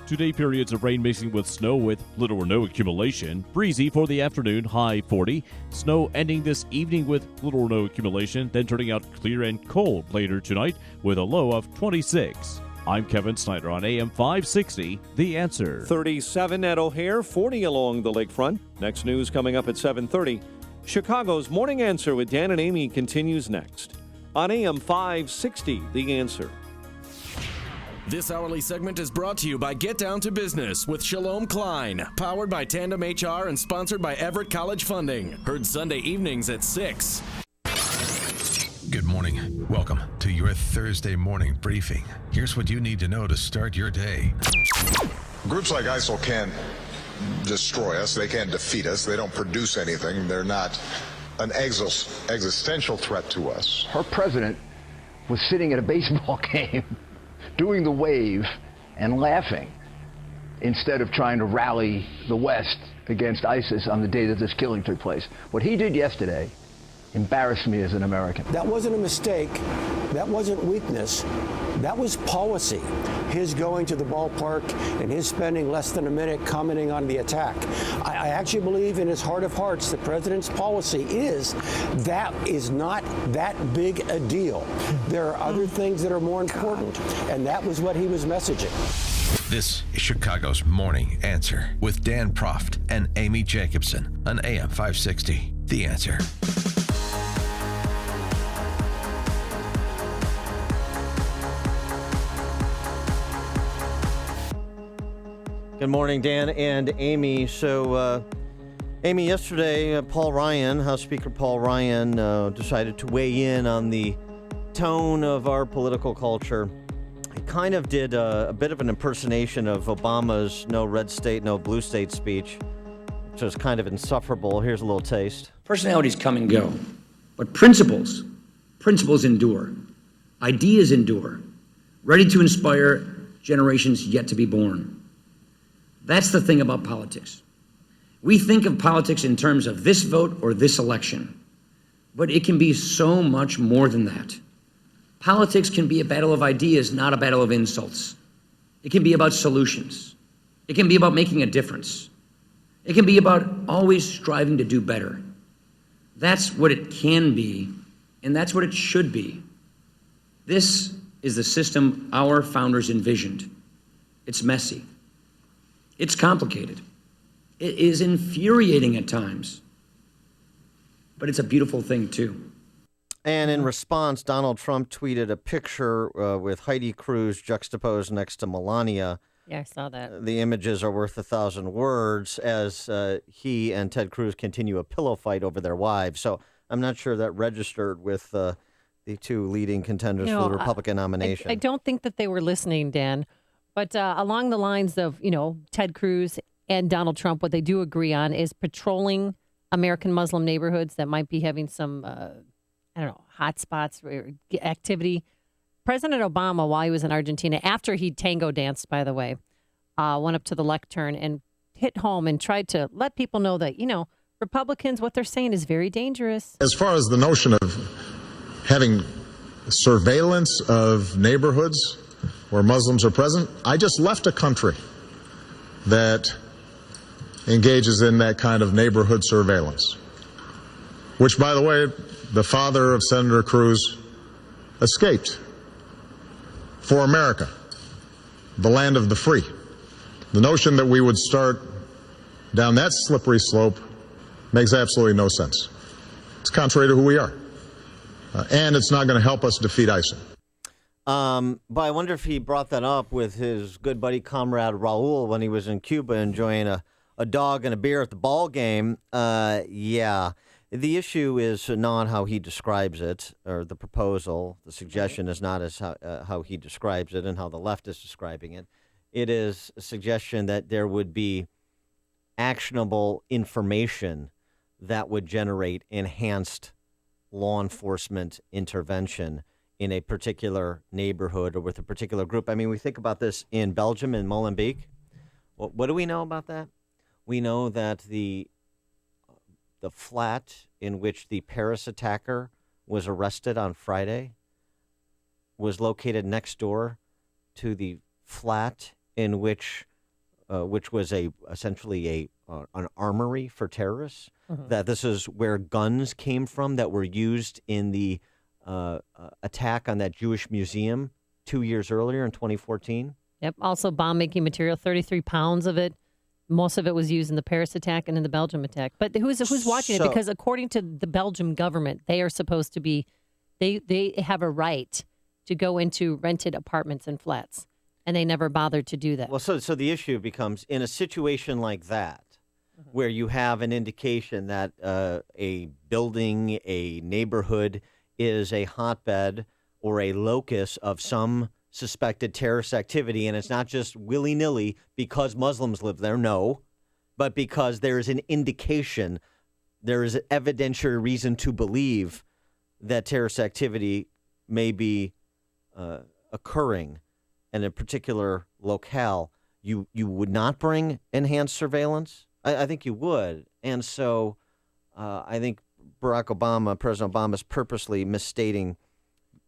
2-day periods of rain mixing with snow with little or no accumulation. Breezy for the afternoon, high 40. Snow ending this evening with little or no accumulation, then turning out clear and cold later tonight with a low of 26. I'm Kevin Snyder on AM 560, The Answer. 37 at O'Hare, 40 along the lakefront. Next news coming up at 7:30. Chicago's Morning Answer with Dan and Amy continues next on AM 560, The Answer. This hourly segment is brought to you by Get Down to Business with Shalom Klein, powered by Tandem HR and sponsored by Everett College Funding. Heard Sunday evenings at 6. Good morning. Welcome to your Thursday morning briefing. Here's what you need to know to start your day. Groups like ISIL can't destroy us. They can't defeat us. They don't produce anything. They're not an existential threat to us. Her president was sitting at a baseball game doing the wave and laughing instead of trying to rally the West against ISIS on the day that this killing took place. What he did yesterday embarrassed me as an American. That wasn't a mistake. That wasn't weakness. That was policy. His going to the ballpark and his spending less than a minute commenting on the attack. I actually believe in his heart of hearts the president's policy is that is not that big a deal. There are other things that are more important, and that was what he was messaging. This is Chicago's Morning Answer with Dan Proft and Amy Jacobson on AM 560, The Answer. Good morning, Dan and Amy. So, Amy, yesterday, House Speaker Paul Ryan decided to weigh in on the tone of our political culture. He kind of did a bit of an impersonation of Obama's no red state, no blue state speech, which was kind of insufferable. Here's a little taste. Personalities come and go, but principles endure. Ideas endure, ready to inspire generations yet to be born. That's the thing about politics. We think of politics in terms of this vote or this election, but it can be so much more than that. Politics can be a battle of ideas, not a battle of insults. It can be about solutions. It can be about making a difference. It can be about always striving to do better. That's what it can be, and that's what it should be. This is the system our founders envisioned. It's messy. It's complicated. It is infuriating at times, but it's a beautiful thing too. And in response, Donald Trump tweeted a picture with Heidi Cruz juxtaposed next to Melania. Yeah, I saw that. The images are worth 1,000 words as he and Ted Cruz continue a pillow fight over their wives. So I'm not sure that registered with the two leading contenders for the Republican nomination. I don't think that they were listening, Dan. But along the lines of, Ted Cruz and Donald Trump, what they do agree on is patrolling American Muslim neighborhoods that might be having some, hot spots or activity. President Obama, while he was in Argentina, after he tango danced, by the way, went up to the lectern and hit home and tried to let people know that, Republicans, what they're saying is very dangerous. As far as the notion of having surveillance of neighborhoods where Muslims are present, I just left a country that engages in that kind of neighborhood surveillance, which, by the way, the father of Senator Cruz escaped for America, the land of the free. The notion that we would start down that slippery slope makes absolutely no sense. It's contrary to who we are. And it's not going to help us defeat ISIL. But I wonder if he brought that up with his good buddy comrade Raul when he was in Cuba enjoying a dog and a beer at the ball game. Yeah. The issue is not how he describes it, or the proposal. The suggestion is not as how he describes it and how the left is describing it. It is a suggestion that there would be actionable information that would generate enhanced law enforcement intervention in a particular neighborhood or with a particular group. I mean, we think about this in Belgium, in Molenbeek. What do we know about that? We know that the flat in which the Paris attacker was arrested on Friday was located next door to the flat in which was essentially an armory for terrorists. Mm-hmm. That this is where guns came from that were used in the attack on that Jewish museum 2 years earlier in 2014. Yep. Also bomb-making material, 33 pounds of it. Most of it was used in the Paris attack and in the Belgium attack. But who's watching it? Because according to the Belgium government, they are supposed to be, they have a right to go into rented apartments and flats, and they never bothered to do that. Well, so the issue becomes, in a situation like that, mm-hmm. where you have an indication that a building, a neighborhood is a hotbed or a locus of some suspected terrorist activity, and it's not just willy-nilly because Muslims live there, no, but because there is an indication, there is an evidentiary reason to believe that terrorist activity may be occurring in a particular locale, you would not bring enhanced surveillance? I think you would. And so I think President Obama is purposely misstating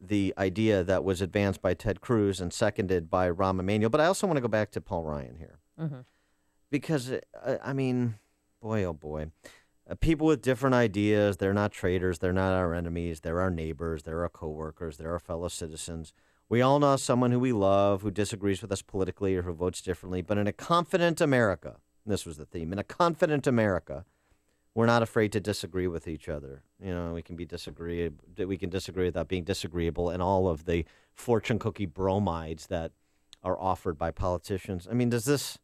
the idea that was advanced by Ted Cruz and seconded by Rahm Emanuel. But I also want to go back to Paul Ryan here. Mm-hmm. Because, I mean, boy, oh boy. People with different ideas, they're not traitors, they're not our enemies, they're our neighbors, they're our coworkers, they're our fellow citizens. We all know someone who we love, who disagrees with us politically or who votes differently. But in a confident America, and this was the theme, in a confident America, we're not afraid to disagree with each other. You know, we can disagree without being disagreeable, and all of the fortune cookie bromides that are offered by politicians. I mean, does this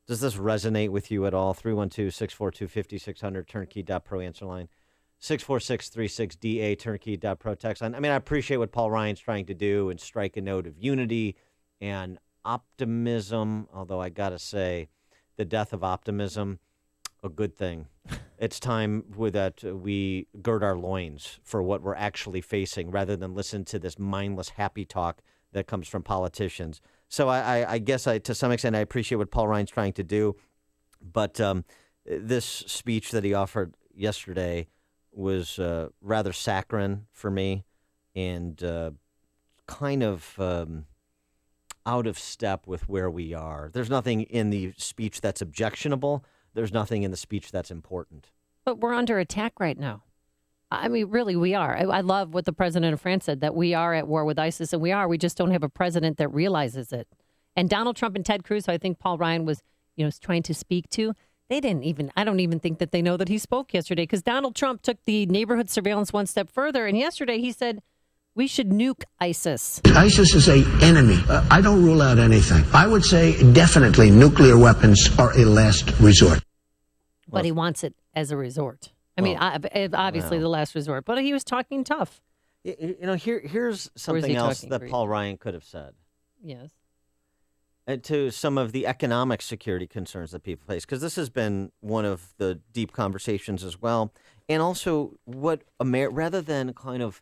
resonate with you at all? 312-642-5600, turnkey.pro answer line. 64636DA, turnkey.pro text line. I mean, I appreciate what Paul Ryan's trying to do and strike a note of unity and optimism, although I got to say, the death of optimism, a good thing. It's time that we gird our loins for what we're actually facing rather than listen to this mindless happy talk that comes from politicians. So I guess to some extent I appreciate what Paul Ryan's trying to do, but this speech that he offered yesterday was rather saccharine for me and kind of out of step with where we are. There's nothing in the speech that's objectionable. There's nothing in the speech that's important. But we're under attack right now. I mean, really, we are. I love what the president of France said, that we are at war with ISIS, and we are. We just don't have a president that realizes it. And Donald Trump and Ted Cruz, who I think Paul Ryan was, trying to speak to, I don't even think that they know that he spoke yesterday, because Donald Trump took the neighborhood surveillance one step further. And yesterday he said, we should nuke ISIS. ISIS is an enemy. I don't rule out anything. I would say definitely nuclear weapons are a last resort. But he wants it as a resort. I mean, obviously the last resort. But he was talking tough. Here's something else that Paul Ryan could have said. Yes. And to some of the economic security concerns that people face, because this has been one of the deep conversations as well. And also, rather than kind of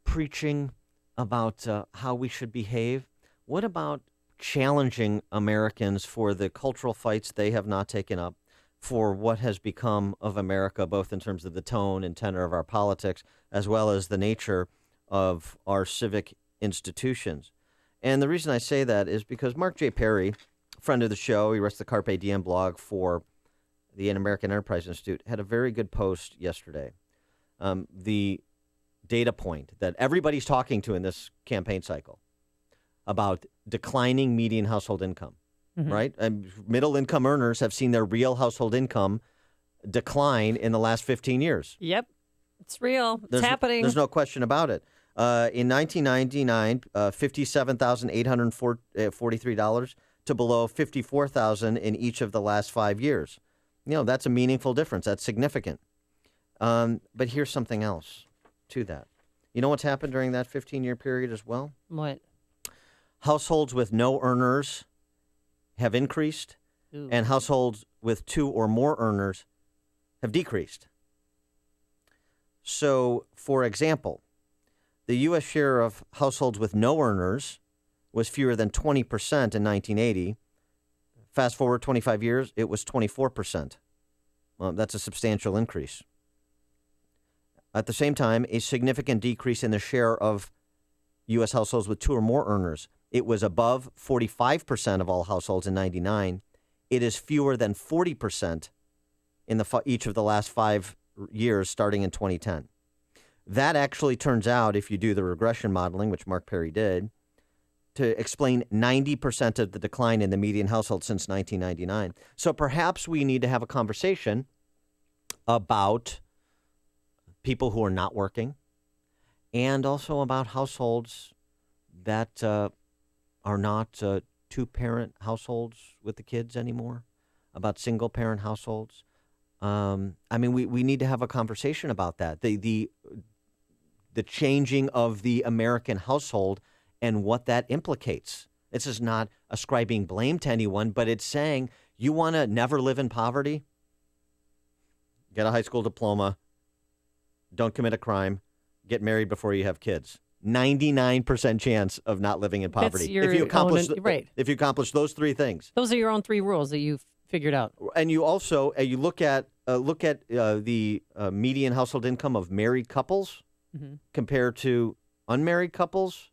preaching about how we should behave, what about challenging Americans for the cultural fights they have not taken up, for what has become of America, both in terms of the tone and tenor of our politics, as well as the nature of our civic institutions. And the reason I say that is because Mark J. Perry, friend of the show, he writes the Carpe Diem blog for the American Enterprise Institute, had a very good post yesterday. The data point that everybody's talking to in this campaign cycle about declining median household income, right? And middle income earners have seen their real household income decline in the last 15 years. Yep, it's real. It's happening. There's no question about it. In 1999, $57,843 to below $54,000 in each of the last 5 years. That's a meaningful difference. That's significant. But here's something else to that. You know what's happened during that 15-year period as well? What? Households with no earners have increased, and households with 2 or more earners have decreased. So, for example, the U.S. share of households with no earners was fewer than 20% in 1980. Fast forward 25 years, it was 24%. Well, that's a substantial increase. At the same time, a significant decrease in the share of U.S. households with 2 or more earners. It was above 45% of all households in 99. It is fewer than 40% in each of the last 5 years, starting in 2010. That actually turns out, if you do the regression modeling, which Mark Perry did, to explain 90% of the decline in the median household since 1999. So perhaps we need to have a conversation about people who are not working, and also about households that are not two-parent households with the kids anymore, about single-parent households. We need to have a conversation about that. The changing of the American household and what that implicates. This is not ascribing blame to anyone, but it's saying, you want to never live in poverty? Get a high school diploma. Don't commit a crime. Get married before you have kids. 99% chance of not living in poverty. If you accomplish those 3 things. Those are your own 3 rules that you've figured out. And you also you look at the median household income of married couples compared to unmarried couples.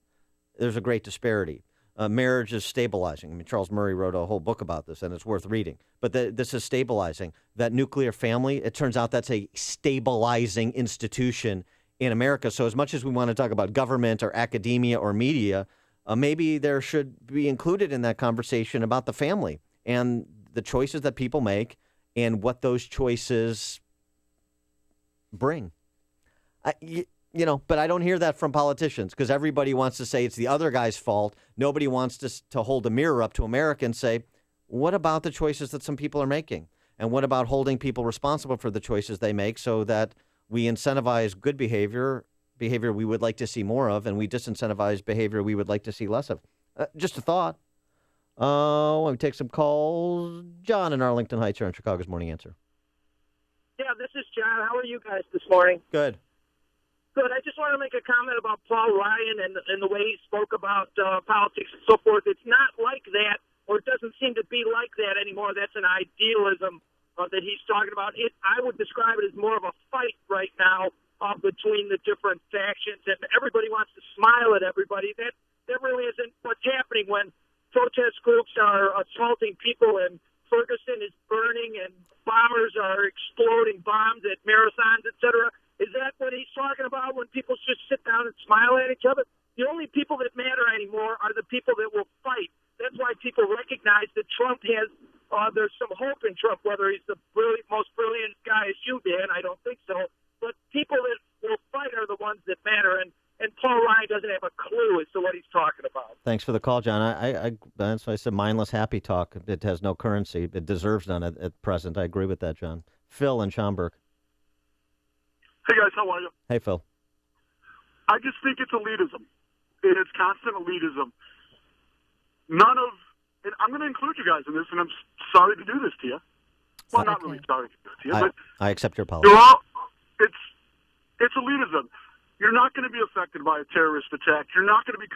There's a great disparity. Marriage is stabilizing. Charles Murray wrote a whole book about this, and it's worth reading. But this is stabilizing. That nuclear family, it turns out that's a stabilizing institution in America. So as much as we want to talk about government or academia or media, maybe there should be included in that conversation about the family and the choices that people make and what those choices bring. But I don't hear that from politicians, because everybody wants to say it's the other guy's fault. Nobody wants to hold a mirror up to America and say, what about the choices that some people are making? And what about holding people responsible for the choices they make so that we incentivize good behavior we would like to see more of, and we disincentivize behavior we would like to see less of? Just a thought. Let me take some calls. John in Arlington Heights here on Chicago's Morning Answer. Yeah, this is John. How are you guys this morning? Good. Good. I just want to make a comment about Paul Ryan and the way he spoke about politics and so forth. It's not like that, or it doesn't seem to be like that anymore. That's an idealism that he's talking about. I would describe it as more of a fight right now between the different factions, and everybody wants to smile at everybody. That really isn't what's happening when protest groups are assaulting people and Ferguson is burning and bombers are exploding bombs at marathons, etc. Is that what he's talking about when people just sit down and smile at each other? The only people that matter anymore are the people that will fight. That's why people recognize that Trump has, there's some hope in Trump, whether he's the most brilliant guy as you, Dan. I don't think so. But people that will fight are the ones that matter. And Paul Ryan doesn't have a clue as to what he's talking about. Thanks for the call, John. That's why I said mindless happy talk. It has no currency. It deserves none at present. I agree with that, John. Phil in Schaumburg. Hey, guys, how are you? Hey, Phil. I just think it's elitism. It is constant elitism. And I'm going to include you guys in this, and I'm sorry to do this to you. Well, not really sorry to do it to you, but I accept your apology. It's elitism. You're not going to be affected by a terrorist attack. You're not going to be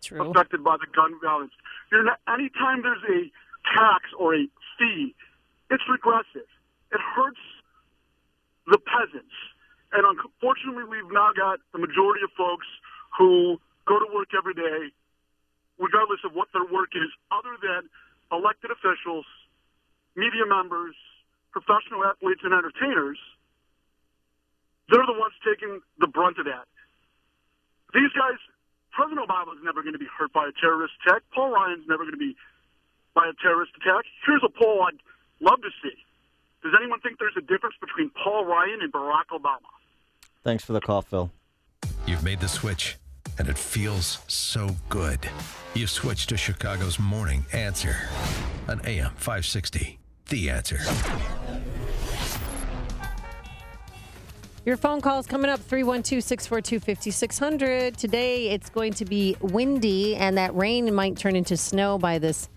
True. affected by the gun violence. Anytime there's a tax or a fee, it's regressive. It hurts the peasants. And unfortunately, we've now got the majority of folks who go to work every day, regardless of what their work is, other than elected officials, media members, professional athletes, and entertainers. They're the ones taking the brunt of that. These guys, President Obama is never going to be hurt by a terrorist attack. Paul Ryan's never going to be by a terrorist attack. Here's a poll I'd love to see. Does anyone think there's a difference between Paul Ryan and Barack Obama? Thanks for the call, Phil. You've made the switch, and it feels so good. You've switched to Chicago's Morning Answer on AM 560. The Answer. Your phone calls coming up, 312-642-5600. Today, it's going to be windy, and that rain might turn into snow by this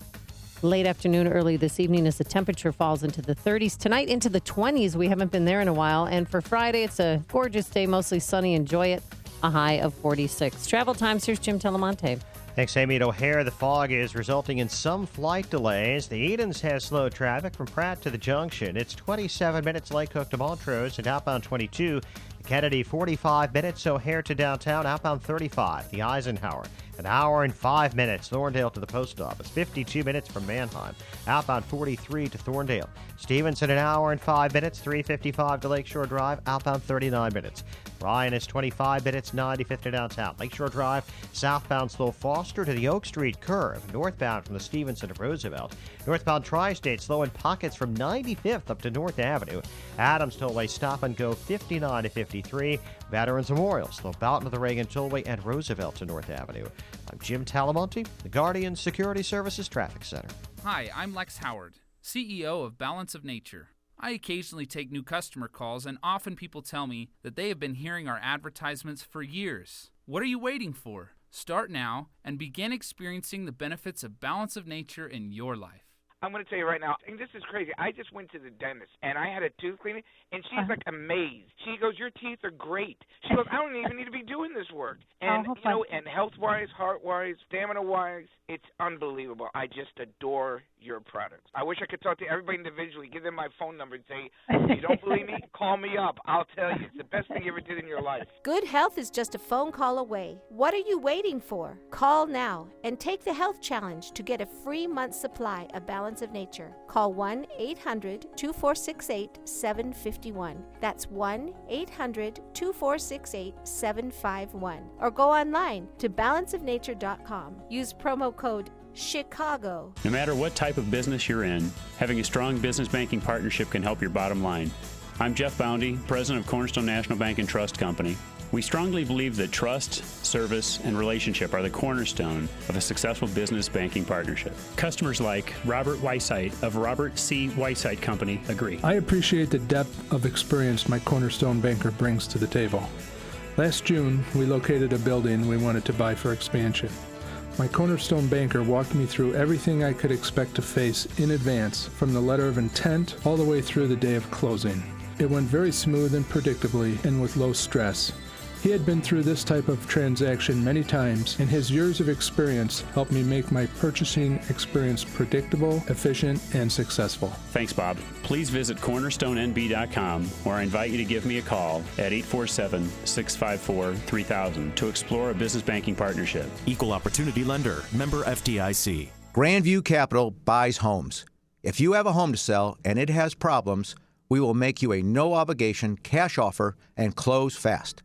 late afternoon, early this evening as the temperature falls into the 30s. Tonight into the 20s. We haven't been there in a while. And for Friday, it's a gorgeous day, mostly sunny. Enjoy it. A high of 46. Travel times, here's Jim Telemonte. Thanks, Amy. At O'Hare, the fog is resulting in some flight delays. The Edens has slow traffic from Pratt to the Junction. It's 27 minutes Lake Hook to Montrose and outbound 22. The Kennedy, 45 minutes. O'Hare to downtown, outbound 35. The Eisenhower, an hour and 5 minutes. Thorndale to the post office, 52 minutes from Mannheim. Outbound 43 to Thorndale. Stevenson, an hour and 5 minutes. 355 to Lakeshore Drive, outbound 39 minutes. Ryan is 25 minutes, 95th to downtown. Lakeshore Drive, southbound slow Foster to the Oak Street curve. Northbound from the Stevenson to Roosevelt. Northbound Tri-State slow in pockets from 95th up to North Avenue. Adams Tollway stop and go 59 to 53. Veterans Memorial slow Boughton to the Reagan Tollway and Roosevelt to North Avenue. I'm Jim Talamonte, the Guardian Security Services Traffic Center. Hi, I'm Lex Howard, CEO of Balance of Nature. I occasionally take new customer calls, and often people tell me that they have been hearing our advertisements for years. What are you waiting for? Start now and begin experiencing the benefits of Balance of Nature in your life. I'm going to tell you right now, and this is crazy. I just went to the dentist, and I had a tooth cleaning, and she's like amazed. She goes, your teeth are great. She goes, I don't even need to be doing this work. And, you know, and health-wise, heart-wise, stamina-wise, it's unbelievable. I just adore your products. I wish I could talk to everybody individually, give them my phone number and say, if you don't believe me, call me up. I'll tell you. It's the best thing you ever did in your life. Good health is just a phone call away. What are you waiting for? Call now and take the health challenge to get a free month's supply of Balance of Nature. Call 1-800-2468-751. That's 1-800-2468-751. Or go online to balanceofnature.com. Use promo code Chicago. No matter what type of business you're in, having a strong business banking partnership can help your bottom line. I'm Jeff Boundy, president of Cornerstone National Bank and Trust Company. We strongly believe that trust, service, and relationship are the cornerstone of a successful business banking partnership. Customers like Robert Weissite of Robert C. Weissite Company agree. I appreciate the depth of experience my Cornerstone banker brings to the table. Last June, we located a building we wanted to buy for expansion. My Cornerstone banker walked me through everything I could expect to face in advance, from the letter of intent all the way through the day of closing. It went very smooth and predictably and with low stress. He had been through this type of transaction many times, and his years of experience helped me make my purchasing experience predictable, efficient, and successful. Thanks, Bob. Please visit cornerstonenb.com, or I invite you to give me a call at 847-654-3000 to explore a business banking partnership. Equal Opportunity Lender, member FDIC. Grandview Capital buys homes. If you have a home to sell and it has problems, we will make you a no-obligation cash offer and close fast.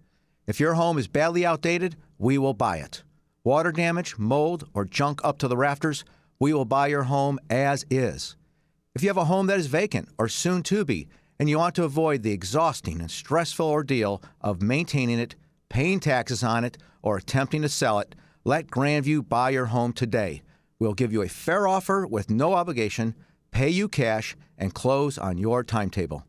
If your home is badly outdated, we will buy it. Water damage, mold, or junk up to the rafters, we will buy your home as is. If you have a home that is vacant or soon to be, and you want to avoid the exhausting and stressful ordeal of maintaining it, paying taxes on it, or attempting to sell it, let Grandview buy your home today. We'll give you a fair offer with no obligation, pay you cash, and close on your timetable.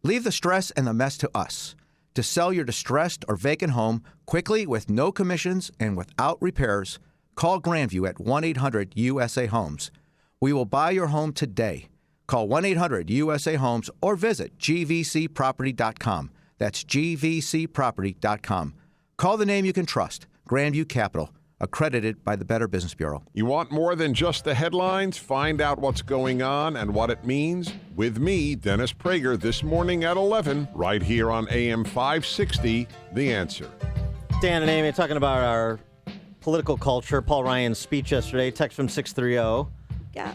Leave the stress and the mess to us. To sell your distressed or vacant home quickly with no commissions and without repairs, call Grandview at 1-800-USA-HOMES. We will buy your home today. Call 1-800-USA-HOMES or visit gvcproperty.com. That's gvcproperty.com. Call the name you can trust, Grandview Capital. accredited by the Better Business Bureau. You want more than just the headlines? Find out what's going on and what it means with me, Dennis Prager, this morning at 11, right here on AM 560, The Answer. Dan and Amy talking about our political culture. Paul Ryan's speech yesterday. Text from 630. Yeah.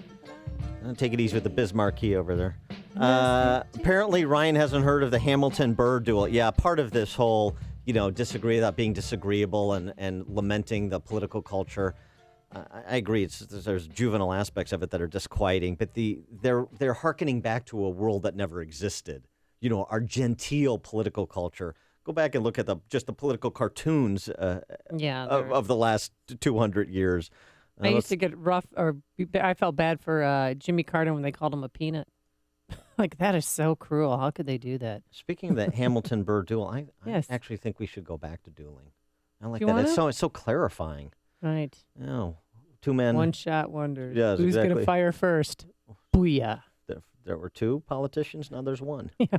Take it easy with the Bismarcky over there. Apparently, Ryan hasn't heard of the Hamilton-Burr duel. Yeah, part of this whole, disagree without being disagreeable and lamenting the political culture. I agree. There's juvenile aspects of it that are disquieting, but they're hearkening back to a world that never existed. Our genteel political culture. Go back and look at the political cartoons of the last 200 years. I used to get rough, or I felt bad for Jimmy Carter when they called him a peanut. Like, that is so cruel. How could they do that? Speaking of the Hamilton-Burr duel, I actually think we should go back to dueling. I like that. It's so clarifying. Right. Oh, two men. One-shot wonders. Yes, Who's exactly. going to fire first? Booyah. There were two politicians. Now there's one. Yeah.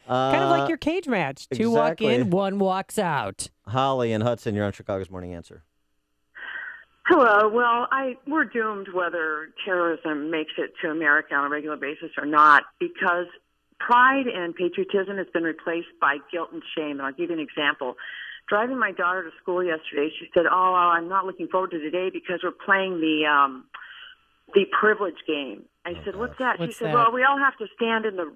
Kind of like your cage match. Two walk in, one walks out. Holly and Hudson, you're on Chicago's Morning Answer. Hello. Well, we're doomed whether terrorism makes it to America on a regular basis or not, because pride and patriotism has been replaced by guilt and shame. And I'll give you an example. Driving my daughter to school yesterday, she said, "Oh, I'm not looking forward to today because we're playing the privilege game." I said, "What's that?" She said, "Well, we all have to stand in a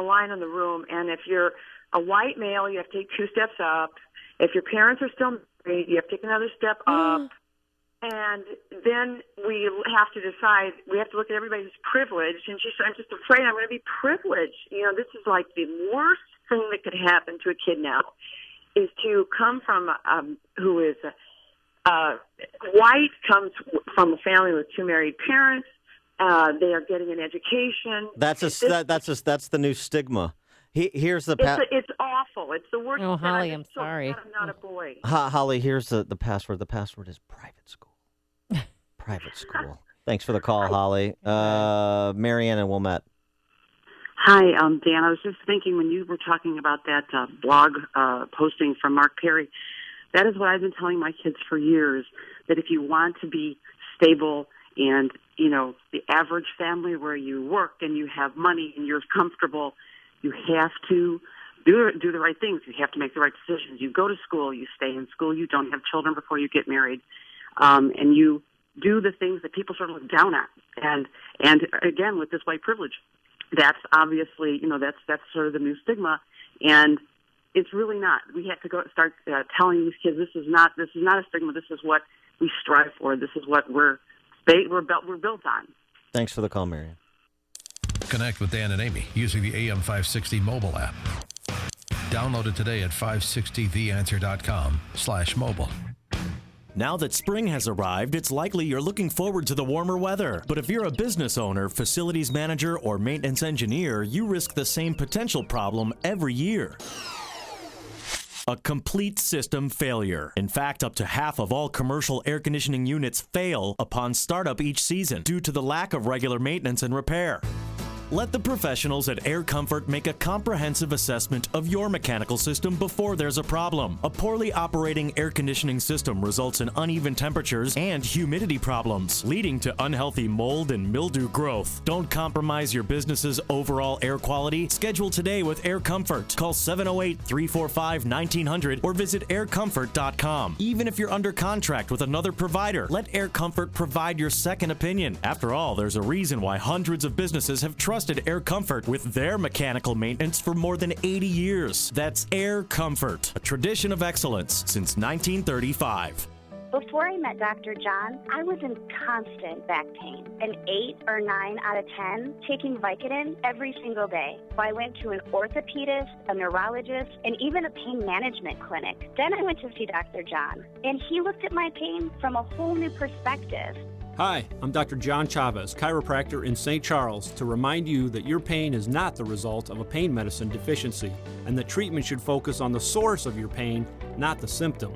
line in the room, and if you're a white male, you have to take 2 steps up. If your parents are still married, you have to take another step up." And then we have to decide, we have to look at everybody who's privileged. And she said, "I'm just afraid I'm going to be privileged." This is like the worst thing that could happen to a kid now, is to come from who is white, comes from a family with 2 married parents. They are getting an education. That's the new stigma. Here's the it's awful. It's the worst. Oh, Holly, I'm sorry. I'm not a boy. Holly, here's the password. The password is private school. Private school. Thanks for the call, Holly. Marianne and Wilmette. Hi, Dan. I was just thinking when you were talking about that blog posting from Mark Perry, that is what I've been telling my kids for years, that if you want to be stable and, the average family where you work and you have money and you're comfortable, you have to do the right things. You have to make the right decisions. You go to school, you stay in school, you don't have children before you get married, and you do the things that people sort of look down at. And again, with this white privilege, that's obviously, that's sort of the new stigma, and it's really not. We have to start telling these kids this is not a stigma. This is what we strive for. This is what we're built on. Thanks for the call, Marianne. Connect with Dan and Amy using the AM 560 mobile app. Download it today at 560theanswer.com/mobile. Now that spring has arrived, it's likely you're looking forward to the warmer weather. But if you're a business owner, facilities manager, or maintenance engineer, you risk the same potential problem every year. A complete system failure. In fact, up to half of all commercial air conditioning units fail upon startup each season due to the lack of regular maintenance and repair. Let the professionals at Air Comfort make a comprehensive assessment of your mechanical system before there's a problem. A poorly operating air conditioning system results in uneven temperatures and humidity problems, leading to unhealthy mold and mildew growth. Don't compromise your business's overall air quality. Schedule today with Air Comfort. Call 708-345-1900 or visit aircomfort.com. Even if you're under contract with another provider, let Air Comfort provide your second opinion. After all, there's a reason why hundreds of businesses have trusted Air Comfort with their mechanical maintenance for more than 80 years. That's Air Comfort, a tradition of excellence since 1935. Before I met Dr. John, I was in constant back pain, an 8 or 9 out of 10, taking Vicodin every single day. So I went to an orthopedist, a neurologist, and even a pain management clinic. Then I went to see Dr. John, and he looked at my pain from a whole new perspective. Hi, I'm Dr. John Chavez, chiropractor in St. Charles, to remind you that your pain is not the result of a pain medicine deficiency, and that treatment should focus on the source of your pain, not the symptom.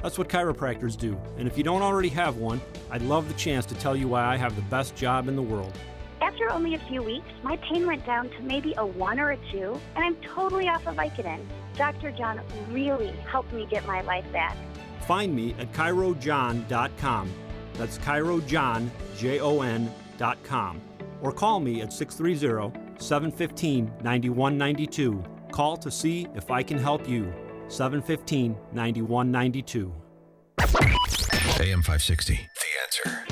That's what chiropractors do, and if you don't already have one, I'd love the chance to tell you why I have the best job in the world. After only a few weeks, my pain went down to maybe a 1 or a 2, and I'm totally off of Vicodin. Dr. John really helped me get my life back. Find me at CairoJohn.com. That's CairoJohn.com. Or call me at 630-715-9192. Call to see if I can help you. 715-9192. AM 560, The Answer.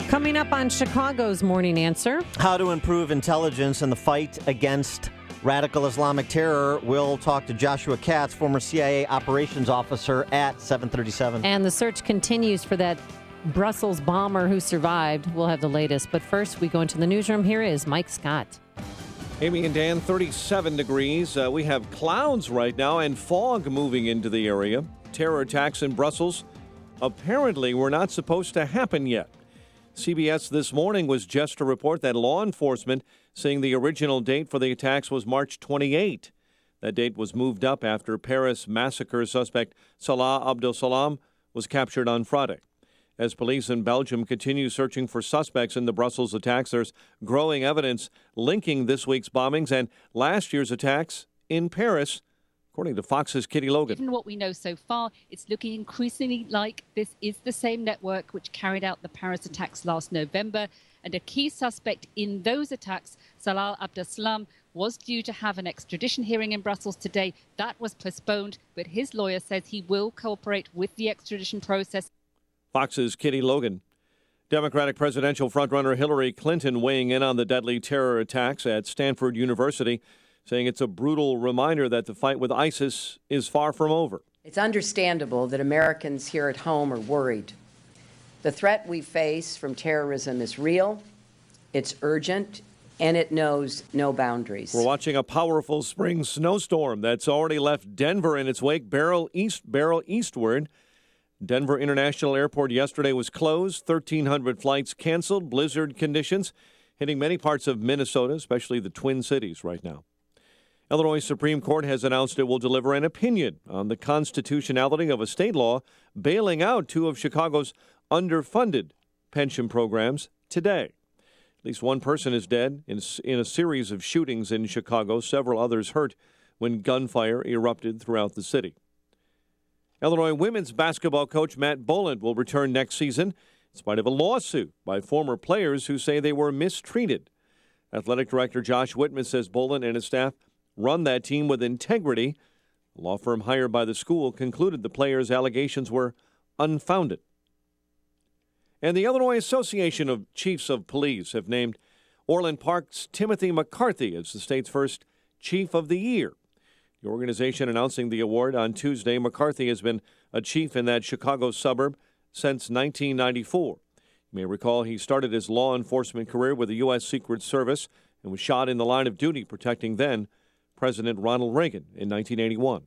Coming up on Chicago's Morning Answer. How to improve intelligence in the fight against radical Islamic terror. We'll talk to Joshua Catz, former CIA operations officer, at 7:37. And the search continues for that Brussels bomber who survived. We'll have the latest. But first, we go into the newsroom. Here is Mike Scott. Amy and Dan, 37 degrees. We have clouds right now and fog moving into the area. Terror attacks in Brussels apparently were not supposed to happen yet. CBS This Morning was just to report that law enforcement saying the original date for the attacks was March 28. That date was moved up after Paris massacre suspect Salah Abdeslam was captured on Friday. As police in Belgium continue searching for suspects in the Brussels attacks, there's growing evidence linking this week's bombings and last year's attacks in Paris, according to Fox's Kitty Logan. Given what we know so far, it's looking increasingly like this is the same network which carried out the Paris attacks last November. And a key suspect in those attacks, Salah Abdeslam, was due to have an extradition hearing in Brussels today. That was postponed, but his lawyer says he will cooperate with the extradition process. Fox's Kitty Logan. Democratic presidential frontrunner Hillary Clinton weighing in on the deadly terror attacks at Stanford University, saying it's a brutal reminder that the fight with ISIS is far from over. It's understandable that Americans here at home are worried. The threat we face from terrorism is real, it's urgent, and it knows no boundaries. We're watching a powerful spring snowstorm that's already left Denver in its wake, barrel eastward. Denver International Airport yesterday was closed, 1,300 flights canceled, blizzard conditions hitting many parts of Minnesota, especially the Twin Cities right now. Illinois Supreme Court has announced it will deliver an opinion on the constitutionality of a state law bailing out two of Chicago's underfunded pension programs today. At least one person is dead in a series of shootings in Chicago, several others hurt when gunfire erupted throughout the city. Illinois women's basketball coach Matt Boland will return next season in spite of a lawsuit by former players who say they were mistreated. Athletic director Josh Whitman says Boland and his staff run that team with integrity. A law firm hired by the school concluded the players' allegations were unfounded. And the Illinois Association of Chiefs of Police have named Orland Park's Timothy McCarthy as the state's first Chief of the Year. The organization announcing the award on Tuesday. McCarthy has been a chief in that Chicago suburb since 1994. You may recall he started his law enforcement career with the U.S. Secret Service and was shot in the line of duty protecting then President Ronald Reagan in 1981.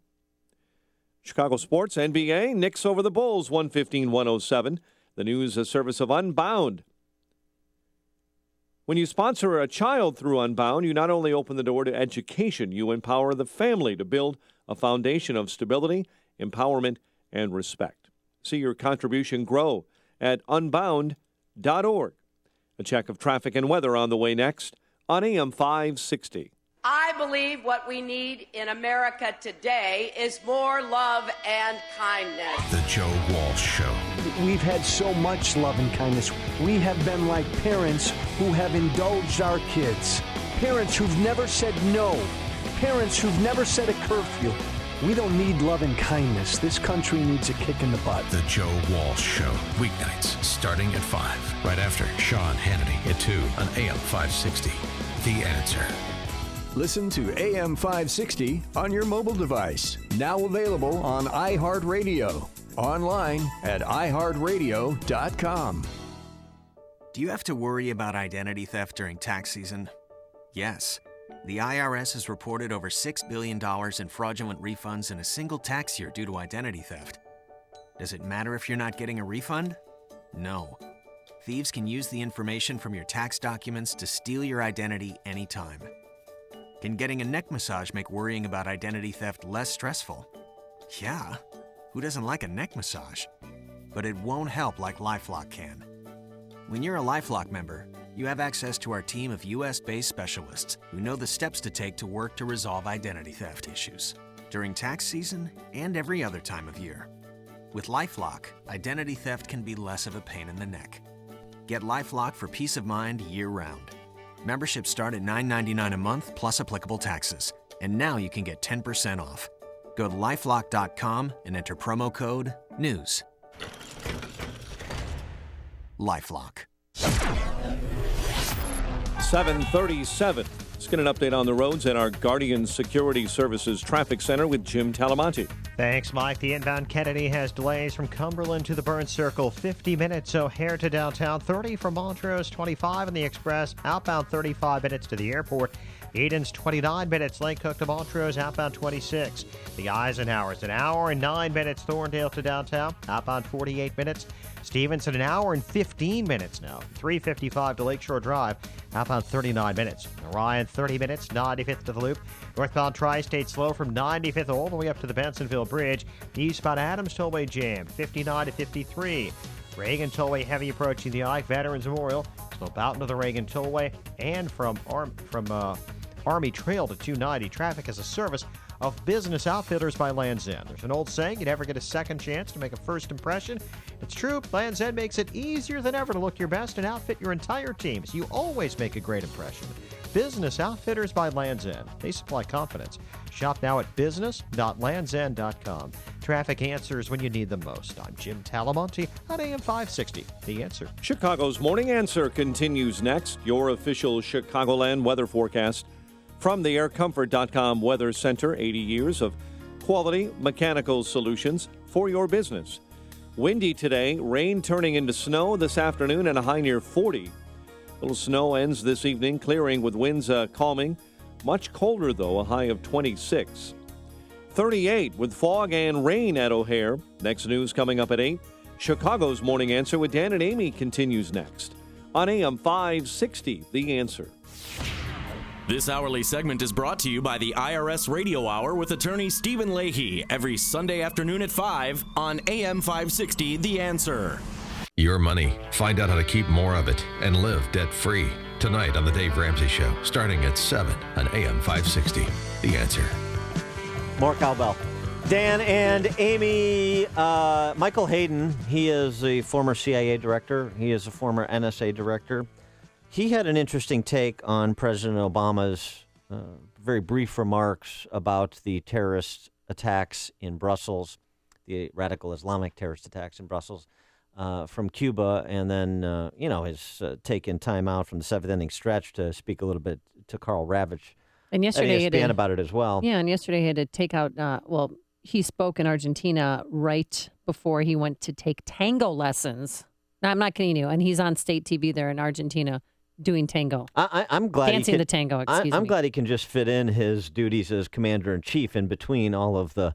Chicago sports, NBA, Knicks over the Bulls, 115-107. The news, a service of Unbound. When you sponsor a child through Unbound, you not only open the door to education, you empower the family to build a foundation of stability, empowerment, and respect. See your contribution grow at unbound.org. A check of traffic and weather on the way next on AM 560. I believe what we need in America today is more love and kindness. The Joe Walsh Show. We've had so much love and kindness. We have been like parents who have indulged our kids. Parents who've never said no. Parents who've never set a curfew. We don't need love and kindness. This country needs a kick in the butt. The Joe Walsh Show. Weeknights starting at 5. Right after Sean Hannity at 2 on AM 560. The Answer. Listen to AM 560 on your mobile device. Now available on iHeartRadio. Online at iHeartRadio.com. Do you have to worry about identity theft during tax season? Yes. The IRS has reported over $6 billion in fraudulent refunds in a single tax year due to identity theft. Does it matter if you're not getting a refund? No. Thieves can use the information from your tax documents to steal your identity anytime. Can getting a neck massage make worrying about identity theft less stressful? Yeah. Who doesn't like a neck massage? But it won't help like LifeLock can. When you're a LifeLock member, you have access to our team of U.S.-based specialists who know the steps to take to work to resolve identity theft issues during tax season and every other time of year. With LifeLock, identity theft can be less of a pain in the neck. Get LifeLock for peace of mind year-round. Memberships start at $9.99 a month plus applicable taxes. And now you can get 10% off. Go to lifelock.com and enter promo code NEWS. LifeLock. 7:37. Let's get an update on the roads at our Guardian Security Services Traffic Center with Jim Talamonte. Thanks, Mike. The inbound Kennedy has delays from Cumberland to the Burn Circle, 50 minutes. O'Hare to downtown, 30 from Montrose, 25 in the Express, outbound 35 minutes to the airport. Eden's 29 minutes, Lake Cook to Montrose, outbound 26. The Eisenhower's an hour and 9 minutes, Thorndale to downtown, outbound 48 minutes. Stevenson, an hour and 15 minutes now, 355 to Lakeshore Drive, outbound 39 minutes. Orion, 30 minutes, 95th to the Loop. Northbound Tri-State slow from 95th all the way up to the Bensonville Bridge. Eastbound Adams Tollway jam, 59 to 53. Reagan Tollway heavy approaching the Ike Veterans Memorial. Slope out into the Reagan Tollway and from Army Trail to 290. Traffic as a service of Business Outfitters by Land's End. There's an old saying, you never get a second chance to make a first impression. It's true, Land's End makes it easier than ever to look your best and outfit your entire team, so you always make a great impression. Business Outfitters by Land's End. They supply confidence. Shop now at business.landsend.com. Traffic answers when you need them most. I'm Jim Talamonte on AM 560. The Answer. Chicago's Morning Answer continues next. Your official Chicagoland weather forecast from the aircomfort.com Weather Center. 80 years of quality mechanical solutions for your business. Windy today, rain turning into snow this afternoon and a high near 40. Little snow ends this evening, clearing with winds calming. Much colder, though, a high of 26. 38 with fog and rain at O'Hare. Next news coming up at 8. Chicago's Morning Answer with Dan and Amy continues next on AM 560, The Answer. This hourly segment is brought to you by the IRS Radio Hour with attorney Stephen Leahy every Sunday afternoon at 5 on AM 560, The Answer. Your money. Find out how to keep more of it and live debt-free. Tonight on The Dave Ramsey Show, starting at 7 on AM 560. The Answer. More cowbell. Dan and Amy, Michael Hayden, he is a former CIA director. He is a former NSA director. He had an interesting take on President Obama's very brief remarks about the terrorist attacks in Brussels, the radical Islamic terrorist attacks in Brussels from Cuba, and then, his taking time out from the seventh inning stretch to speak a little bit to Carl Ravitch and yesterday at ESPN about it as well. Yeah, and yesterday he had to take out, he spoke in Argentina right before he went to take tango lessons. No, I'm not kidding you. And he's on state TV there in Argentina doing tango. I'm glad dancing the tango. Excuse me. I'm glad he can just fit in his duties as commander in chief in between all of the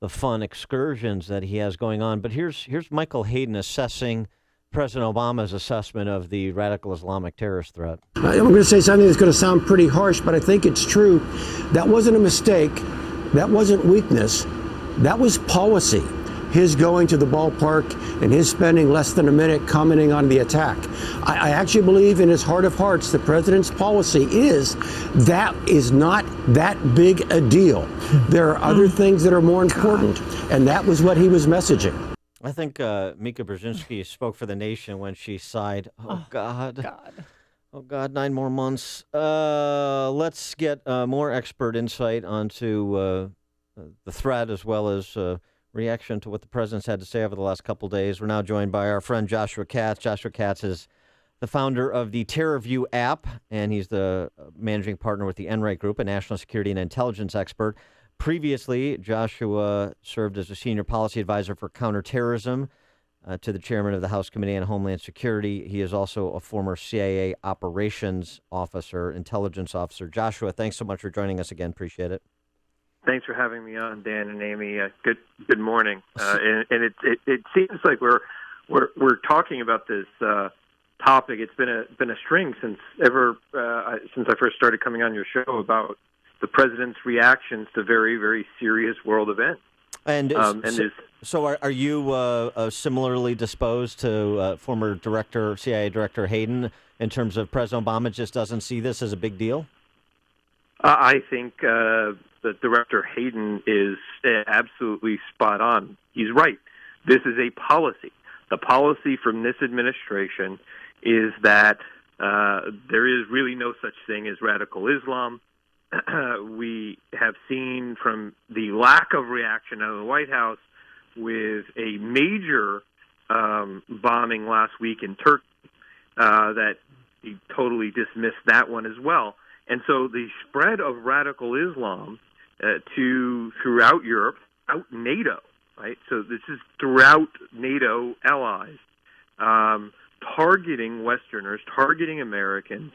fun excursions that he has going on. But here's Michael Hayden assessing President Obama's assessment of the radical Islamic terrorist threat. I'm going to say something that's going to sound pretty harsh, but I think it's true. That wasn't a mistake. That wasn't weakness. That was policy. His going to the ballpark and his spending less than a minute commenting on the attack. I actually believe in his heart of hearts the president's policy is not that big a deal. There are other things that are more important, and that was what he was messaging. I think Mika Brzezinski spoke for the nation when she sighed, oh, God. Oh, God, 9 more months. Let's get more expert insight onto the threat as well as reaction to what the president's had to say over the last couple of days. We're now joined by our friend Joshua Catz. Joshua Catz is the founder of the TerrorView app, and he's the managing partner with the NRA Group, a national security and intelligence expert. Previously, Joshua served as a senior policy advisor for counterterrorism to the chairman of the House Committee on Homeland Security. He is also a former CIA operations officer, intelligence officer. Joshua, thanks so much for joining us again. Appreciate it. Thanks for having me on, Dan and Amy. Good morning. And it seems like we're talking about this topic. It's been a string since I first started coming on your show about the president's reactions to very, very serious world events. So are you similarly disposed to former CIA Director Hayden in terms of President Obama just doesn't see this as a big deal? I think that Director Hayden is absolutely spot on. He's right. This is a policy. The policy from this administration is that there is really no such thing as radical Islam. We have seen from the lack of reaction out of the White House with a major bombing last week in Turkey that he totally dismissed that one as well. And so the spread of radical Islam throughout Europe, out NATO, right? So this is throughout NATO allies, targeting Westerners, targeting Americans,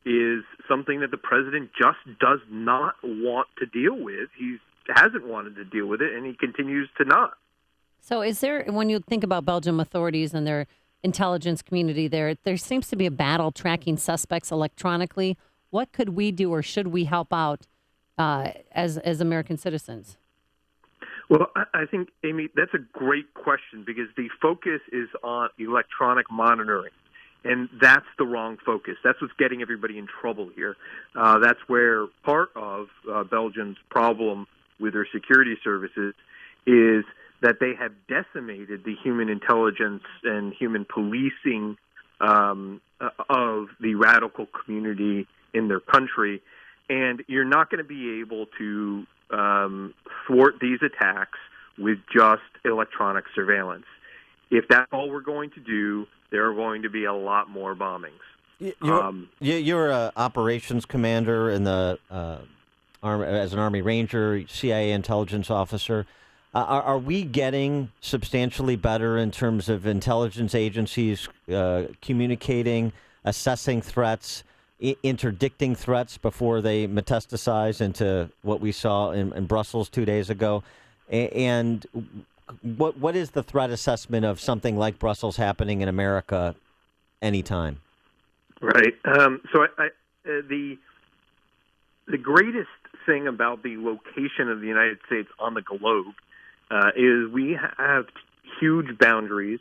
is something that the president just does not want to deal with. He hasn't wanted to deal with it, and he continues to not. So is there, when you think about Belgium authorities and their intelligence community there seems to be a battle tracking suspects electronically. What could we do, or should we help out as American citizens? Well, I think, Amy, that's a great question, because the focus is on electronic monitoring, and that's the wrong focus. That's what's getting everybody in trouble here. That's where part of Belgium's problem with their security services is that they have decimated the human intelligence and human policing of the radical community in their country. And you're not going to be able to thwart these attacks with just electronic surveillance. If that's all we're going to do, there are going to be a lot more bombings. You're an operations commander in the as an Army Ranger, CIA intelligence officer. Are we getting substantially better in terms of intelligence agencies communicating, assessing threats, interdicting threats before they metastasize into what we saw in Brussels 2 days ago? And what is the threat assessment of something like Brussels happening in America anytime? Right. So the greatest thing about the location of the United States on the globe is we have huge boundaries,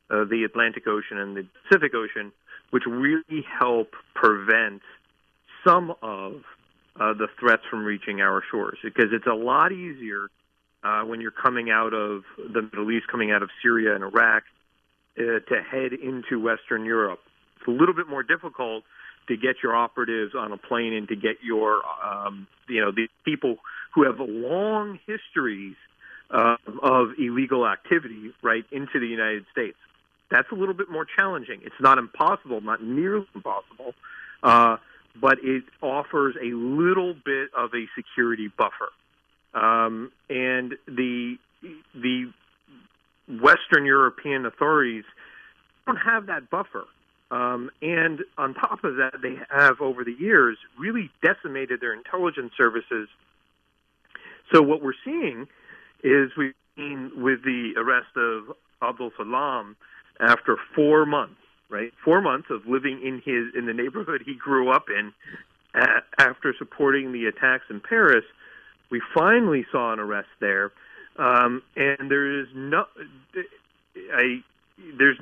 the Atlantic Ocean and the Pacific Ocean, which really help prevent some of the threats from reaching our shores. Because it's a lot easier when you're coming out of the Middle East, coming out of Syria and Iraq, to head into Western Europe. It's a little bit more difficult to get your operatives on a plane and to get your, the people who have long histories of illegal activity right into the United States. That's a little bit more challenging. It's not impossible, not nearly impossible, but it offers a little bit of a security buffer. And the Western European authorities don't have that buffer. And on top of that, they have, over the years, really decimated their intelligence services. So what we're seeing is we've seen with the arrest of Abdul Salam after 4 months, right? 4 months of living in the neighborhood he grew up in, after supporting the attacks in Paris, we finally saw an arrest there. And there's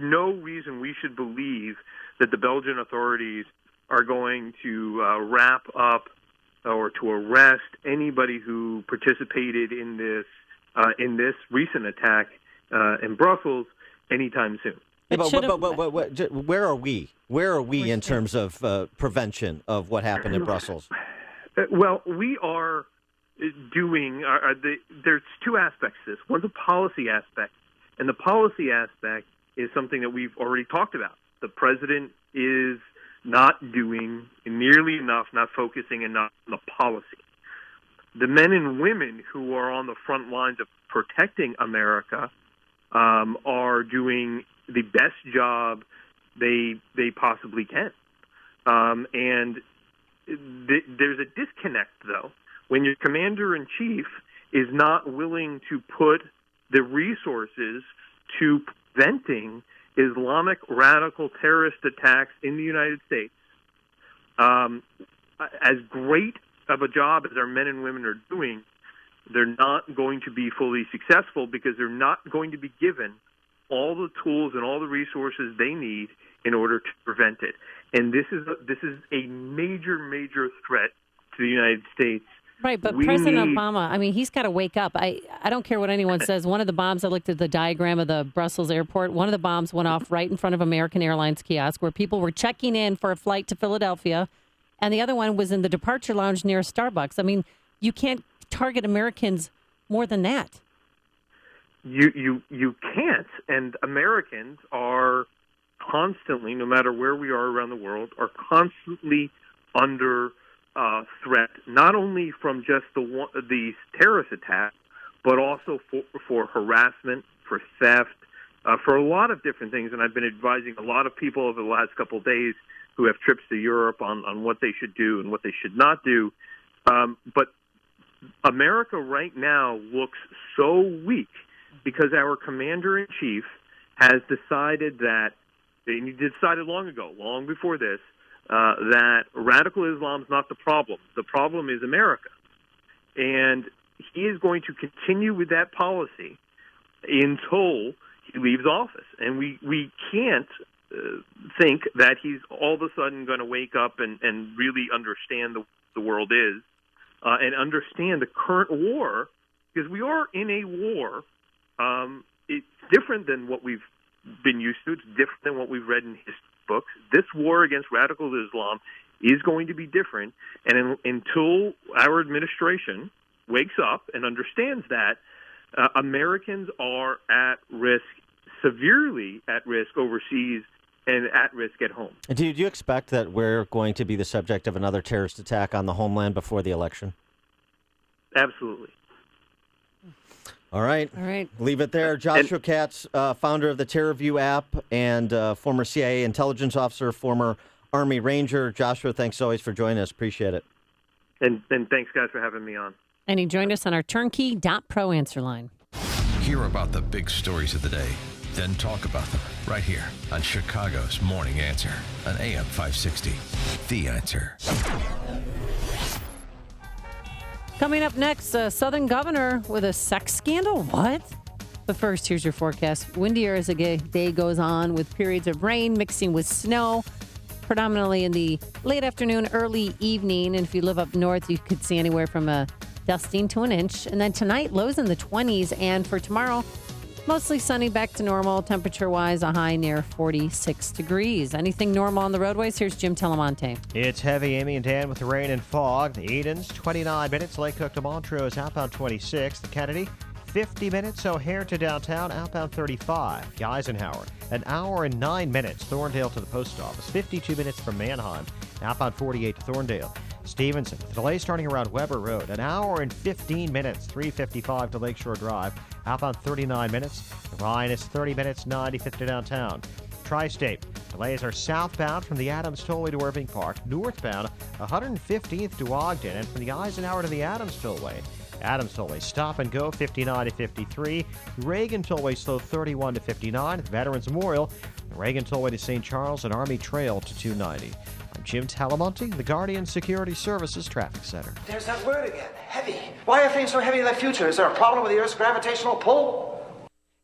no reason we should believe that the Belgian authorities are going to wrap up or to arrest anybody who participated in this recent attack in Brussels anytime soon. Yeah, but where are we? Where are we in terms of prevention of what happened in Brussels? Well, we are doing. There's two aspects to this. One's a policy aspect, and the policy aspect is something that we've already talked about. The president is not doing nearly enough, not focusing enough on the policy. The men and women who are on the front lines of protecting America are doing the best job they possibly can. And there's a disconnect, though, when your commander-in-chief is not willing to put the resources to preventing Islamic radical terrorist attacks in the United States. As great of a job as our men and women are doing, they're not going to be fully successful because they're not going to be given all the tools and all the resources they need in order to prevent it. And this is a major, major threat to the United States Right, but President Obama, I mean, he's got to wake up. I don't care what anyone says. One of the bombs, I looked at the diagram of the Brussels airport. One of the bombs went off right in front of American Airlines kiosk where people were checking in for a flight to Philadelphia. And the other one was in the departure lounge near Starbucks. I mean, you can't target Americans more than that. You can't. And Americans are constantly, no matter where we are around the world, are constantly under threat, not only from just these terrorist attacks, but also for harassment, for theft, for a lot of different things. And I've been advising a lot of people over the last couple of days who have trips to Europe on what they should do and what they should not do. But America right now looks so weak because our commander-in-chief has decided that, and he decided long ago, long before this, that radical Islam is not the problem. The problem is America. And he is going to continue with that policy until he leaves office. And we can't think that he's all of a sudden going to wake up and really understand the world is and understand the current war, because we are in a war. It's different than what we've been used to. It's different than what we've read in history books. This war against radical Islam is going to be different, and until our administration wakes up and understands that, Americans are at risk, severely at risk overseas and at risk at home. Do you expect that we're going to be the subject of another terrorist attack on the homeland before the election? Absolutely. All right. Leave it there. Joshua Catz, founder of the TerrorView app and former CIA intelligence officer, former Army Ranger. Joshua, thanks always for joining us. Appreciate it. And thanks, guys, for having me on. And he joined us on our turnkey.pro answer line. Hear about the big stories of the day, then talk about them right here on Chicago's Morning Answer on AM 560. The Answer. Coming up next, a Southern governor with a sex scandal? What? But first, here's your forecast. Windier as the day goes on with periods of rain mixing with snow, predominantly in the late afternoon, early evening. And if you live up north, you could see anywhere from a dusting to an inch. And then tonight, lows in the 20s. And for tomorrow, mostly sunny, back to normal. Temperature-wise, a high near 46 degrees. Anything normal on the roadways? Here's Jim Telemonte. It's heavy, Amy and Dan, with the rain and fog. The Edens, 29 minutes. Lake Cook to Montrose, outbound 26. The Kennedy, 50 minutes. O'Hare to downtown, outbound 35. The Eisenhower, an hour and 9 minutes. Thorndale to the post office, 52 minutes from Manheim, outbound 48 to Thorndale. Stevenson, with delay starting around Weber Road, an hour and 15 minutes, 3:55 to Lakeshore Drive, outbound 39 minutes. The Rhine is 30 minutes, 95th to downtown. Tri-State, delays are southbound from the Adams Tollway to Irving Park, northbound 115th to Ogden, and from the Eisenhower to the Adams Tollway. Adams Tollway stop and go 59 to 53. Reagan Tollway slow 31 to 59. Veterans Memorial, the Reagan Tollway to St. Charles and Army Trail to 290. I'm Jim Talamonte, the Guardian Security Services Traffic Center. There's that word again, heavy. Why are things so heavy in the future? Is there a problem with the Earth's gravitational pull?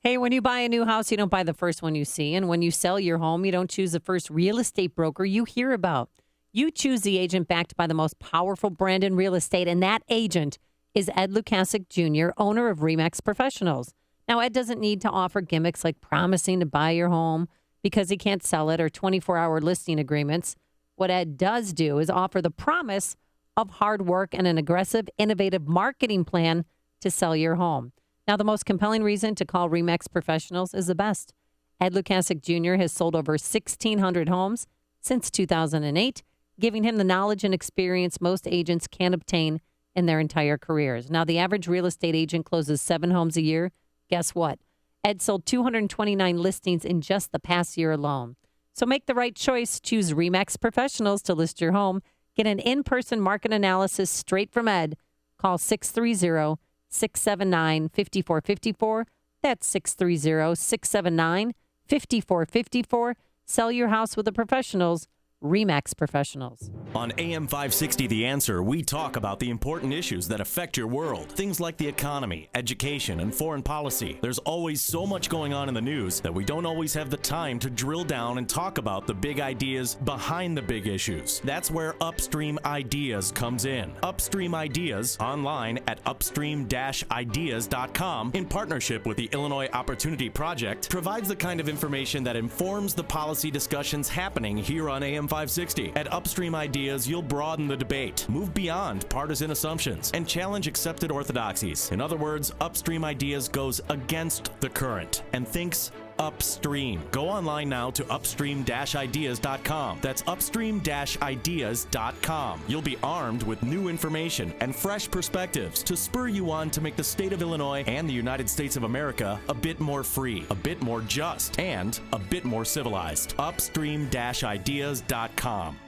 Hey, when you buy a new house, you don't buy the first one you see. And when you sell your home, you don't choose the first real estate broker you hear about. You choose the agent backed by the most powerful brand in real estate, and that agent is Ed Lukasik Jr., owner of RE/MAX Professionals. Now, Ed doesn't need to offer gimmicks like promising to buy your home because he can't sell it or 24-hour listing agreements. What Ed does do is offer the promise of hard work and an aggressive, innovative marketing plan to sell your home. Now, the most compelling reason to call RE/MAX Professionals is the best. Ed Lukasik Jr. has sold over 1,600 homes since 2008, giving him the knowledge and experience most agents can't obtain in their entire careers. Now, the average real estate agent closes 7 homes a year. Guess what? Ed sold 229 listings in just the past year alone. So make the right choice. Choose RE/MAX Professionals to list your home. Get an in-person market analysis straight from Ed. Call 630-679-5454. That's 630-679-5454. Sell your house with the professionals. RE/MAX Professionals. On AM 560 The Answer, we talk about the important issues that affect your world. Things like the economy, education, and foreign policy. There's always so much going on in the news that we don't always have the time to drill down and talk about the big ideas behind the big issues. That's where Upstream Ideas comes in. Upstream Ideas, online at upstream-ideas.com, in partnership with the Illinois Opportunity Project, provides the kind of information that informs the policy discussions happening here on AM 560. At Upstream Ideas, you'll broaden the debate, move beyond partisan assumptions, and challenge accepted orthodoxies. In other words, Upstream Ideas goes against the current and thinks upstream. Go online now to upstream-ideas.com. That's upstream-ideas.com. You'll be armed with new information and fresh perspectives to spur you on to make the state of Illinois and the United States of America a bit more free, a bit more just, and a bit more civilized. upstream-ideas.com.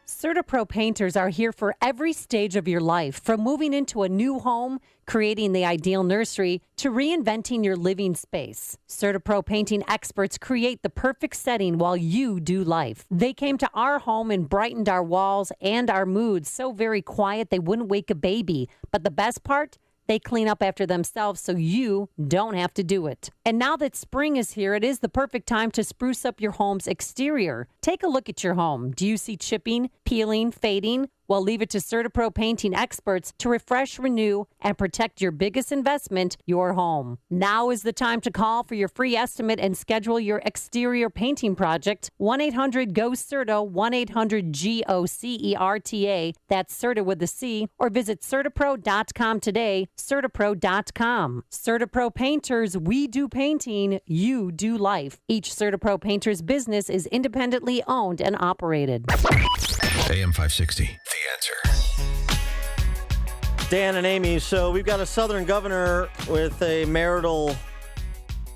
CertaPro painters are here for every stage of your life, from moving into a new home, creating the ideal nursery, to reinventing your living space. CertaPro painting experts create the perfect setting while you do life. They came to our home and brightened our walls and our moods so very quiet they wouldn't wake a baby. But the best part? They clean up after themselves so you don't have to do it. And now that spring is here, it is the perfect time to spruce up your home's exterior. Take a look at your home. Do you see chipping, peeling, fading? Well, leave it to CertaPro painting experts to refresh, renew, and protect your biggest investment, your home. Now is the time to call for your free estimate and schedule your exterior painting project. 1-800-GO-CERTA, 1-800-GOCERTA. That's CERTA with a C. Or visit CertaPro.com today, CertaPro.com. CertaPro painters, we do painting, you do life. Each CertaPro painter's business is independently owned and operated. AM 560, The Answer. Dan and Amy, so we've got a Southern governor with a marital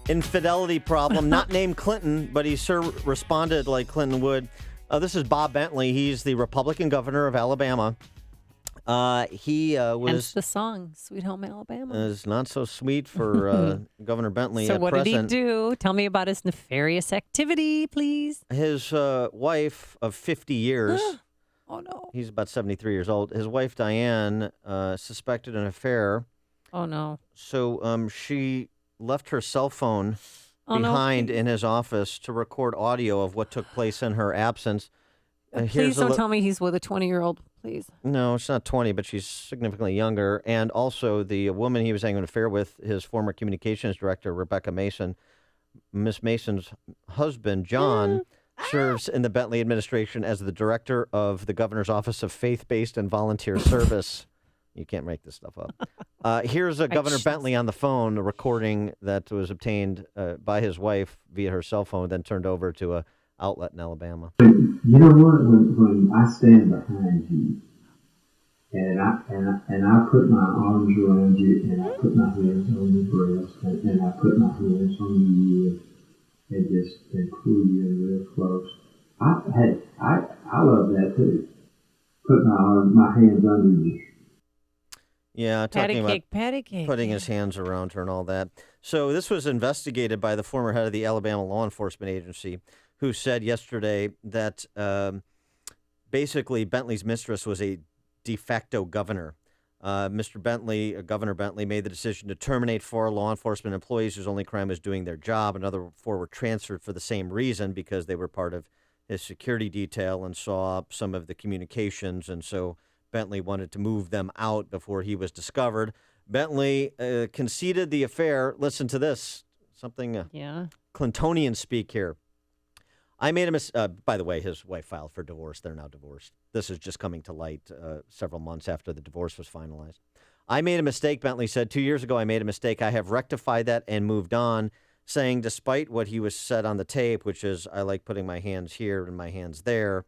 infidelity problem, not named Clinton, but he sure responded like Clinton would. This is Bob Bentley. He's the Republican governor of Alabama. He was... Hence the song, Sweet Home Alabama. Is not so sweet for Governor Bentley So at what present. did he do? Tell me about his nefarious activity, please. His wife of 50 years... Oh, no. He's about 73 years old. His wife, Diane, suspected an affair. Oh, no. So she left her cell phone behind in his office to record audio of what took place in her absence. Please don't tell me he's with a 20-year-old, please. No, she's not 20, but she's significantly younger. And also the woman he was having an affair with, his former communications director, Rebecca Mason. Miss Mason's husband, John... serves in the Bentley administration as the director of the governor's office of faith-based and volunteer service. You can't make this stuff up. Here's Governor Bentley on the phone, a recording that was obtained by his wife via her cell phone, then turned over to an outlet in Alabama. You know what? When I stand behind you, and I put my arms around you, and I put my hands on your breast, and I put my hands on your ear, and pull you in real close. I love that too. Put my hands under you. Yeah, talking about patty cake, putting his hands around her and all that. So this was investigated by the former head of the Alabama Law Enforcement Agency, who said yesterday that basically Bentley's mistress was a de facto governor. Governor Bentley made the decision to terminate 4 law enforcement employees whose only crime was doing their job. Another 4 were transferred for the same reason, because they were part of his security detail and saw some of the communications. And so Bentley wanted to move them out before he was discovered. Bentley conceded the affair. Listen to this. Something Clintonian speak here. I made a mistake. By the way, his wife filed for divorce. They're now divorced. This is just coming to light several months after the divorce was finalized. I made a mistake, Bentley said. 2 years ago, I made a mistake. I have rectified that and moved on, saying despite what he was said on the tape, which is I like putting my hands here and my hands there,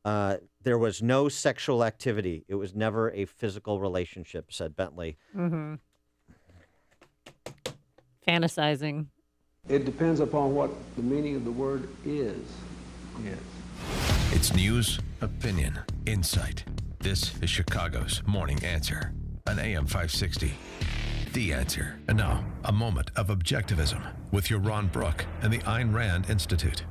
there was no sexual activity. It was never a physical relationship, said Bentley. Mm-hmm. Fantasizing. It depends upon what the meaning of the word is. Yes. It's news, opinion, insight. This is Chicago's Morning Answer on AM 560. The Answer. And now, a moment of objectivism with your Ron Brook and the Ayn Rand Institute.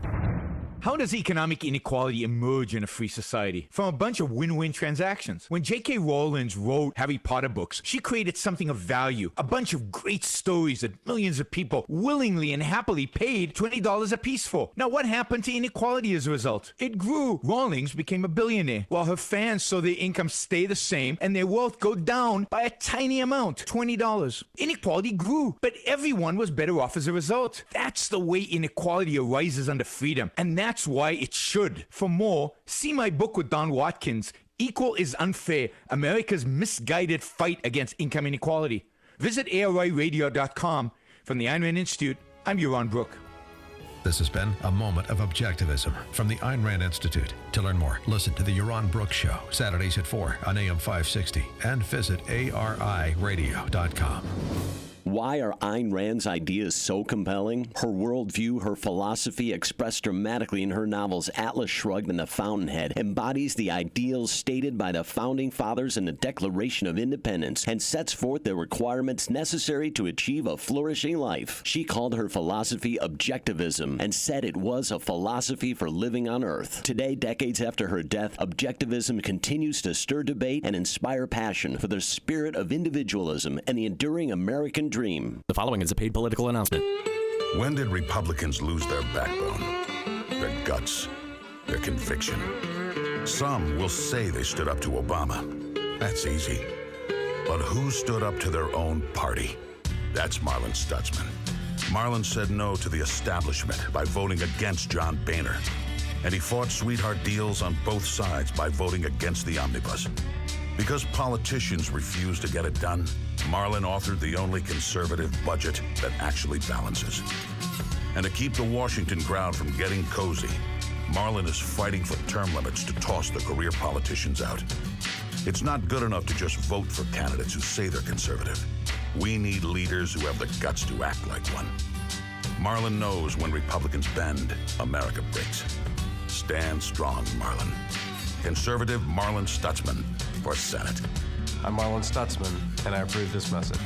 How does economic inequality emerge in a free society? From a bunch of win-win transactions. When J.K. Rowling wrote Harry Potter books, she created something of value. A bunch of great stories that millions of people willingly and happily paid $20 a piece for. Now, what happened to inequality as a result? It grew. Rawlings became a billionaire, while her fans saw their income stay the same and their wealth go down by a tiny amount, $20. Inequality grew, but everyone was better off as a result. That's the way inequality arises under freedom, and that's why it should. For more, see my book with Don Watkins, Equal is Unfair, America's Misguided Fight Against Income Inequality. Visit ARIradio.com. From the Ayn Rand Institute, I'm Yaron Brook. This has been a moment of objectivism from the Ayn Rand Institute. To learn more, listen to the Yaron Brook Show, Saturdays at 4 on AM 560, and visit ARIradio.com. Why are Ayn Rand's ideas so compelling? Her worldview, her philosophy, expressed dramatically in her novels Atlas Shrugged and The Fountainhead, embodies the ideals stated by the Founding Fathers in the Declaration of Independence and sets forth the requirements necessary to achieve a flourishing life. She called her philosophy objectivism and said it was a philosophy for living on Earth. Today, decades after her death, objectivism continues to stir debate and inspire passion for the spirit of individualism and the enduring American dream. The following is a paid political announcement. When did Republicans lose their backbone, their guts, their conviction? Some will say they stood up to Obama. That's easy. But who stood up to their own party? That's Marlin Stutzman. Marlin said no to the establishment by voting against John Boehner. And he fought sweetheart deals on both sides by voting against the omnibus. Because politicians refuse to get it done, Marlin authored the only conservative budget that actually balances. And to keep the Washington crowd from getting cozy, Marlin is fighting for term limits to toss the career politicians out. It's not good enough to just vote for candidates who say they're conservative. We need leaders who have the guts to act like one. Marlin knows when Republicans bend, America breaks. Stand strong, Marlin. Conservative Marlin Stutzman for Senate. I'm Marlin Stutzman, and I approve this message.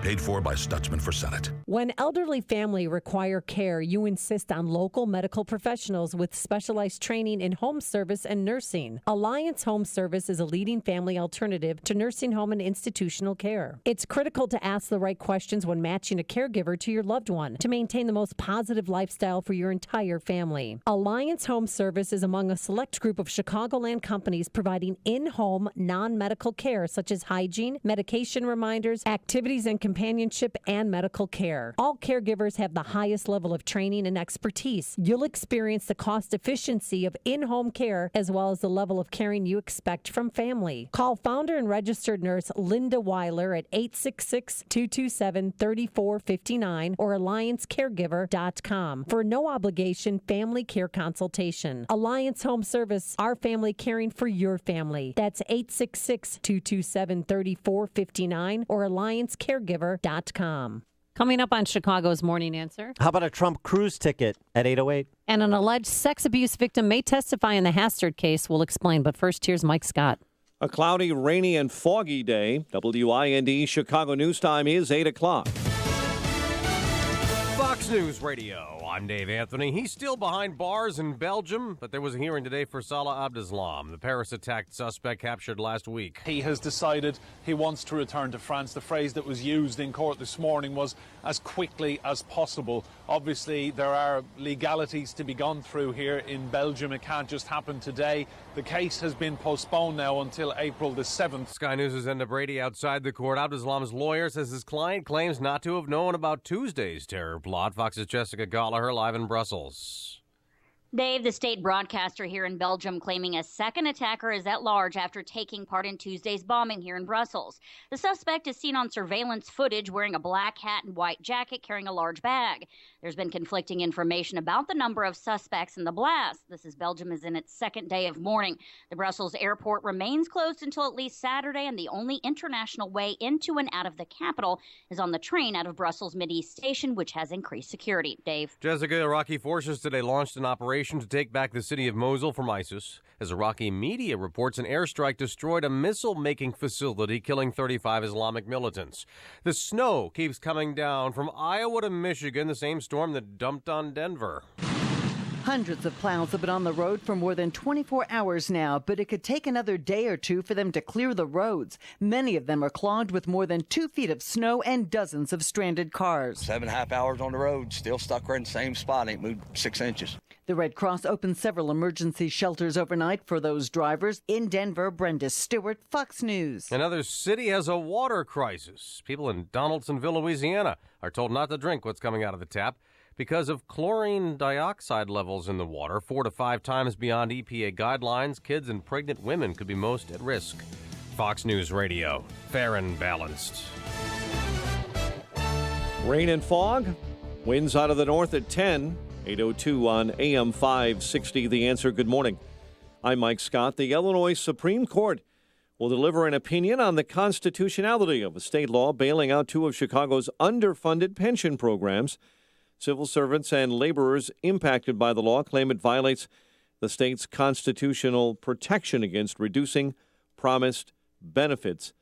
Paid for by Stutzman for Senate. When elderly family require care, you insist on local medical professionals with specialized training in home service and nursing. Alliance Home Service is a leading family alternative to nursing home and institutional care. It's critical to ask the right questions when matching a caregiver to your loved one to maintain the most positive lifestyle for your entire family. Alliance Home Service is among a select group of Chicagoland companies providing in-home non-medical care such as hygiene, medication reminders, activities and companionship, and medical care. All caregivers have the highest level of training and expertise. You'll experience the cost efficiency of in-home care as well as the level of caring you expect from family. Call founder and registered nurse Linda Weiler at 866-227-3459 or alliancecaregiver.com for no obligation family care consultation. Alliance Home Service, our family caring for your family. That's 866-227-3459 or alliancecaregiver.com. Coming up on Chicago's Morning Answer. How about a Trump-Cruz ticket at 8:08? And an alleged sex abuse victim may testify in the Hastert case. We'll explain. But first, here's Mike Scott. A cloudy, rainy, and foggy day. WIND Chicago News Time is 8 o'clock. Fox News Radio. I'm Dave Anthony. He's still behind bars in Belgium, but there was a hearing today for Salah Abdeslam, the Paris-attacked suspect captured last week. He has decided he wants to return to France. The phrase that was used in court this morning was as quickly as possible. Obviously, there are legalities to be gone through here in Belgium. It can't just happen today. The case has been postponed now until April the 7th. Sky News' Enda Brady outside the court. Abdeslam's lawyer says his client claims not to have known about Tuesday's terror plot. Fox's Jessica Gallagher live in Brussels. Dave, the state broadcaster here in Belgium, claiming a second attacker is at large after taking part in Tuesday's bombing here in Brussels. The suspect is seen on surveillance footage wearing a black hat and white jacket, carrying a large bag. There's been conflicting information about the number of suspects in the blast. This is Belgium is in its second day of mourning. The Brussels airport remains closed until at least Saturday, and the only international way into and out of the capital is on the train out of Brussels Mid-East Station, which has increased security. Dave. Jessica, Iraqi forces today launched an operation to take back the city of Mosul from ISIS, as Iraqi media reports an airstrike destroyed a missile-making facility, killing 35 Islamic militants. The snow keeps coming down from Iowa to Michigan, the same storm that dumped on Denver. Hundreds of plows have been on the road for more than 24 hours now, but it could take another day or two for them to clear the roads. Many of them are clogged with more than 2 feet of snow and dozens of stranded cars. 7.5 hours on the road, still stuck right in the same spot, ain't moved 6 inches. The Red Cross opened several emergency shelters overnight for those drivers. In Denver, Brenda Stewart, Fox News. Another city has a water crisis. People in Donaldsonville, Louisiana, are told not to drink what's coming out of the tap because of chlorine dioxide levels in the water, 4 to 5 times beyond EPA guidelines. Kids and pregnant women could be most at risk. Fox News Radio, fair and balanced. Rain and fog, winds out of the north at 10, 8:02 on AM 560. The Answer. Good morning. I'm Mike Scott. The Illinois Supreme Court will deliver an opinion on the constitutionality of a state law bailing out 2 of Chicago's underfunded pension programs. Civil servants and laborers impacted by the law claim it violates the state's constitutional protection against reducing promised benefits.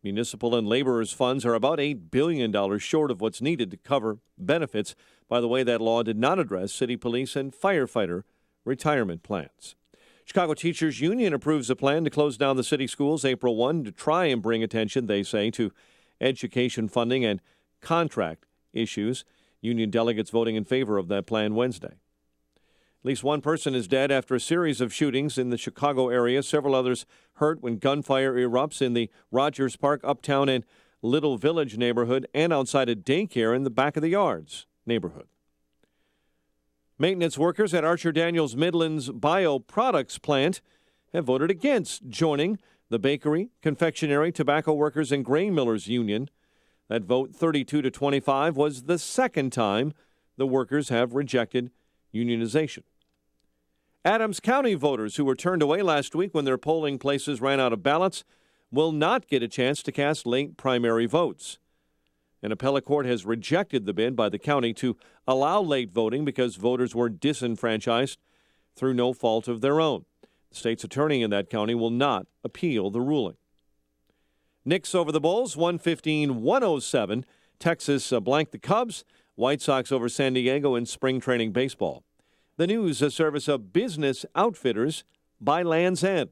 Municipal and laborers' funds are about $8 billion short of what's needed to cover benefits. By the way, that law did not address city police and firefighter retirement plans. Chicago Teachers Union approves a plan to close down the city schools April 1 to try and bring attention, they say, to education funding and contract issues. Union delegates voting in favor of that plan Wednesday. At least one person is dead after a series of shootings in the Chicago area. Several others hurt when gunfire erupts in the Rogers Park, Uptown, and Little Village neighborhood and outside a daycare in the Back of the Yards neighborhood. Maintenance workers at Archer Daniels Midland's bioproducts plant have voted against joining the Bakery, Confectionery, Tobacco Workers, and Grain Millers Union. That vote, 32 to 25, was the second time the workers have rejected unionization. Adams County voters who were turned away last week when their polling places ran out of ballots will not get a chance to cast late primary votes. An appellate court has rejected the bid by the county to allow late voting because voters were disenfranchised through no fault of their own. The state's attorney in that county will not appeal the ruling. Knicks over the Bulls, 115-107. Texas blanked the Cubs. White Sox over San Diego in spring training baseball. The news, a service of Business Outfitters by Land's End.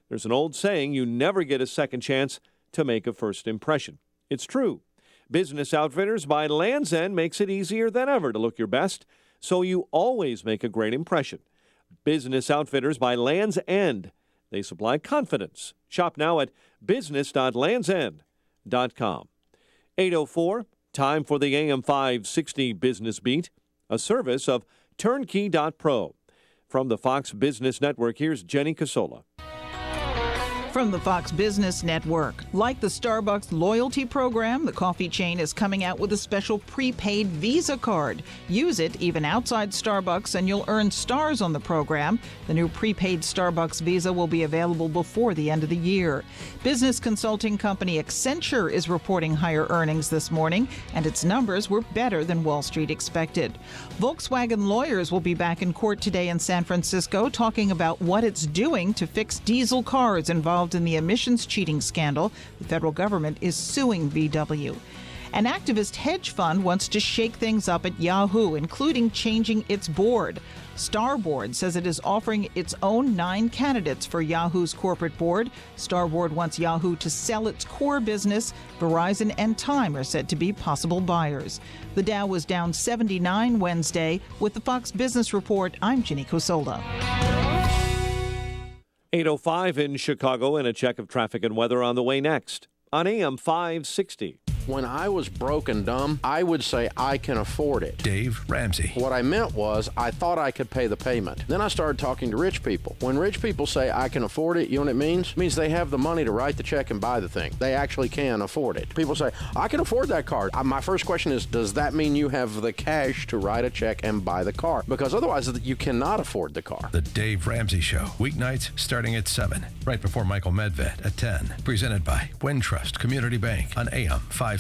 There's an old saying, you never get a second chance to make a first impression. It's true. Business Outfitters by Land's End makes it easier than ever to look your best, so you always make a great impression. Business Outfitters by Land's End. They supply confidence. Shop now at business.landsend.com. 8:04, time for the AM 560 Business Beat, a service of Turnkey.pro. From the Fox Business Network, here's Jenny Casola. From the Fox Business Network. Like the Starbucks loyalty program, the coffee chain is coming out with a special prepaid Visa card. Use it even outside Starbucks and you'll earn stars on the program. The new prepaid Starbucks Visa will be available before the end of the year. Business consulting company Accenture is reporting higher earnings this morning, and its numbers were better than Wall Street expected. Volkswagen lawyers will be back in court today in San Francisco talking about what it's doing to fix diesel cars involved in the emissions cheating scandal. The federal government is suing VW. An activist hedge fund wants to shake things up at Yahoo, including changing its board. Starboard says it is offering its own 9 candidates for Yahoo's corporate board. Starboard wants Yahoo to sell its core business. Verizon and Time are said to be possible buyers. The Dow was down 79 Wednesday. With the Fox Business Report, I'm Ginny Cosola. 8:05 in Chicago, and a check of traffic and weather on the way next on AM 560. When I was broke and dumb, I would say I can afford it. Dave Ramsey. What I meant was I thought I could pay the payment. Then I started talking to rich people. When rich people say I can afford it, you know what it means? It means they have the money to write the check and buy the thing. They actually can afford it. People say, I can afford that car. My first question is, does that mean you have the cash to write a check and buy the car? Because otherwise you cannot afford the car. The Dave Ramsey Show, weeknights starting at 7, right before Michael Medved at 10. Presented by Wintrust Community Bank on AM 560.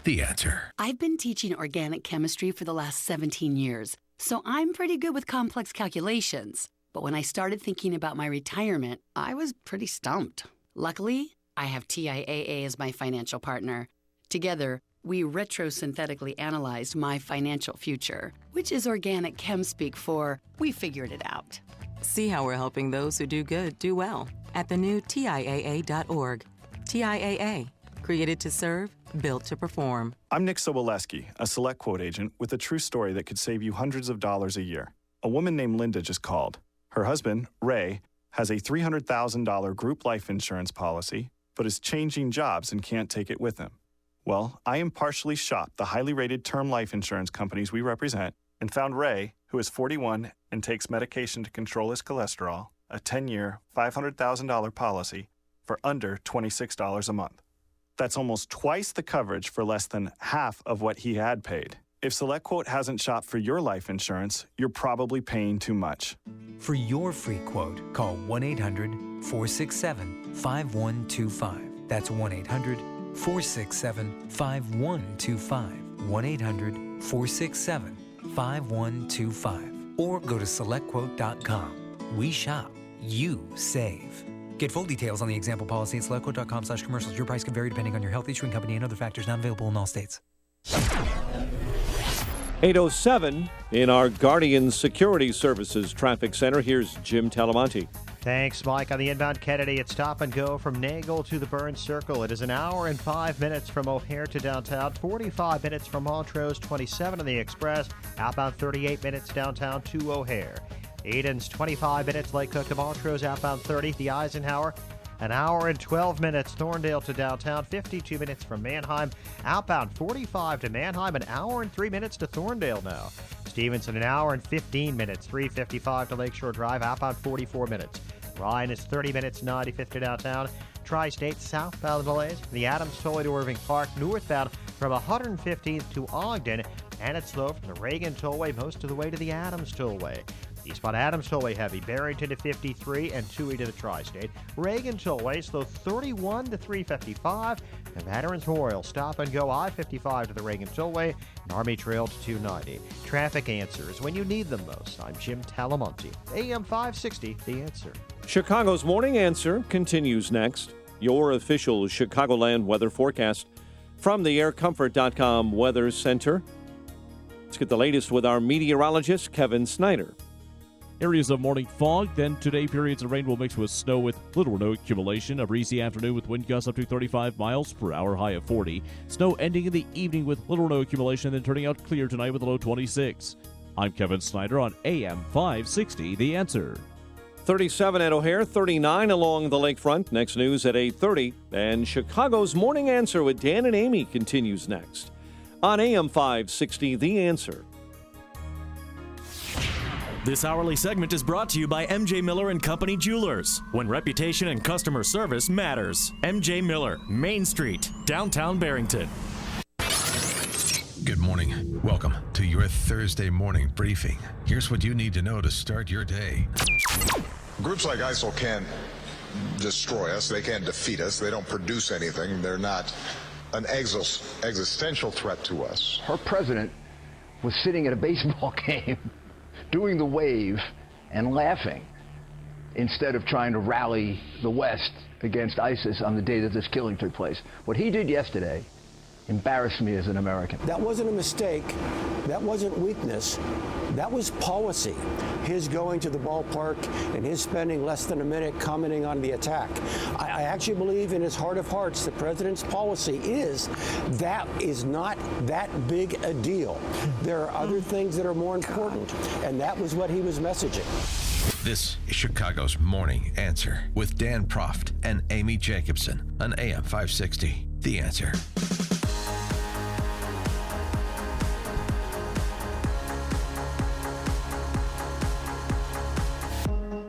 The Answer. I've been teaching organic chemistry for the last 17 years, so I'm pretty good with complex calculations. But when I started thinking about my retirement, I was pretty stumped. Luckily, I have TIAA as my financial partner. Together, we retrosynthetically analyzed my financial future, which is organic chem speak for we figured it out. See how we're helping those who do good do well at the new TIAA.org. TIAA, created to serve, built to perform. I'm Nick Soboleski, a Select Quote agent with a true story that could save you hundreds of dollars a year. A woman named Linda just called. Her husband, Ray, has a $300,000 group life insurance policy, but is changing jobs and can't take it with him. Well, I impartially shopped the highly rated term life insurance companies we represent and found Ray, who is 41 and takes medication to control his cholesterol, a 10-year, $500,000 policy for under $26 a month. That's almost twice the coverage for less than half of what he had paid. If SelectQuote hasn't shopped for your life insurance, you're probably paying too much. For your free quote, call 1-800-467-5125. That's 1-800-467-5125. 1-800-467-5125. Or go to SelectQuote.com. We shop. You save. Get full details on the example policy at SelectQuote.com/commercials. Your price can vary depending on your health, issuing company, and other factors not available in all states. 8:07 in our Guardian Security Services Traffic Center. Here's Jim Talamonte. Thanks, Mike. On the inbound Kennedy, it's stop and go from Nagel to the Burns Circle. It is an hour and 5 minutes from O'Hare to downtown, 45 minutes from Montrose, 27 on the Express, outbound 38 minutes downtown to O'Hare. Eden's 25 minutes, Lake Cook to Montrose, outbound 30. The Eisenhower, an hour and 12 minutes, Thorndale to downtown, 52 minutes from Manheim. Outbound 45 to Manheim, an hour and 3 minutes to Thorndale now. Stevenson, an hour and 15 minutes, 355 to Lakeshore Drive, outbound 44 minutes. Ryan is 30 minutes, 95th to downtown. Tri-State southbound delays, the Adams Tollway to Irving Park, northbound from 115th to Ogden, and it's slow from the Reagan Tollway most of the way to the Adams Tollway. Eastbound Adams Tollway heavy, Barrington to 53 and 2E to the Tri-State. Reagan Tollway slow 31 to 355. And Veterans Memorial stop and go I-55 to the Reagan Tollway and Army Trail to 290. Traffic answers when you need them most. I'm Jim Talamonte, AM 560, The Answer. Chicago's Morning Answer continues next. Your official Chicagoland weather forecast from the aircomfort.com Weather Center. Let's get the latest with our meteorologist, Kevin Snyder. Areas of morning fog, then today periods of rain will mix with snow with little or no accumulation. A breezy afternoon with wind gusts up to 35 miles per hour, high of 40. Snow ending in the evening with little or no accumulation, then turning out clear tonight with a low 26. I'm Kevin Snyder on AM 560, The Answer. 37 at O'Hare, 39 along the lakefront. Next news at 8:30. And Chicago's Morning Answer with Dan and Amy continues next on AM 560, The Answer. This hourly segment is brought to you by MJ Miller & Company Jewelers. When reputation and customer service matters. MJ Miller, Main Street, downtown Barrington. Good morning. Welcome to your Thursday morning briefing. Here's what you need to know to start your day. Groups like ISIL can't destroy us. They can't defeat us. They don't produce anything. They're not an existential threat to us. Her president was sitting at a baseball game doing the wave and laughing instead of trying to rally the West against ISIS on the day that this killing took place. What he did yesterday embarrassed me as an American. That wasn't a mistake. That wasn't weakness. That was policy. His going to the ballpark and his spending less than a minute commenting on the attack. I actually believe in his heart of hearts the president's policy is that is not that big a deal. There are other things that are more important, and that was what he was messaging. This is Chicago's Morning Answer with Dan Proft and Amy Jacobson on AM 560, The Answer.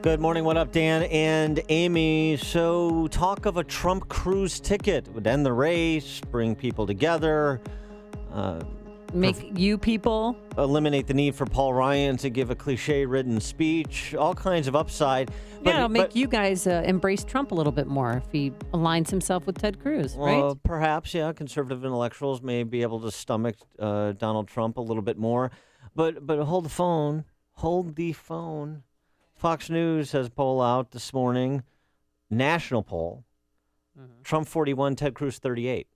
Good morning. What up, Dan and Amy? So, talk of a Trump-Cruz ticket would end the race, bring people together, make you people, eliminate the need for Paul Ryan to give a cliche-ridden speech, all kinds of upside. Yeah, it'll make you guys embrace Trump a little bit more if he aligns himself with Ted Cruz, right? Perhaps, yeah. Conservative intellectuals may be able to stomach Donald Trump a little bit more. But hold the phone. Hold the phone. Fox News has a poll out this morning, national poll. Trump 41, Ted Cruz 38,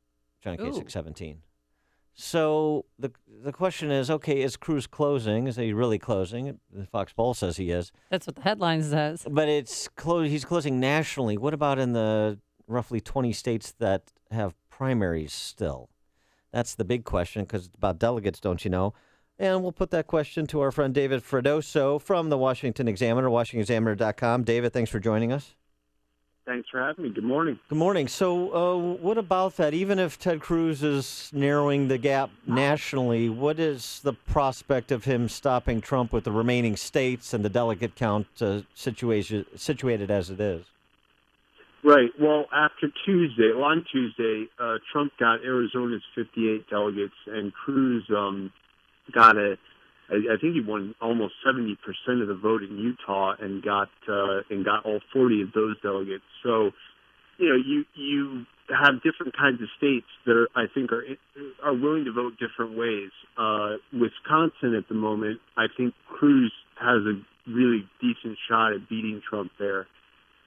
John Kasich 17. So the question is, okay, is Cruz closing? Is he really closing? The Fox poll says he is. That's what the headline says. But he's closing nationally. What about in the roughly 20 states that have primaries still? That's the big question, because it's about delegates, don't you know? And we'll put that question to our friend David Fredoso from the Washington Examiner, WashingtonExaminer.com. David, thanks for joining us. Thanks for having me. Good morning. Good morning. So what about that? Even if Ted Cruz is narrowing the gap nationally, what is the prospect of him stopping Trump with the remaining states and the delegate count situated as it is? Right. Well, on Tuesday, Trump got Arizona's 58 delegates, and Cruz got I think he won almost 70% of the vote in Utah and got all 40 of those delegates. So, you have different kinds of states that I think are willing to vote different ways. Wisconsin at the moment, I think Cruz has a really decent shot at beating Trump there.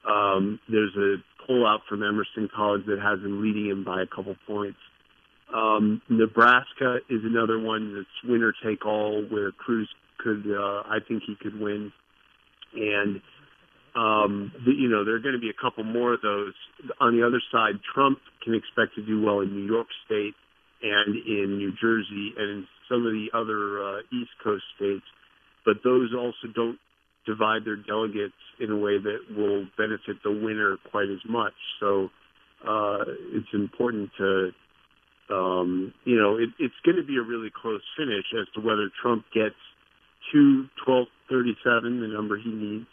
There's a poll out from Emerson College that has him leading him by a couple points. Nebraska is another one that's winner take all, where Cruz I think he could win. And, there are going to be a couple more of those. On the other side, Trump can expect to do well in New York State and in New Jersey and in some of the other East Coast states. But those also don't divide their delegates in a way that will benefit the winner quite as much. So it's important to, it's going to be a really close finish as to whether Trump gets to 1237, the number he needs,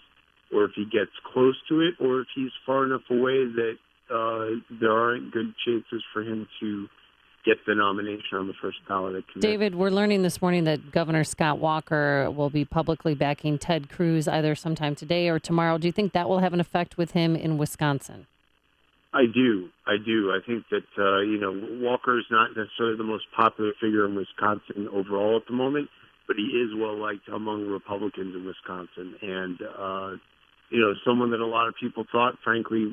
or if he gets close to it, or if he's far enough away that there aren't good chances for him to get the nomination on the first ballot. David, we're learning this morning that Governor Scott Walker will be publicly backing Ted Cruz either sometime today or tomorrow. Do you think that will have an effect with him in Wisconsin? I do. I think that, Walker is not necessarily the most popular figure in Wisconsin overall at the moment, but he is well-liked among Republicans in Wisconsin. And, someone that a lot of people thought, frankly,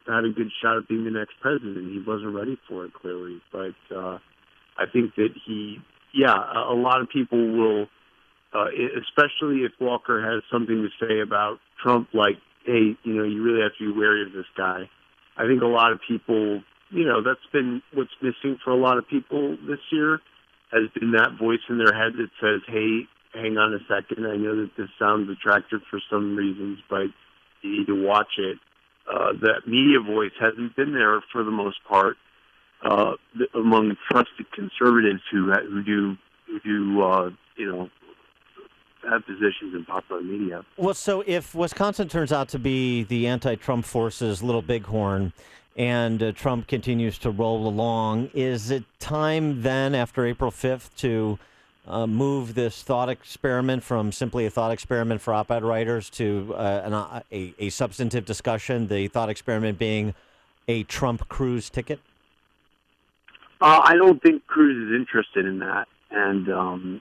had a good shot at being the next president. He wasn't ready for it, clearly. But I think that a lot of people will, especially if Walker has something to say about Trump, like, hey, you really have to be wary of this guy. I think a lot of people, that's been what's missing for a lot of people this year, has been that voice in their head that says, hey, hang on a second, I know that this sounds attractive for some reasons, but you need to watch it. That media voice hasn't been there for the most part among trusted conservatives who do have positions in popular media. Well, so if Wisconsin turns out to be the anti-Trump force's little bighorn and Trump continues to roll along, is it time then after April 5th to move this thought experiment from simply a thought experiment for op-ed writers to a substantive discussion, the thought experiment being a Trump-Cruz ticket? I don't think Cruz is interested in that. And,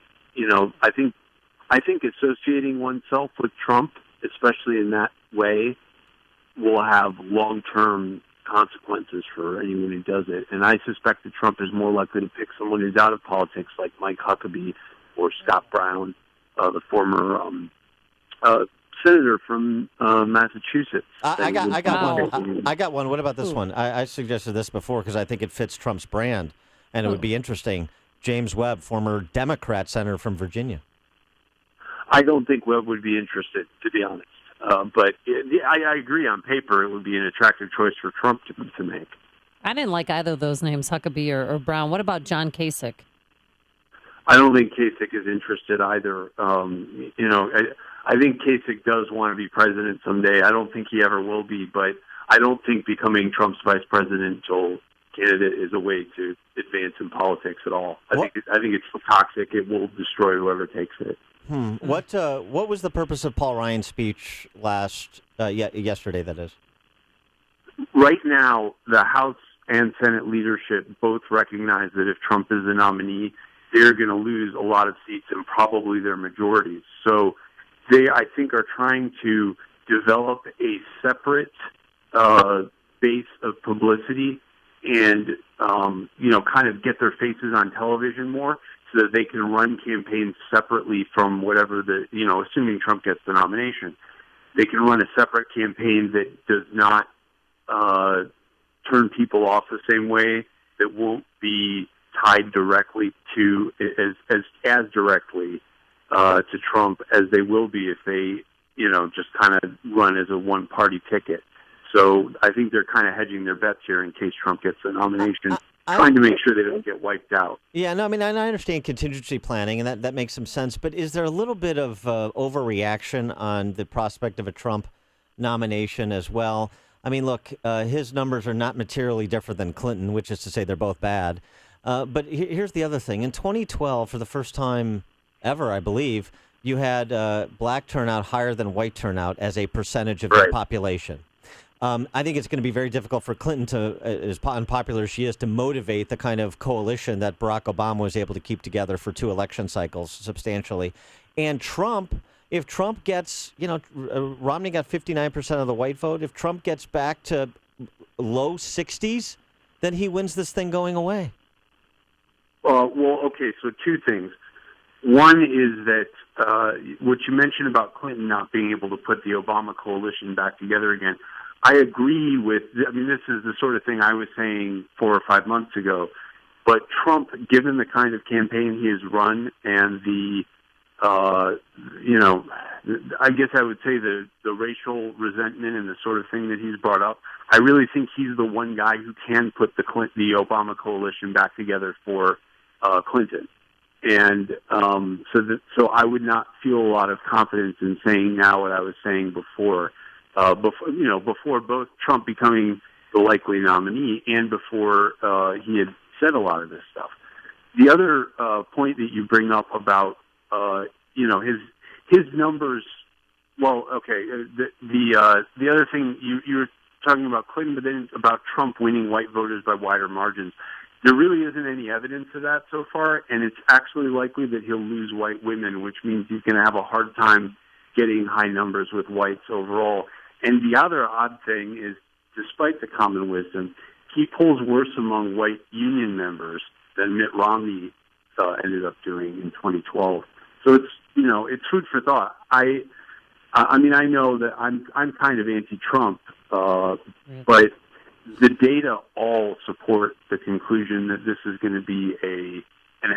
I think associating oneself with Trump, especially in that way, will have long-term consequences for anyone who does it. And I suspect that Trump is more likely to pick someone who's out of politics, like Mike Huckabee or Scott Brown, the former senator from Massachusetts. I got one. What about this one? I suggested this before because I think it fits Trump's brand, and it would be interesting. James Webb, former Democrat senator from Virginia. I don't think Webb would be interested, to be honest. But I agree on paper it would be an attractive choice for Trump to make. I didn't like either of those names, Huckabee or Brown. What about John Kasich? I don't think Kasich is interested either. I think Kasich does want to be president someday. I don't think he ever will be, but I don't think becoming Trump's vice presidential candidate is a way to advance in politics at all. I think it's toxic. It will destroy whoever takes it. What was the purpose of Paul Ryan's speech yesterday, that is? Right now, the House and Senate leadership both recognize that if Trump is the nominee, they're going to lose a lot of seats and probably their majorities. So they, I think, are trying to develop a separate base of publicity and kind of get their faces on television more, so that they can run campaigns separately from whatever assuming Trump gets the nomination, they can run a separate campaign that does not turn people off the same way, that won't be tied directly to as directly to Trump as they will be if they just kind of run as a one-party ticket. So I think they're kind of hedging their bets here in case Trump gets the nomination, trying to make sure they don't get wiped out. Yeah, no, I mean, I understand contingency planning, and that makes some sense. But is there a little bit of overreaction on the prospect of a Trump nomination as well? I mean, look, his numbers are not materially different than Clinton, which is to say they're both bad. But here's the other thing. In 2012, for the first time ever, I believe, you had black turnout higher than white turnout as a percentage of the population. I think it's going to be very difficult for Clinton to, as unpopular as she is, to motivate the kind of coalition that Barack Obama was able to keep together for 2 election cycles substantially. And Trump, if Trump gets, Romney got 59% of the white vote. If Trump gets back to low 60s, then he wins this thing going away. Okay, so 2 things. One is that what you mentioned about Clinton not being able to put the Obama coalition back together again, I agree with, this is the sort of thing I was saying 4 or 5 months ago, but Trump, given the kind of campaign he has run and the, I guess I would say the racial resentment and the sort of thing that he's brought up, I really think he's the one guy who can put the Obama coalition back together for Clinton. And so I would not feel a lot of confidence in saying now what I was saying before both Trump becoming the likely nominee and before he had said a lot of this stuff. The other point that you bring up about his numbers. Well, okay. The other thing you were talking about Clinton, but then about Trump winning white voters by wider margins. There really isn't any evidence of that so far, and it's actually likely that he'll lose white women, which means he's going to have a hard time getting high numbers with whites overall. And the other odd thing is, despite the common wisdom, he polls worse among white union members than Mitt Romney ended up doing in 2012. So it's food for thought. I know that I'm kind of anti-Trump, but the data all support the conclusion that this is going to be an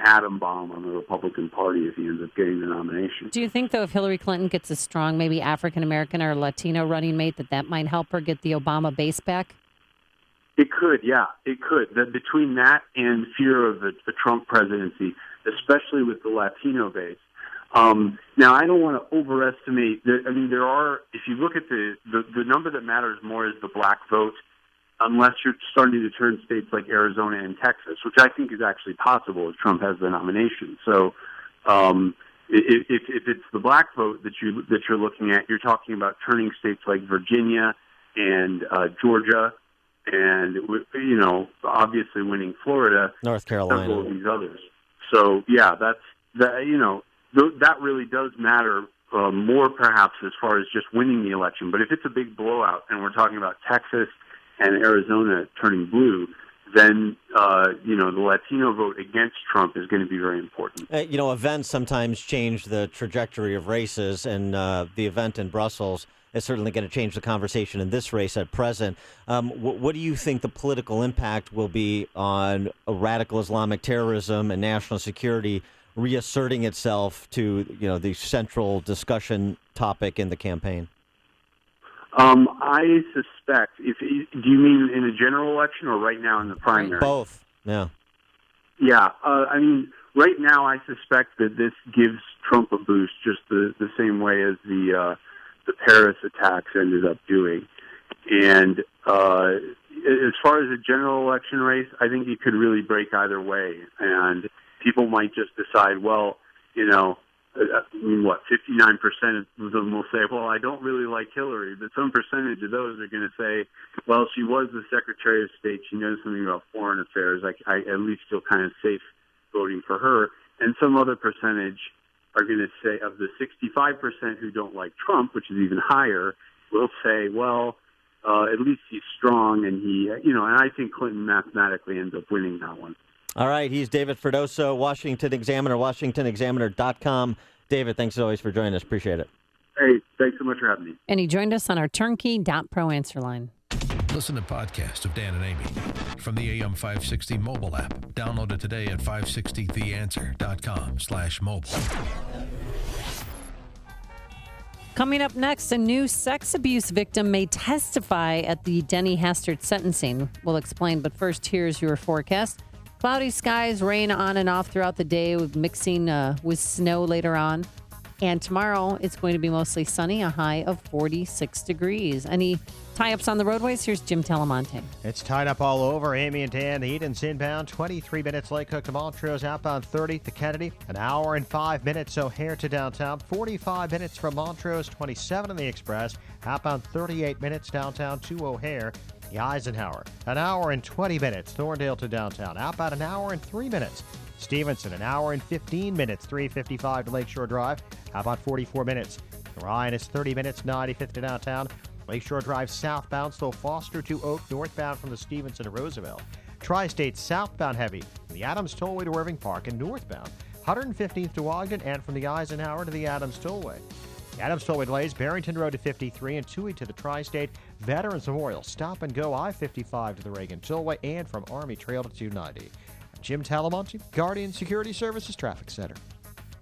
atom bomb on the Republican Party if he ends up getting the nomination. Do you think, though, if Hillary Clinton gets a strong, maybe African-American or Latino running mate, that might help her get the Obama base back? It could, yeah. It could. Between that and fear of the Trump presidency, especially with the Latino base. Now, I don't want to overestimate. There are, if you look at the number that matters more is the black vote, unless you're starting to turn states like Arizona and Texas, which I think is actually possible if Trump has the nomination. So if it's the black vote that you're looking at, you're talking about turning states like Virginia and Georgia and, obviously winning Florida, North Carolina, several of these others. So, yeah, that really does matter more perhaps as far as just winning the election. But if it's a big blowout and we're talking about Texas and Arizona turning blue, then, the Latino vote against Trump is going to be very important. Events sometimes change the trajectory of races, and the event in Brussels is certainly going to change the conversation in this race at present. What do you think the political impact will be on radical Islamic terrorism and national security reasserting itself to, the central discussion topic in the campaign? I suspect, do you mean in a general election or right now in the primary? Both, yeah. Yeah, right now I suspect that this gives Trump a boost just the same way as the Paris attacks ended up doing. And as far as a general election race, I think it could really break either way. And people might just decide, 59% of them will say, well, I don't really like Hillary, but some percentage of those are going to say, well, she was the Secretary of State, she knows something about foreign affairs, I at least feel kind of safe voting for her. And some other percentage are going to say, of the 65% who don't like Trump, which is even higher, will say, well, at least he's strong, and and I think Clinton mathematically ends up winning that one. All right, he's David Freddoso, Washington Examiner, WashingtonExaminer.com. David, thanks as always for joining us. Appreciate it. Hey, thanks so much for having me. And he joined us on our turnkey.pro answer line. Listen to podcasts of Dan and Amy from the AM 560 mobile app. Download it today at 560theanswer.com/mobile. Coming up next, a new sex abuse victim may testify at the Denny Hastert sentencing. We'll explain, but first, here's your forecast. Cloudy skies, rain on and off throughout the day, with mixing with snow later on. And tomorrow, it's going to be mostly sunny, a high of 46 degrees. Any tie-ups on the roadways? Here's Jim Talamonte. It's tied up all over. Amy and Dan, the Edens inbound, 23 minutes. Lake Hook to Montrose, outbound 30 to Kennedy, an hour and 5 minutes. O'Hare to downtown, 45 minutes from Montrose, 27 on the Express, outbound 38 minutes downtown to O'Hare. The Eisenhower, an hour and 20 minutes. Thorndale to downtown, outbound an hour and 3 minutes. Stevenson, an hour and 15 minutes, 3:55 to Lakeshore Drive. How about 44 minutes? Ryan is 30 minutes, 95th to downtown. Lakeshore Drive southbound, still Foster to Oak, northbound from the Stevenson to Roosevelt. Tri-State southbound heavy from the Adams Tollway to Irving Park and northbound. 115th to Ogden and from the Eisenhower to the Adams Tollway. The Adams Tollway delays Barrington Road to 53 and Toohey to the Tri-State. Veterans Memorial, stop and go I-55 to the Reagan Tollway and from Army Trail to 290. Jim Talamonte, Guardian Security Services Traffic Center.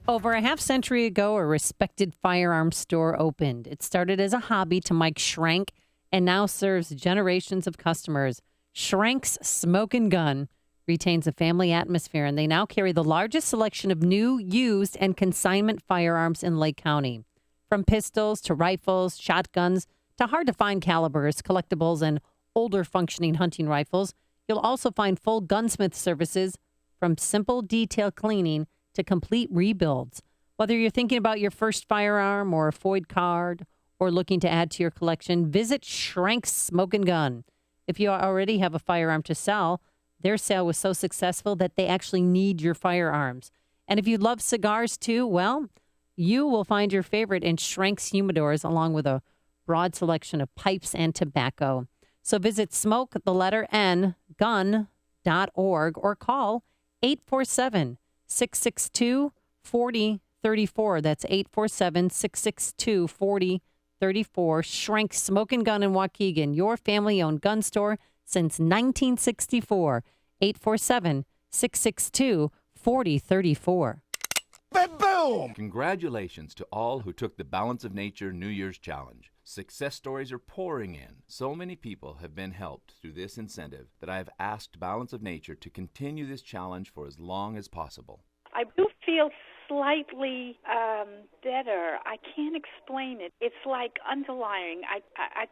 Over a half century ago, a respected firearms store opened. It started as a hobby to Mike Schrank and now serves generations of customers. Schrank's Smoke and Gun retains a family atmosphere, and they now carry the largest selection of new, used, and consignment firearms in Lake County. From pistols to rifles, shotguns, to hard-to-find calibers, collectibles, and older functioning hunting rifles, you'll also find full gunsmith services from simple detail cleaning to complete rebuilds. Whether you're thinking about your first firearm or a FOID card or looking to add to your collection, visit Schrank's Smoke and Gun. If you already have a firearm to sell, their sale was so successful that they actually need your firearms. And if you love cigars too, well, you will find your favorite in Schrank's humidors along with a broad selection of pipes and tobacco. So visit smoketheletterN.gun.org or call 847-662-4034. That's 847-662-4034. Schrank Smoke and Gun in Waukegan, your family-owned gun store since 1964. 847-662-4034. Boom! Congratulations to all who took the Balance of Nature New Year's Challenge. Success stories are pouring in. So many people have been helped through this incentive that I have asked Balance of Nature to continue this challenge for as long as possible. I do feel slightly better. I can't explain it. It's like underlying. I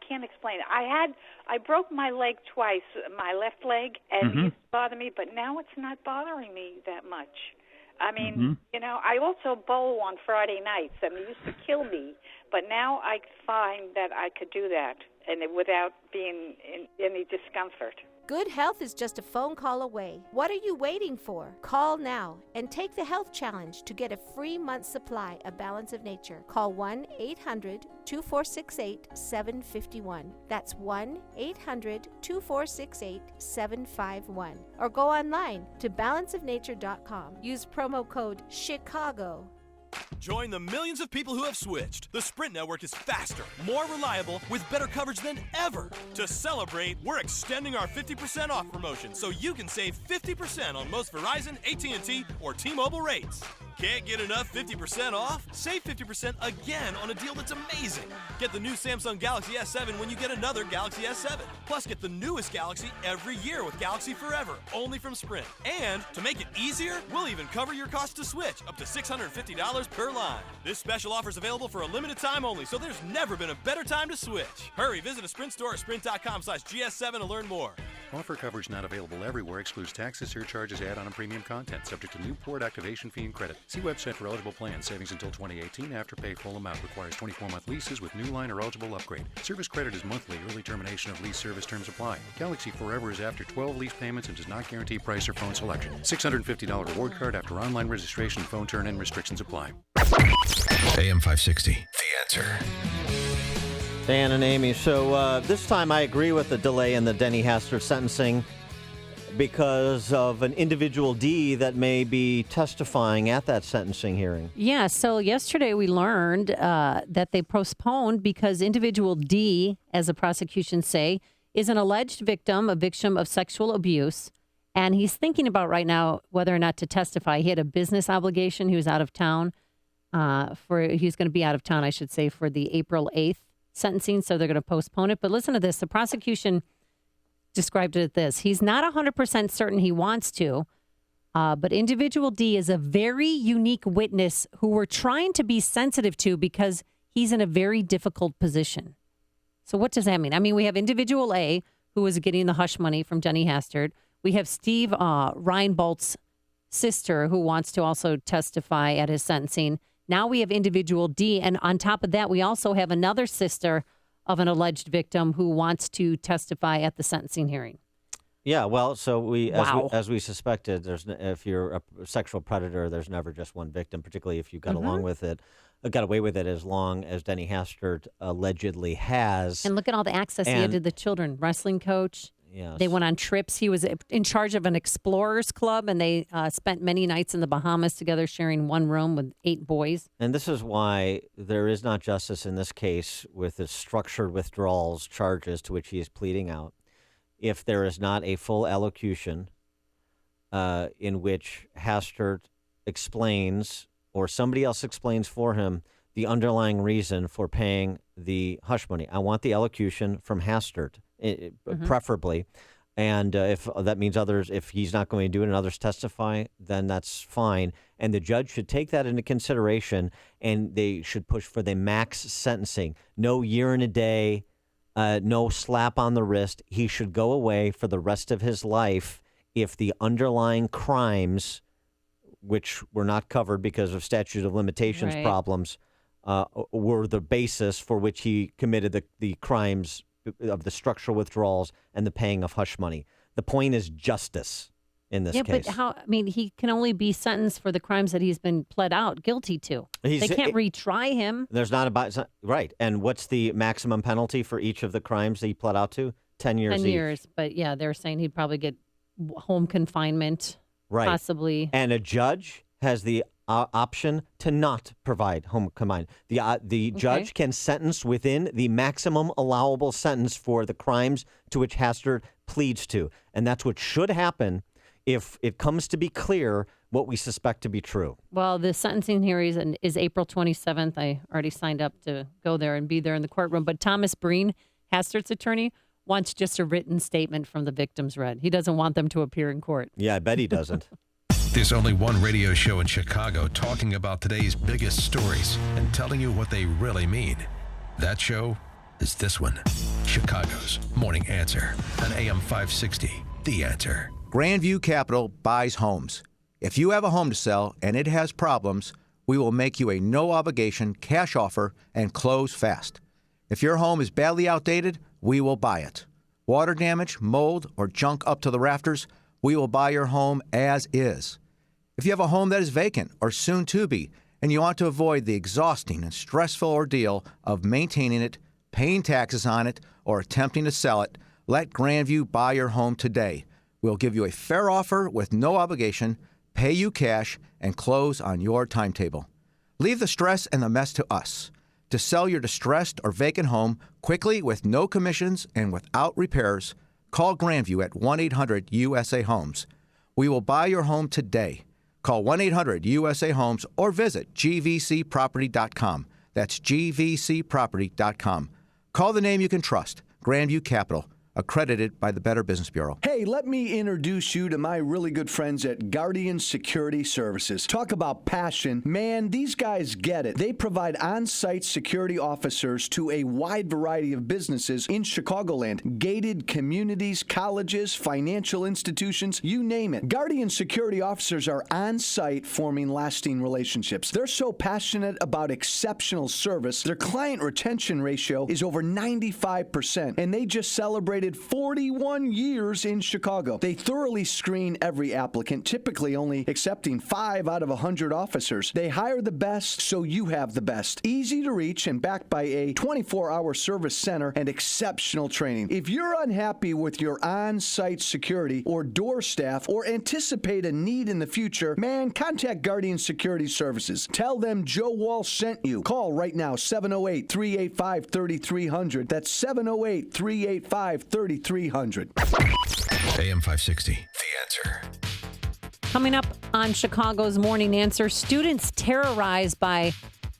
can't explain it. I broke my leg twice, my left leg, and it used to bother me, but now it's not bothering me that much. I mean, I also bowl on Friday nights. I mean, it used to kill me, but now I find that I could do that and without being in any discomfort. Good health is just a phone call away. What are you waiting for? Call now and take the health challenge to get a free month's supply of Balance of Nature. Call 1-800-2468-751. That's 1-800-2468-751. Or go online to balanceofnature.com. Use promo code CHICAGO. Join the millions of people who have switched. The Sprint network is faster, more reliable, with better coverage than ever. To celebrate, we're extending our 50% off promotion so you can save 50% on most Verizon, AT&T, or T-Mobile rates. Can't get enough 50% off? Save 50% again on a deal that's amazing. Get the new Samsung Galaxy S7 when you get another Galaxy S7. Plus, get the newest Galaxy every year with Galaxy Forever, only from Sprint. And to make it easier, we'll even cover your cost to switch, up to $650 per line. This special offer is available for a limited time only, so there's never been a better time to switch. Hurry, visit a Sprint store at sprint.com/GS7 to learn more. Offer coverage not available everywhere. Excludes taxes, surcharges, add-on, and premium content. Subject to new port activation fee and credit. See website for eligible plans. Savings until 2018. After pay full amount. Requires 24-month leases with new line or eligible upgrade. Service credit is monthly. Early termination of lease service terms apply. Galaxy Forever is after 12 lease payments and does not guarantee price or phone selection. $650 reward card after online registration. Phone turn-in restrictions apply. AM 560, The Answer. Dan and Amy. So this time I agree with the delay in the Denny Hastert sentencing because of an individual D that may be testifying at that sentencing hearing. Yeah, so yesterday we learned that they postponed because individual D, as the prosecution say, is an alleged victim, a victim of sexual abuse. And he's thinking about right now whether or not to testify. He had a business obligation. He was out of town he's going to be out of town, I should say, for the April 8th sentencing. So they're going to postpone it. But listen to this. The prosecution described it as this. He's not 100% certain he wants to, but individual D is a very unique witness who we're trying to be sensitive to because he's in a very difficult position. So what does that mean? I mean, we have individual A, who is getting the hush money from Denny Hastert. We have Steve Reinboldt's sister, who wants to also testify at his sentencing. Now we have individual D, and on top of that, we also have another sister of an alleged victim who wants to testify at the sentencing hearing. Yeah, well, so as we suspected, if you're a sexual predator, there's never just one victim, particularly if you got got away with it as long as Denny Hastert allegedly has. And look at all the access he had to the children. Wrestling coach. Yes. They went on trips. He was in charge of an explorers club, and they spent many nights in the Bahamas together, sharing one room with 8 boys. And this is why there is not justice in this case with the structured withdrawals charges to which he is pleading out. If there is not a full allocution in which Hastert explains or somebody else explains for him the underlying reason for paying the hush money. I want the allocution from Hastert, preferably. And if that means if he's not going to do it and others testify, then that's fine. And the judge should take that into consideration, and they should push for the max sentencing. No year and a day. No slap on the wrist. He should go away for the rest of his life if the underlying crimes, which were not covered because of statute of limitations problems, were the basis for which he committed the crimes of the structural withdrawals and the paying of hush money. The point is justice in this case. Yeah, but he can only be sentenced for the crimes that he's been pled out guilty to. They can't retry him. There's right. And what's the maximum penalty for each of the crimes that he pled out to? 10 years 10 each. years. But yeah, they're saying he'd probably get home confinement, possibly. And a judge has the option to not provide home confinement. The judge can sentence within the maximum allowable sentence for the crimes to which Hastert pleads to. And that's what should happen if it comes to be clear what we suspect to be true. Well, the sentencing hearing is April 27th. I already signed up to go there and be there in the courtroom. But Thomas Breen, Hastert's attorney, wants just a written statement from the victims read. He doesn't want them to appear in court. Yeah, I bet he doesn't. There's only one radio show in Chicago talking about today's biggest stories and telling you what they really mean. That show is this one, Chicago's Morning Answer on AM 560, The Answer. Grandview Capital buys homes. If you have a home to sell and it has problems, we will make you a no-obligation cash offer and close fast. If your home is badly outdated, we will buy it. Water damage, mold, or junk up to the rafters, we will buy your home as is. If you have a home that is vacant or soon to be, and you want to avoid the exhausting and stressful ordeal of maintaining it, paying taxes on it, or attempting to sell it, let Grandview buy your home today. We'll give you a fair offer with no obligation, pay you cash, and close on your timetable. Leave the stress and the mess to us. To sell your distressed or vacant home quickly with no commissions and without repairs, call Grandview at 1-800-USA-HOMES. We will buy your home today. Call 1-800-USA-HOMES or visit gvcproperty.com. That's gvcproperty.com. Call the name you can trust, Grandview Capital, accredited by the Better Business Bureau. Hey, let me introduce you to my really good friends at Guardian Security Services. Talk about passion. Man, these guys get it. They provide on-site security officers to a wide variety of businesses in Chicagoland. Gated communities, colleges, financial institutions, you name it. Guardian Security Officers are on-site forming lasting relationships. They're so passionate about exceptional service, their client retention ratio is over 95%, and they just celebrated operated 41 years in Chicago. They thoroughly screen every applicant, typically only accepting 5 out of 100 officers. They hire the best, so you have the best. Easy to reach and backed by a 24-hour service center and exceptional training. If you're unhappy with your on-site security or door staff or anticipate a need in the future, man, contact Guardian Security Services. Tell them Joe Walsh sent you. Call right now, 708-385-3300. That's 708-385-3300. AM 560, The Answer. Coming up on Chicago's Morning Answer, students terrorized by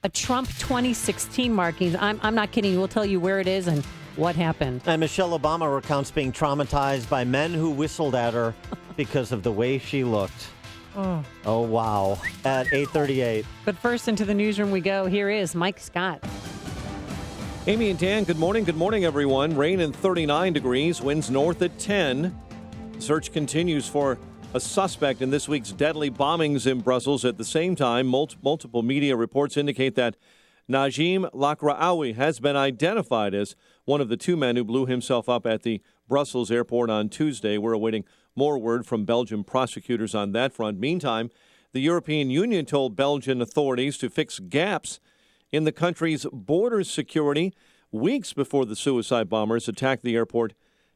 a Trump 2016 markings. I'm not kidding. We'll tell you where it is and what happened. And Michelle Obama recounts being traumatized by men who whistled at her because of the way she looked. Oh, wow. At 8:38. But first, into the newsroom we go. Here is Mike Scott. Amy and Dan, good morning. Good morning, everyone. Rain and 39 degrees, winds north at 10. Search continues for a suspect in this week's deadly bombings in Brussels. At the same time, multiple media reports indicate that Najim Lakraoui has been identified as one of the 2 men who blew himself up at the Brussels airport on Tuesday. We're awaiting more word from Belgian prosecutors on that front. Meantime, the European Union told Belgian authorities to fix gaps in the country's border security weeks before the suicide bombers attacked the airport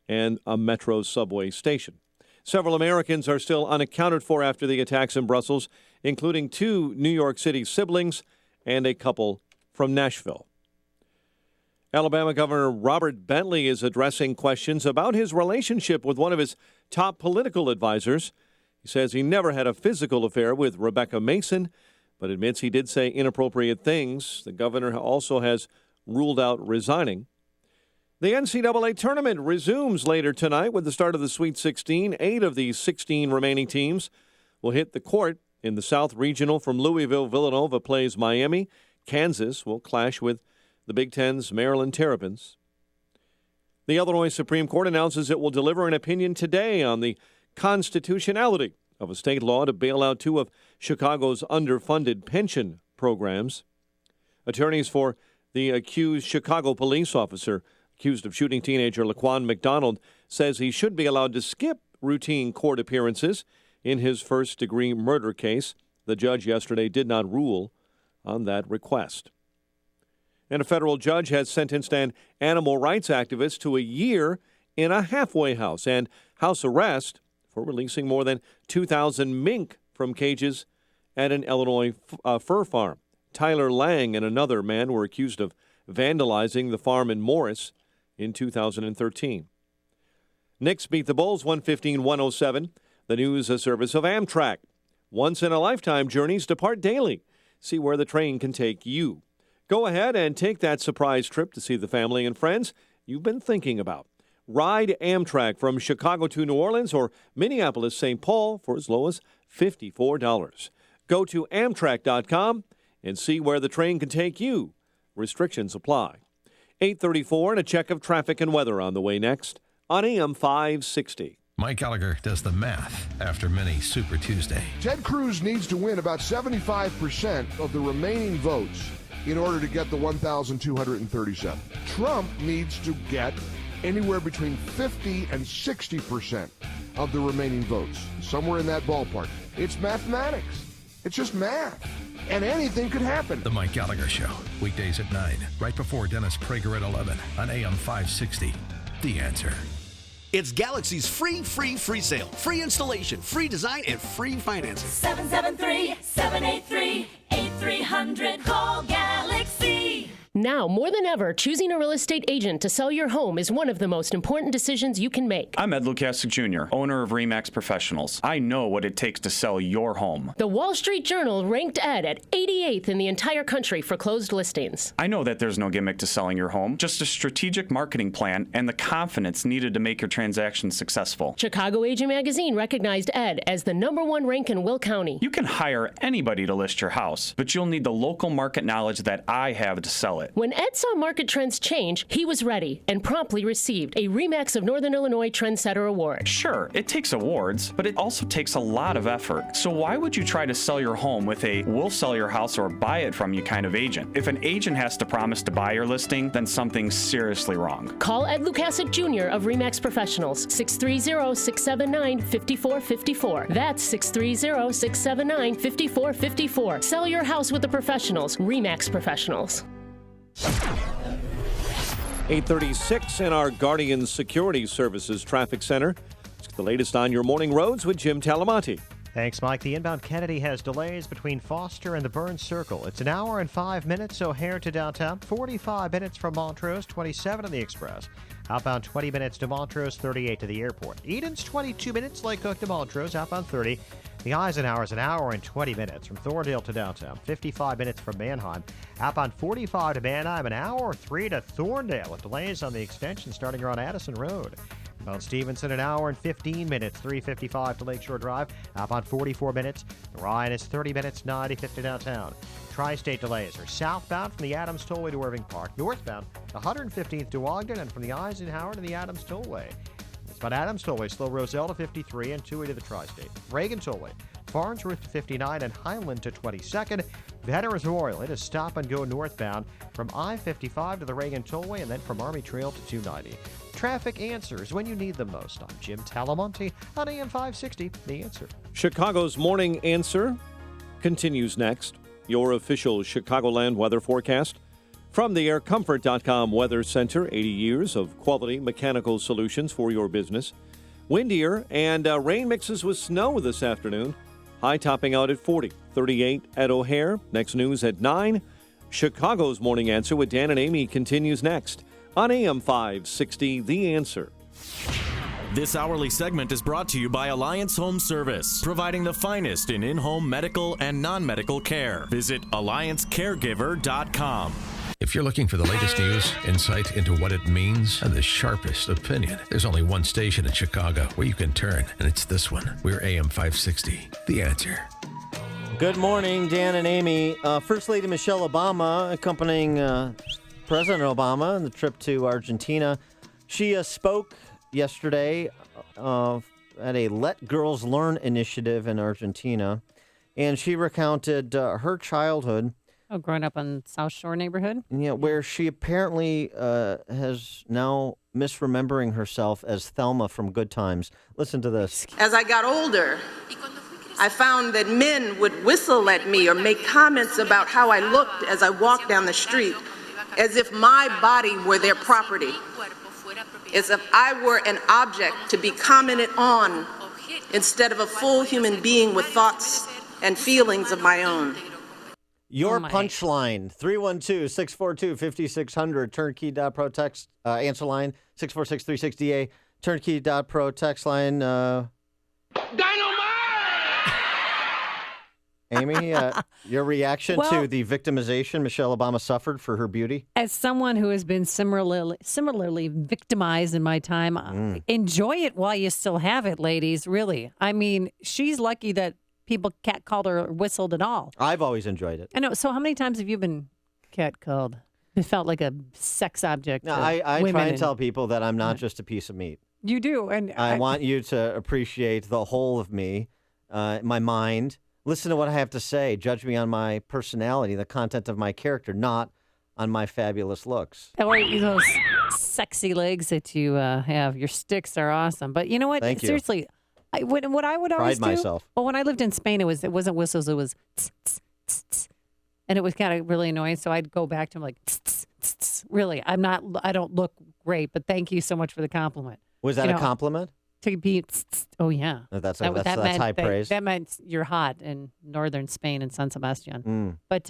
and a metro subway station. Several Americans are still unaccounted for after the attacks in Brussels, including 2 New York City siblings and a couple from Nashville. Alabama Governor Robert Bentley is addressing questions about his relationship with one of his top political advisors. He says he never had a physical affair with Rebecca Mason, but admits he did say inappropriate things. The governor also has ruled out resigning. The NCAA tournament resumes later tonight with the start of the Sweet 16. 8 of the 16 remaining teams will hit the court in the South Regional. From Louisville, Villanova plays Miami. Kansas will clash with the Big Ten's Maryland Terrapins. The Illinois Supreme Court announces it will deliver an opinion today on the constitutionality of a state law to bail out 2 of Chicago's underfunded pension programs. Attorneys for the accused Chicago police officer accused of shooting teenager Laquan Mcdonald says he should be allowed to skip routine court appearances in his first-degree murder case. The judge yesterday did not rule on that request. And a federal judge has sentenced an animal rights activist to a year in a halfway house and house arrest for releasing more than 2,000 mink from cages at an Illinois fur farm. Tyler Lang and another man were accused of vandalizing the farm in Morris in 2013. Knicks beat the Bulls 115-107. The news service of Amtrak. Once-in-a-lifetime journeys depart daily. See where the train can take you. Go ahead and take that surprise trip to see the family and friends you've been thinking about. Ride Amtrak from Chicago to New Orleans or Minneapolis-St. Paul for as low as $54. Go to Amtrak.com and see where the train can take you. Restrictions apply. 8:34 and a check of traffic and weather on the way next on AM 560. Mike Gallagher does the math after many Super Tuesday. Ted Cruz needs to win about 75% of the remaining votes in order to get the 1,237. Trump needs to get anywhere between 50 and 60% of the remaining votes, somewhere in that ballpark. It's mathematics. It's just math. And anything could happen. The Mike Gallagher Show, weekdays at 9, right before Dennis Prager at 11 on AM 560. The Answer. It's Galaxy's free sale. Free installation, free design, and free financing. 773-783-8300. Call Galaxy. Now, more than ever, choosing a real estate agent to sell your home is one of the most important decisions you can make. I'm Ed Lukasik Jr., owner of RE/MAX Professionals. I know what it takes to sell your home. The Wall Street Journal ranked Ed at 88th in the entire country for closed listings. I know that there's no gimmick to selling your home, just a strategic marketing plan and the confidence needed to make your transaction successful. Chicago Agent Magazine recognized Ed as the #1 rank in Will County. You can hire anybody to list your house, but you'll need the local market knowledge that I have to sell it. When Ed saw market trends change, he was ready and promptly received a RE/MAX of Northern Illinois Trendsetter Award. Sure, it takes awards, but it also takes a lot of effort. So why would you try to sell your home with a we'll sell your house or buy it from you kind of agent? If an agent has to promise to buy your listing, then something's seriously wrong. Call Ed Lukasik Jr. of RE/MAX Professionals, 630-679-5454. That's 630-679-5454. Sell your house with the professionals, RE/MAX Professionals. 8:36 in our Guardian Security Services Traffic Center. It's the latest on your morning roads with Jim Talamonte. Thanks, Mike. The inbound Kennedy has delays between Foster and the Burns Circle. It's an hour and 5 minutes, O'Hare to downtown, 45 minutes from Montrose, 27 on the Express. Outbound 20 minutes to Montrose, 38 to the airport. Eden's 22 minutes, Lake Cook to Montrose, outbound 30. The Eisenhower is an hour and 20 minutes from Thorndale to downtown, 55 minutes from Mannheim. Outbound 45 to Mannheim, an hour 3 to Thorndale with delays on the extension starting around Addison Road. Mount Stevenson, an hour and 15 minutes, 355 to Lakeshore Drive. Outbound 44 minutes. The Ryan is 30 minutes, 95 to downtown. Tri-state delays are southbound from the Adams Tollway to Irving Park. Northbound, 115th to Ogden, and from the Eisenhower to the Adams Tollway. Eastbound Adams Tollway, slow Roselle to 53 and 2 to the Tri-state. Reagan Tollway, Farnsworth to 59 and Highland to 22nd. Veterans Memorial, it is stop and go northbound from I-55 to the Reagan Tollway and then from Army Trail to 290. Traffic answers when you need them most. I'm Jim Talamonte on AM 560, The Answer. Chicago's Morning Answer continues next. Your official Chicagoland weather forecast from the aircomfort.com Weather Center. 80 years of quality mechanical solutions for your business. Windier and rain mixes with snow this afternoon. High topping out at 40, 38 at O'Hare. Next news at 9. Chicago's Morning Answer with Dan and Amy continues next on AM 560, The Answer. This hourly segment is brought to you by Alliance Home Service, providing the finest in in-home medical and non-medical care. Visit alliancecaregiver.com. If you're looking for the latest news, insight into what it means, and the sharpest opinion, there's only one station in Chicago where you can turn, and it's this one. We're AM 560, The Answer. Good morning, Dan and Amy. First Lady Michelle Obama accompanying President Obama on the trip to Argentina. She spoke yesterday at a Let Girls Learn initiative in Argentina, and she recounted her childhood. Oh, growing up in South Shore neighborhood? Yeah, where she apparently has now misremembering herself as Thelma from Good Times. Listen to this. As I got older, I found that men would whistle at me or make comments about how I looked as I walked down the street, as if my body were their property, as if I were an object to be commented on instead of a full human being with thoughts and feelings of my own. Your punchline, 312-642-5600, turnkey.pro text, answer line, 646-360A, turnkey.pro text line. Dynamite! Amy, your reaction to the victimization Michelle Obama suffered for her beauty? As someone who has been similarly victimized in my time, enjoy it while you still have it, ladies, really. I mean, she's lucky that people catcalled her or whistled at all. I've always enjoyed it. I know. So how many times have you been catcalled? It felt like a sex object. No, I try and tell people that I'm not just a piece of meat. You do. And I want you to appreciate the whole of me, my mind. Listen to what I have to say. Judge me on my personality, the content of my character, not on my fabulous looks. Or those sexy legs that you have. Your sticks are awesome. But you know what? Thank you. Seriously, what I would always Pride do. myself. Well, when I lived in Spain, it wasn't whistles. It was tss, tss, tss, tss. And it was kind of really annoying. So I'd go back to him like, tss, tss, tss, tss. Really, I don't look great, but thank you so much for the compliment. Was that a compliment? To be, tss, tss. Oh yeah, That's meant, high praise. That meant you're hot in northern Spain and San Sebastian. But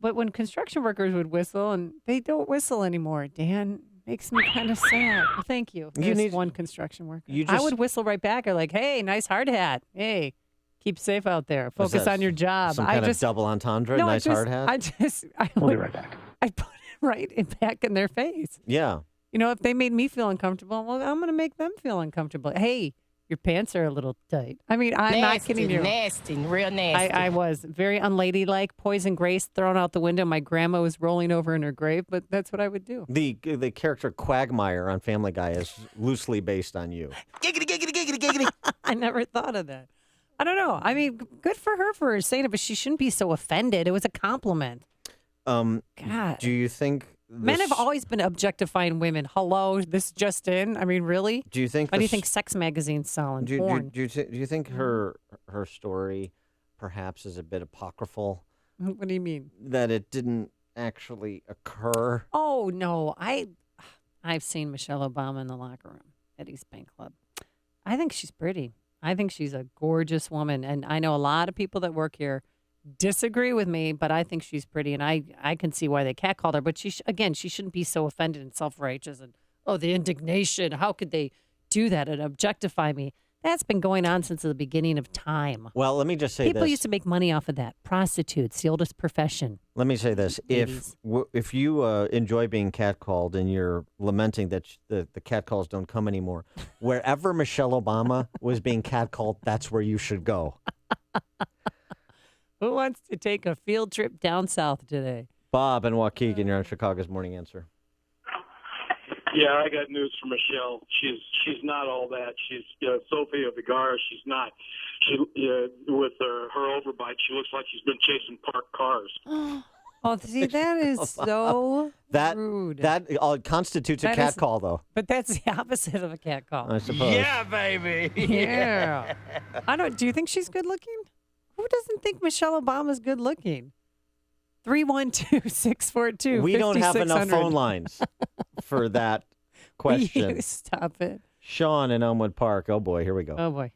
but when construction workers would whistle, and they don't whistle anymore, Dan, makes me kind of sad. Well, thank you. There's one construction worker. I would whistle right back. Or like, hey, nice hard hat. Hey, keep safe out there. Focus on your job. Some kind of double entendre. No, nice hard hat. I'll be right back. I put it right back in their face. Yeah. You know, if they made me feel uncomfortable, well, I'm going to make them feel uncomfortable. Hey, Your pants are a little tight. I mean, I'm not kidding you. Nasty, real nasty. I was very unladylike, poison Grace thrown out the window. My grandma was rolling over in her grave, but that's what I would do. The character Quagmire on Family Guy is loosely based on you. Giggity, giggity, giggity, giggity. I never thought of that. I don't know. I mean, good for her for saying it, but she shouldn't be so offended. It was a compliment. God. Do you think Men have always been objectifying women. Hello, this just in. I mean, really? Do you think? Why do you think sex magazines selling porn? Do you think her story perhaps is a bit apocryphal? What do you mean? That it didn't actually occur? Oh no, I've seen Michelle Obama in the locker room at East Bank Club. I think she's pretty. I think she's a gorgeous woman, and I know a lot of people that work here disagree with me, but I think she's pretty, and I can see why they catcalled her. But she shouldn't be so offended and self-righteous and, the indignation. How could they do that and objectify me? That's been going on since the beginning of time. Well, let me just say People used to make money off of that. Prostitutes, the oldest profession. Let me say this. If you enjoy being catcalled and you're lamenting that the catcalls don't come anymore, wherever Michelle Obama was being catcalled, that's where you should go. Who wants to take a field trip down south today? Bob and Waukegan, you're on Chicago's Morning Answer. Yeah, I got news for Michelle. She's not all that. She's Sophia Vergara. She's not. With her overbite, she looks like she's been chasing parked cars. Oh, see, that is so rude. That constitutes a catcall, though. But that's the opposite of a catcall. I suppose. Yeah, baby. Yeah. Do you think she's good looking? Who doesn't think Michelle Obama's good looking? 312-642-5600. We don't have enough phone lines for that question. Stop it. Sean in Elmwood Park. Oh, boy. Here we go. Oh, boy.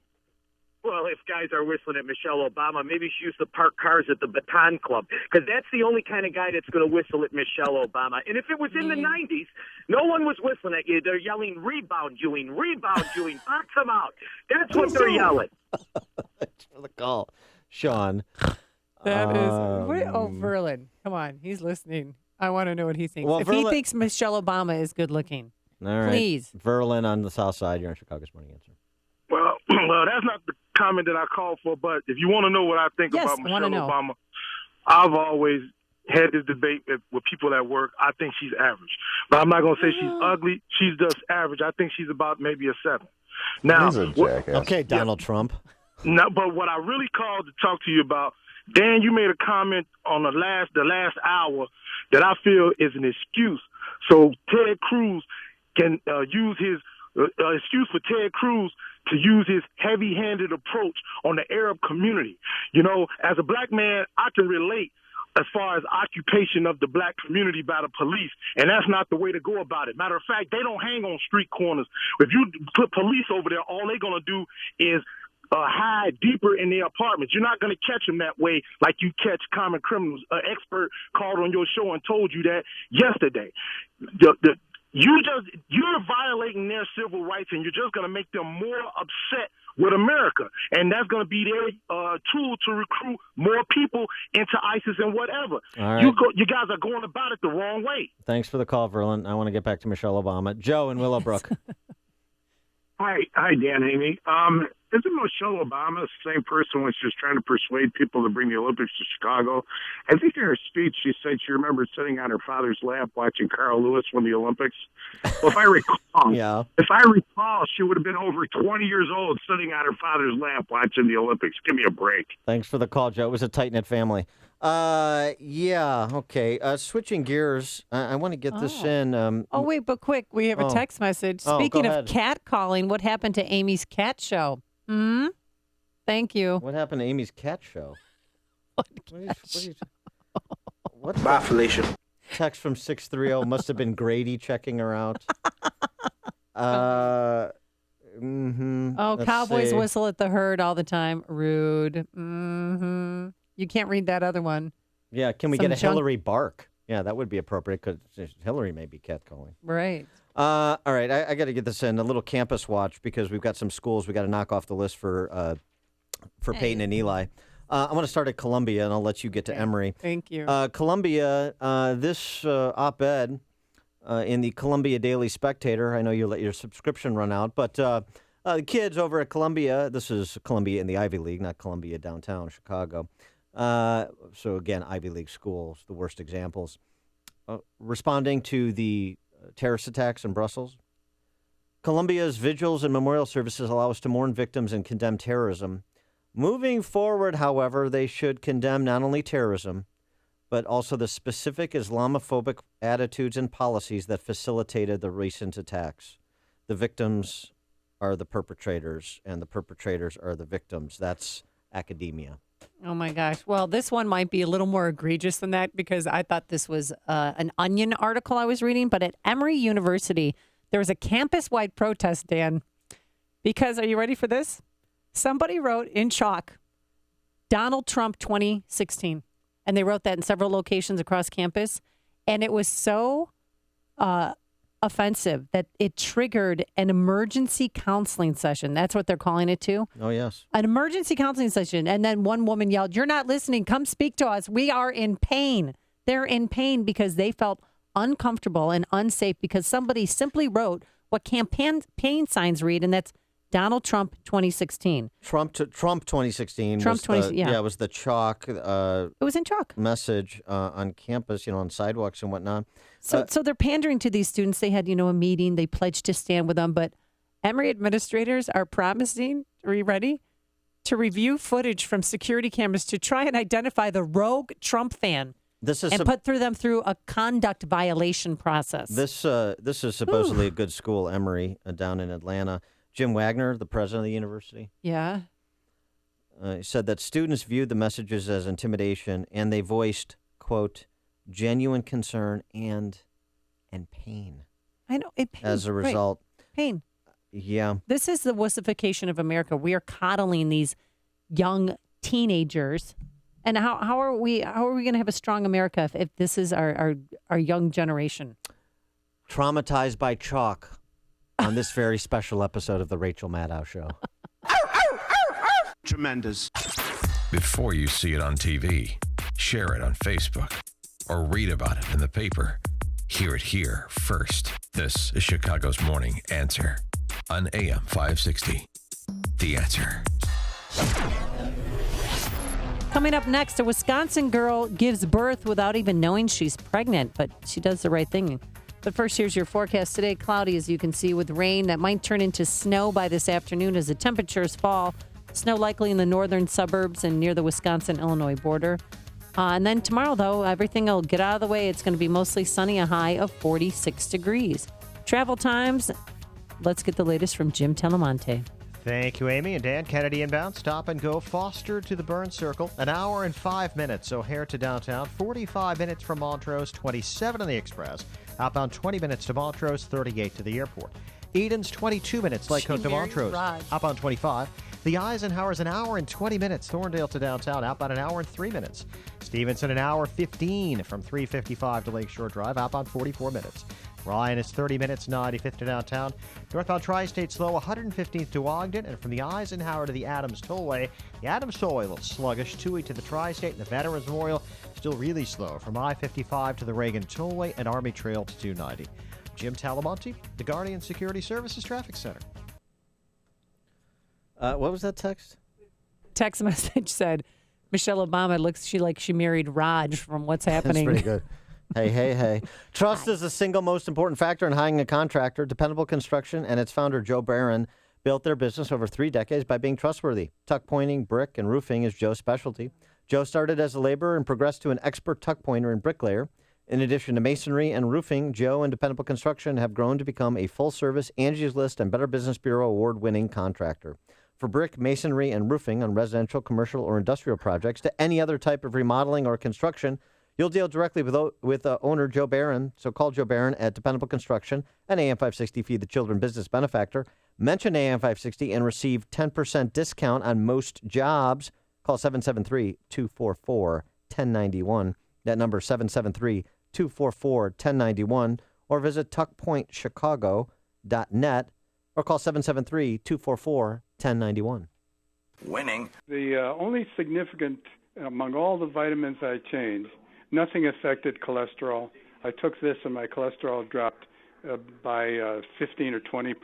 Well, if guys are whistling at Michelle Obama, maybe she used to park cars at the Baton Club, because that's the only kind of guy that's going to whistle at Michelle Obama. And if it was in the 90s, no one was whistling at you. They're yelling, rebound, Ewing, box them out. That's what they're yelling. Thanks for the call, Sean. That is. Verlin. Come on. He's listening. I want to know what he thinks. Well, if he thinks Michelle Obama is good looking, all right. Please. Verlin on the south side. You're on Chicago's Morning Answer. Well, that's not the comment that I called for, but if you want to know what I think about Michelle Obama, I've always had this debate with people at work. I think she's average. But I'm not going to say she's ugly. She's just average. I think she's about maybe a 7. Now, okay, Donald Trump. No, but what I really called to talk to you about, Dan, you made a comment on the last hour that I feel is an excuse. So Ted Cruz can use his excuse for Ted Cruz to use his heavy-handed approach on the Arab community. You know, as a black man, I can relate as far as occupation of the black community by the police, and that's not the way to go about it. Matter of fact, they don't hang on street corners. If you put police over there, all they're going to do is hide deeper in their apartments. You're not going to catch them that way like you catch common criminals. An expert called on your show and told you that yesterday. You're violating their civil rights, and you're just going to make them more upset with America. And that's going to be their tool to recruit more people into ISIS and whatever. All right. You guys are going about it the wrong way. Thanks for the call, Verlin. I want to get back to Michelle Obama. Joe in Willowbrook. Hi, Dan, Amy. Isn't Michelle Obama the same person when she was trying to persuade people to bring the Olympics to Chicago? I think in her speech she said she remembered sitting on her father's lap watching Carl Lewis win the Olympics. Well, if I recall, she would have been over 20 years old sitting on her father's lap watching the Olympics. Give me a break. Thanks for the call, Joe. It was a tight-knit family. Okay. Switching gears, I want to get this in. Wait, but quick, we have a text message. Speaking of cat calling, what happened to Amy's cat show? Thank you. What happened to Amy's cat show? Bye, Felicia. Text from 630 must have been Grady checking her out. Cowboys whistle at the herd all the time. Rude. You can't read that other one. Yeah, can we get a Hillary bark? Yeah, that would be appropriate because Hillary may be catcalling. Right. All right, I got to get this in, a little campus watch, because we've got some schools we got to knock off the list for Peyton and Eli. I want to start at Columbia, and I'll let you get to Emory. Thank you. Columbia, this op-ed in the Columbia Daily Spectator, I know you let your subscription run out, but The kids over at Columbia, this is Columbia in the Ivy League, not Columbia downtown Chicago. So again, Ivy League schools, the worst examples. Responding to the terrorist attacks in Brussels, Columbia's vigils and memorial services allow us to mourn victims and condemn terrorism. Moving forward, however, they should condemn not only terrorism, but also the specific Islamophobic attitudes and policies that facilitated the recent attacks. The victims are the perpetrators, and the perpetrators are the victims. That's academia. Oh, my gosh. Well, this one might be a little more egregious than that because I thought this was an Onion article I was reading. But at Emory University, there was a campus-wide protest, Dan, because, are you ready for this? Somebody wrote in chalk, Donald Trump 2016. And they wrote that in several locations across campus. And it was so offensive that it triggered an emergency counseling session. That's what they're calling it too. Oh, yes. An emergency counseling session. And then one woman yelled, "You're not listening. Come speak to us. We are in pain." They're in pain because they felt uncomfortable and unsafe because somebody simply wrote what campaign signs read, and that's Donald Trump 2016. Trump 2016. Trump 2016, yeah. Yeah, it was the chalk. It was in chalk. Message on campus, on sidewalks and whatnot. So they're pandering to these students. They had, a meeting. They pledged to stand with them. But Emory administrators are promising, are you ready, to review footage from security cameras to try and identify the rogue Trump fan. Put them through a conduct violation process. This is supposedly a good school, Emory, down in Atlanta. Jim Wagner, the president of the university. Yeah. He said that students viewed the messages as intimidation, and they voiced, quote, genuine concern and pain. I know. Pain. As a result. Right. Pain. Yeah. This is the wussification of America. We are coddling these young teenagers. And how are we going to have a strong America if this is our young generation? Traumatized by chalk on this very special episode of the Rachel Maddow Show. Tremendous. Before you see it on TV, share it on Facebook, or read about it in the paper. Hear it here first. This is Chicago's Morning Answer on AM 560. The Answer. Coming up next, a Wisconsin girl gives birth without even knowing she's pregnant, but she does the right thing. But first, here's your forecast today. Cloudy, as you can see, with rain that might turn into snow by this afternoon as the temperatures fall. Snow likely in the northern suburbs and near the Wisconsin-Illinois border. And then tomorrow, though, everything will get out of the way. It's going to be mostly sunny, a high of 46 degrees. Travel times, let's get the latest from Jim Telemonte. Thank you, Amy and Dan. Kennedy inbound. Stop and go. Foster to the Burn Circle. An hour and 5 minutes. O'Hare to downtown. 45 minutes from Montrose. 27 on the Express. Outbound 20 minutes to Montrose. 38 to the airport. Eden's 22 minutes. Lakecoat to Montrose. Outbound 25. The Eisenhower's an hour and 20 minutes. Thorndale to downtown. Outbound an hour and 3 minutes. Stevenson an hour 15 from 355 to Lakeshore Drive. Outbound 44 minutes. Ryan is 30 minutes, 95th to downtown. Northbound Tri-State slow, 115th to Ogden. And from the Eisenhower to the Adams Tollway, the Adams Tollway a little sluggish. 2 to the Tri-State and the Veterans Memorial still really slow. From I-55 to the Reagan Tollway and Army Trail to 290. Jim Talamonte, the Guardian Security Services Traffic Center. What was that text? Text message said, Michelle Obama looks like she married Raj from What's Happening. That's pretty good. Hey. Trust is the single most important factor in hiring a contractor. Dependable Construction and its founder, Joe Barron, built their business over 3 decades by being trustworthy. Tuck pointing, brick, and roofing is Joe's specialty. Joe started as a laborer and progressed to an expert tuck pointer and bricklayer. In addition to masonry and roofing, Joe and Dependable Construction have grown to become a full-service Angie's List and Better Business Bureau award-winning contractor. For brick, masonry, and roofing on residential, commercial, or industrial projects to any other type of remodeling or construction, you'll deal directly with owner Joe Barron. So call Joe Barron at Dependable Construction and AM 560 Feed the Children Business Benefactor. Mention AM 560 and receive 10% discount on most jobs. Call 773-244-1091. That number is 773-244-1091. Or visit tuckpointchicago.net or call 773-244-1091. Winning. The only significant among all the vitamins I changed, nothing affected cholesterol. I took this and my cholesterol dropped by 15 or 20%.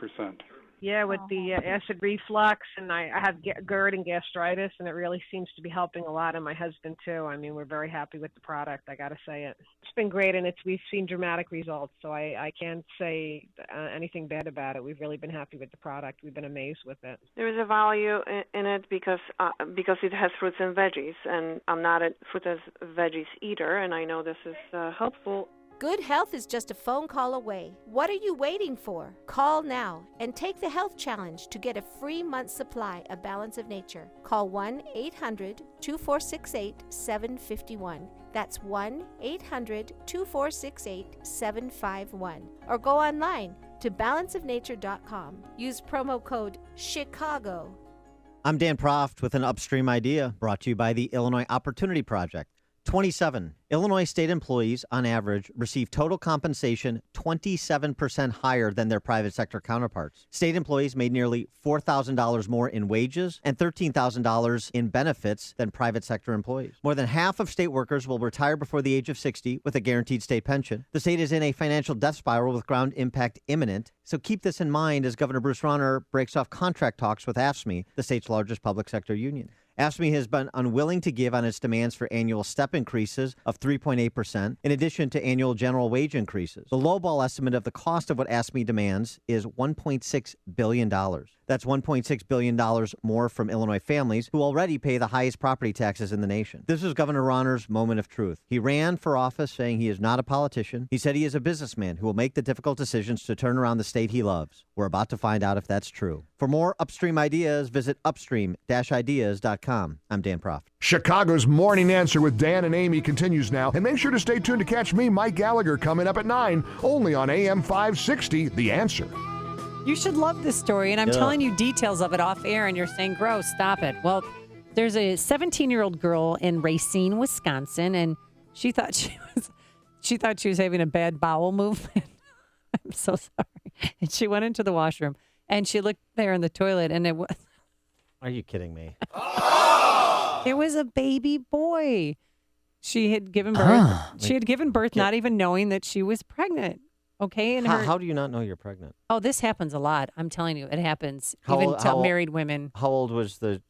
Yeah, with the acid reflux, and I have GERD and gastritis, and it really seems to be helping a lot, and my husband too. I mean, we're very happy with the product, I got to say it. It's been great, and we've seen dramatic results, so I can't say anything bad about it. We've really been happy with the product. We've been amazed with it. There is a value in it because it has fruits and veggies, and I'm not a fruit and veggies eater, and I know this is helpful. Good health is just a phone call away. What are you waiting for? Call now and take the health challenge to get a free month's supply of Balance of Nature. Call 1-800-2468-751. That's 1-800-2468-751. Or go online to balanceofnature.com. Use promo code CHICAGO. I'm Dan Proft with an Upstream idea brought to you by the Illinois Opportunity Project. 27. Illinois state employees, on average, receive total compensation 27% higher than their private sector counterparts. State employees made nearly $4,000 more in wages and $13,000 in benefits than private sector employees. More than half of state workers will retire before the age of 60 with a guaranteed state pension. The state is in a financial death spiral with ground impact imminent, so keep this in mind as Governor Bruce Rauner breaks off contract talks with AFSCME, the state's largest public sector union. AFSCME has been unwilling to give on its demands for annual step increases of 3.8%, in addition to annual general wage increases. The lowball estimate of the cost of what AFSCME demands is $1.6 billion. That's $1.6 billion more from Illinois families who already pay the highest property taxes in the nation. This is Governor Rauner's moment of truth. He ran for office saying he is not a politician. He said he is a businessman who will make the difficult decisions to turn around the state he loves. We're about to find out if that's true. For more Upstream ideas, visit upstream-ideas.com. I'm Dan Proft. Chicago's Morning Answer with Dan and Amy continues now. And make sure to stay tuned to catch me, Mike Gallagher, coming up at 9, only on AM 560, The Answer. You should love this story, and I'm telling you details of it off air, and you're saying, gross, stop it. Well, there's a 17-year-old girl in Racine, Wisconsin, and she thought she was having a bad bowel movement. I'm so sorry. And she went into the washroom, and she looked there in the toilet, and it was... Are you kidding me? It was a baby boy. She had given birth. She had given birth not even knowing that she was pregnant. Okay, and how do you not know you're pregnant? Oh, this happens a lot. I'm telling you, it happens even to married women. How old was the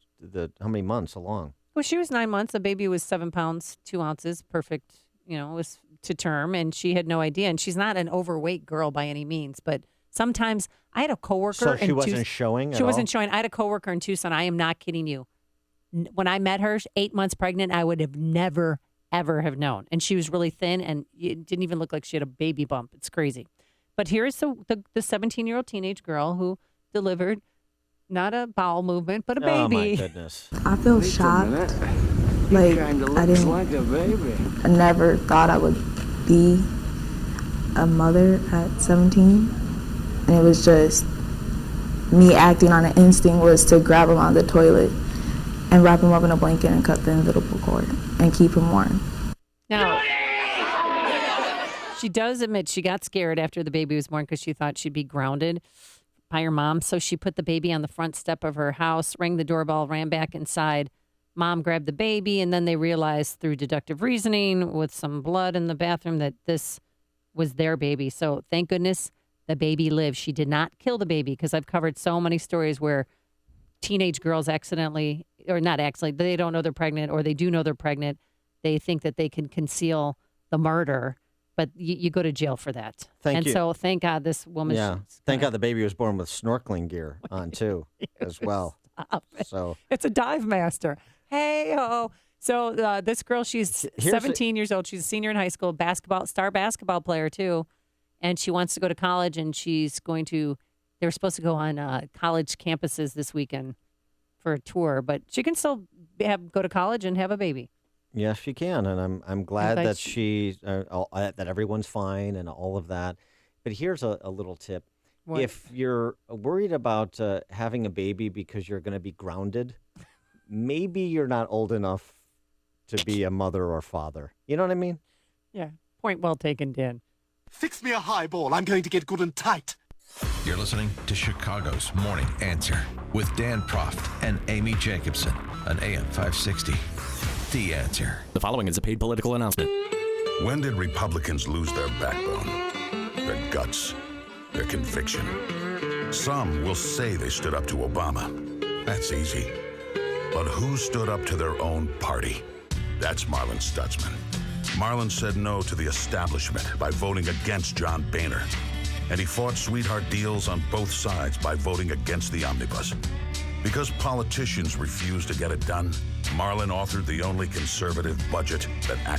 how many months along? Well, she was 9 months. The baby was 7 pounds, 2 ounces, perfect. Was to term, and she had no idea. And she's not an overweight girl by any means, but sometimes I had a coworker. So she wasn't showing. She wasn't showing. I had a coworker in Tucson. I am not kidding you. When I met her, 8 months pregnant, I would have never ever have known. And she was really thin, and it didn't even look like she had a baby bump. It's crazy. But here's the 17-year-old teenage girl who delivered not a bowel movement, but a baby. Oh, my goodness. I feel shocked. Like, I never thought I would be a mother at 17. And it was just me acting on an instinct was to grab him out of the toilet and wrap him up in a blanket and cut the umbilical cord and keep him warm. Now, she does admit she got scared after the baby was born because she thought she'd be grounded by her mom. So she put the baby on the front step of her house, rang the doorbell, ran back inside. Mom grabbed the baby, and then they realized through deductive reasoning with some blood in the bathroom that this was their baby. So thank goodness the baby lived. She did not kill the baby, because I've covered so many stories where teenage girls accidentally, or not accidentally, they don't know they're pregnant, or they do know they're pregnant. They think that they can conceal the murder, but you go to jail for that. So thank God this woman. Yeah. Thank God the baby was born with snorkeling gear on too, as well. So it's a dive master. Hey ho. So this girl, she's 17 years old. She's a senior in high school, star basketball player too, and she wants to go to college. And she's going to. They were supposed to go on college campuses this weekend for a tour, but she can still go to college and have a baby. Yes, she can, and I'm glad that that everyone's fine and all of that. But here's a little tip: what? If you're worried about having a baby because you're going to be grounded, maybe you're not old enough to be a mother or father. You know what I mean? Yeah. Point well taken, Dan. Fix me a highball. I'm going to get good and tight. You're listening to Chicago's Morning Answer with Dan Proft and Amy Jacobson on AM 560. The Answer. The following is a paid political announcement. When did Republicans lose their backbone, their guts, their conviction? Some will say they stood up to Obama. That's easy. But who stood up to their own party? That's Marlin Stutzman. Marlin said no to the establishment by voting against John Boehner. And he fought sweetheart deals on both sides by voting against the omnibus. Because politicians refuse to get it done, Marlin authored the only conservative budget that actually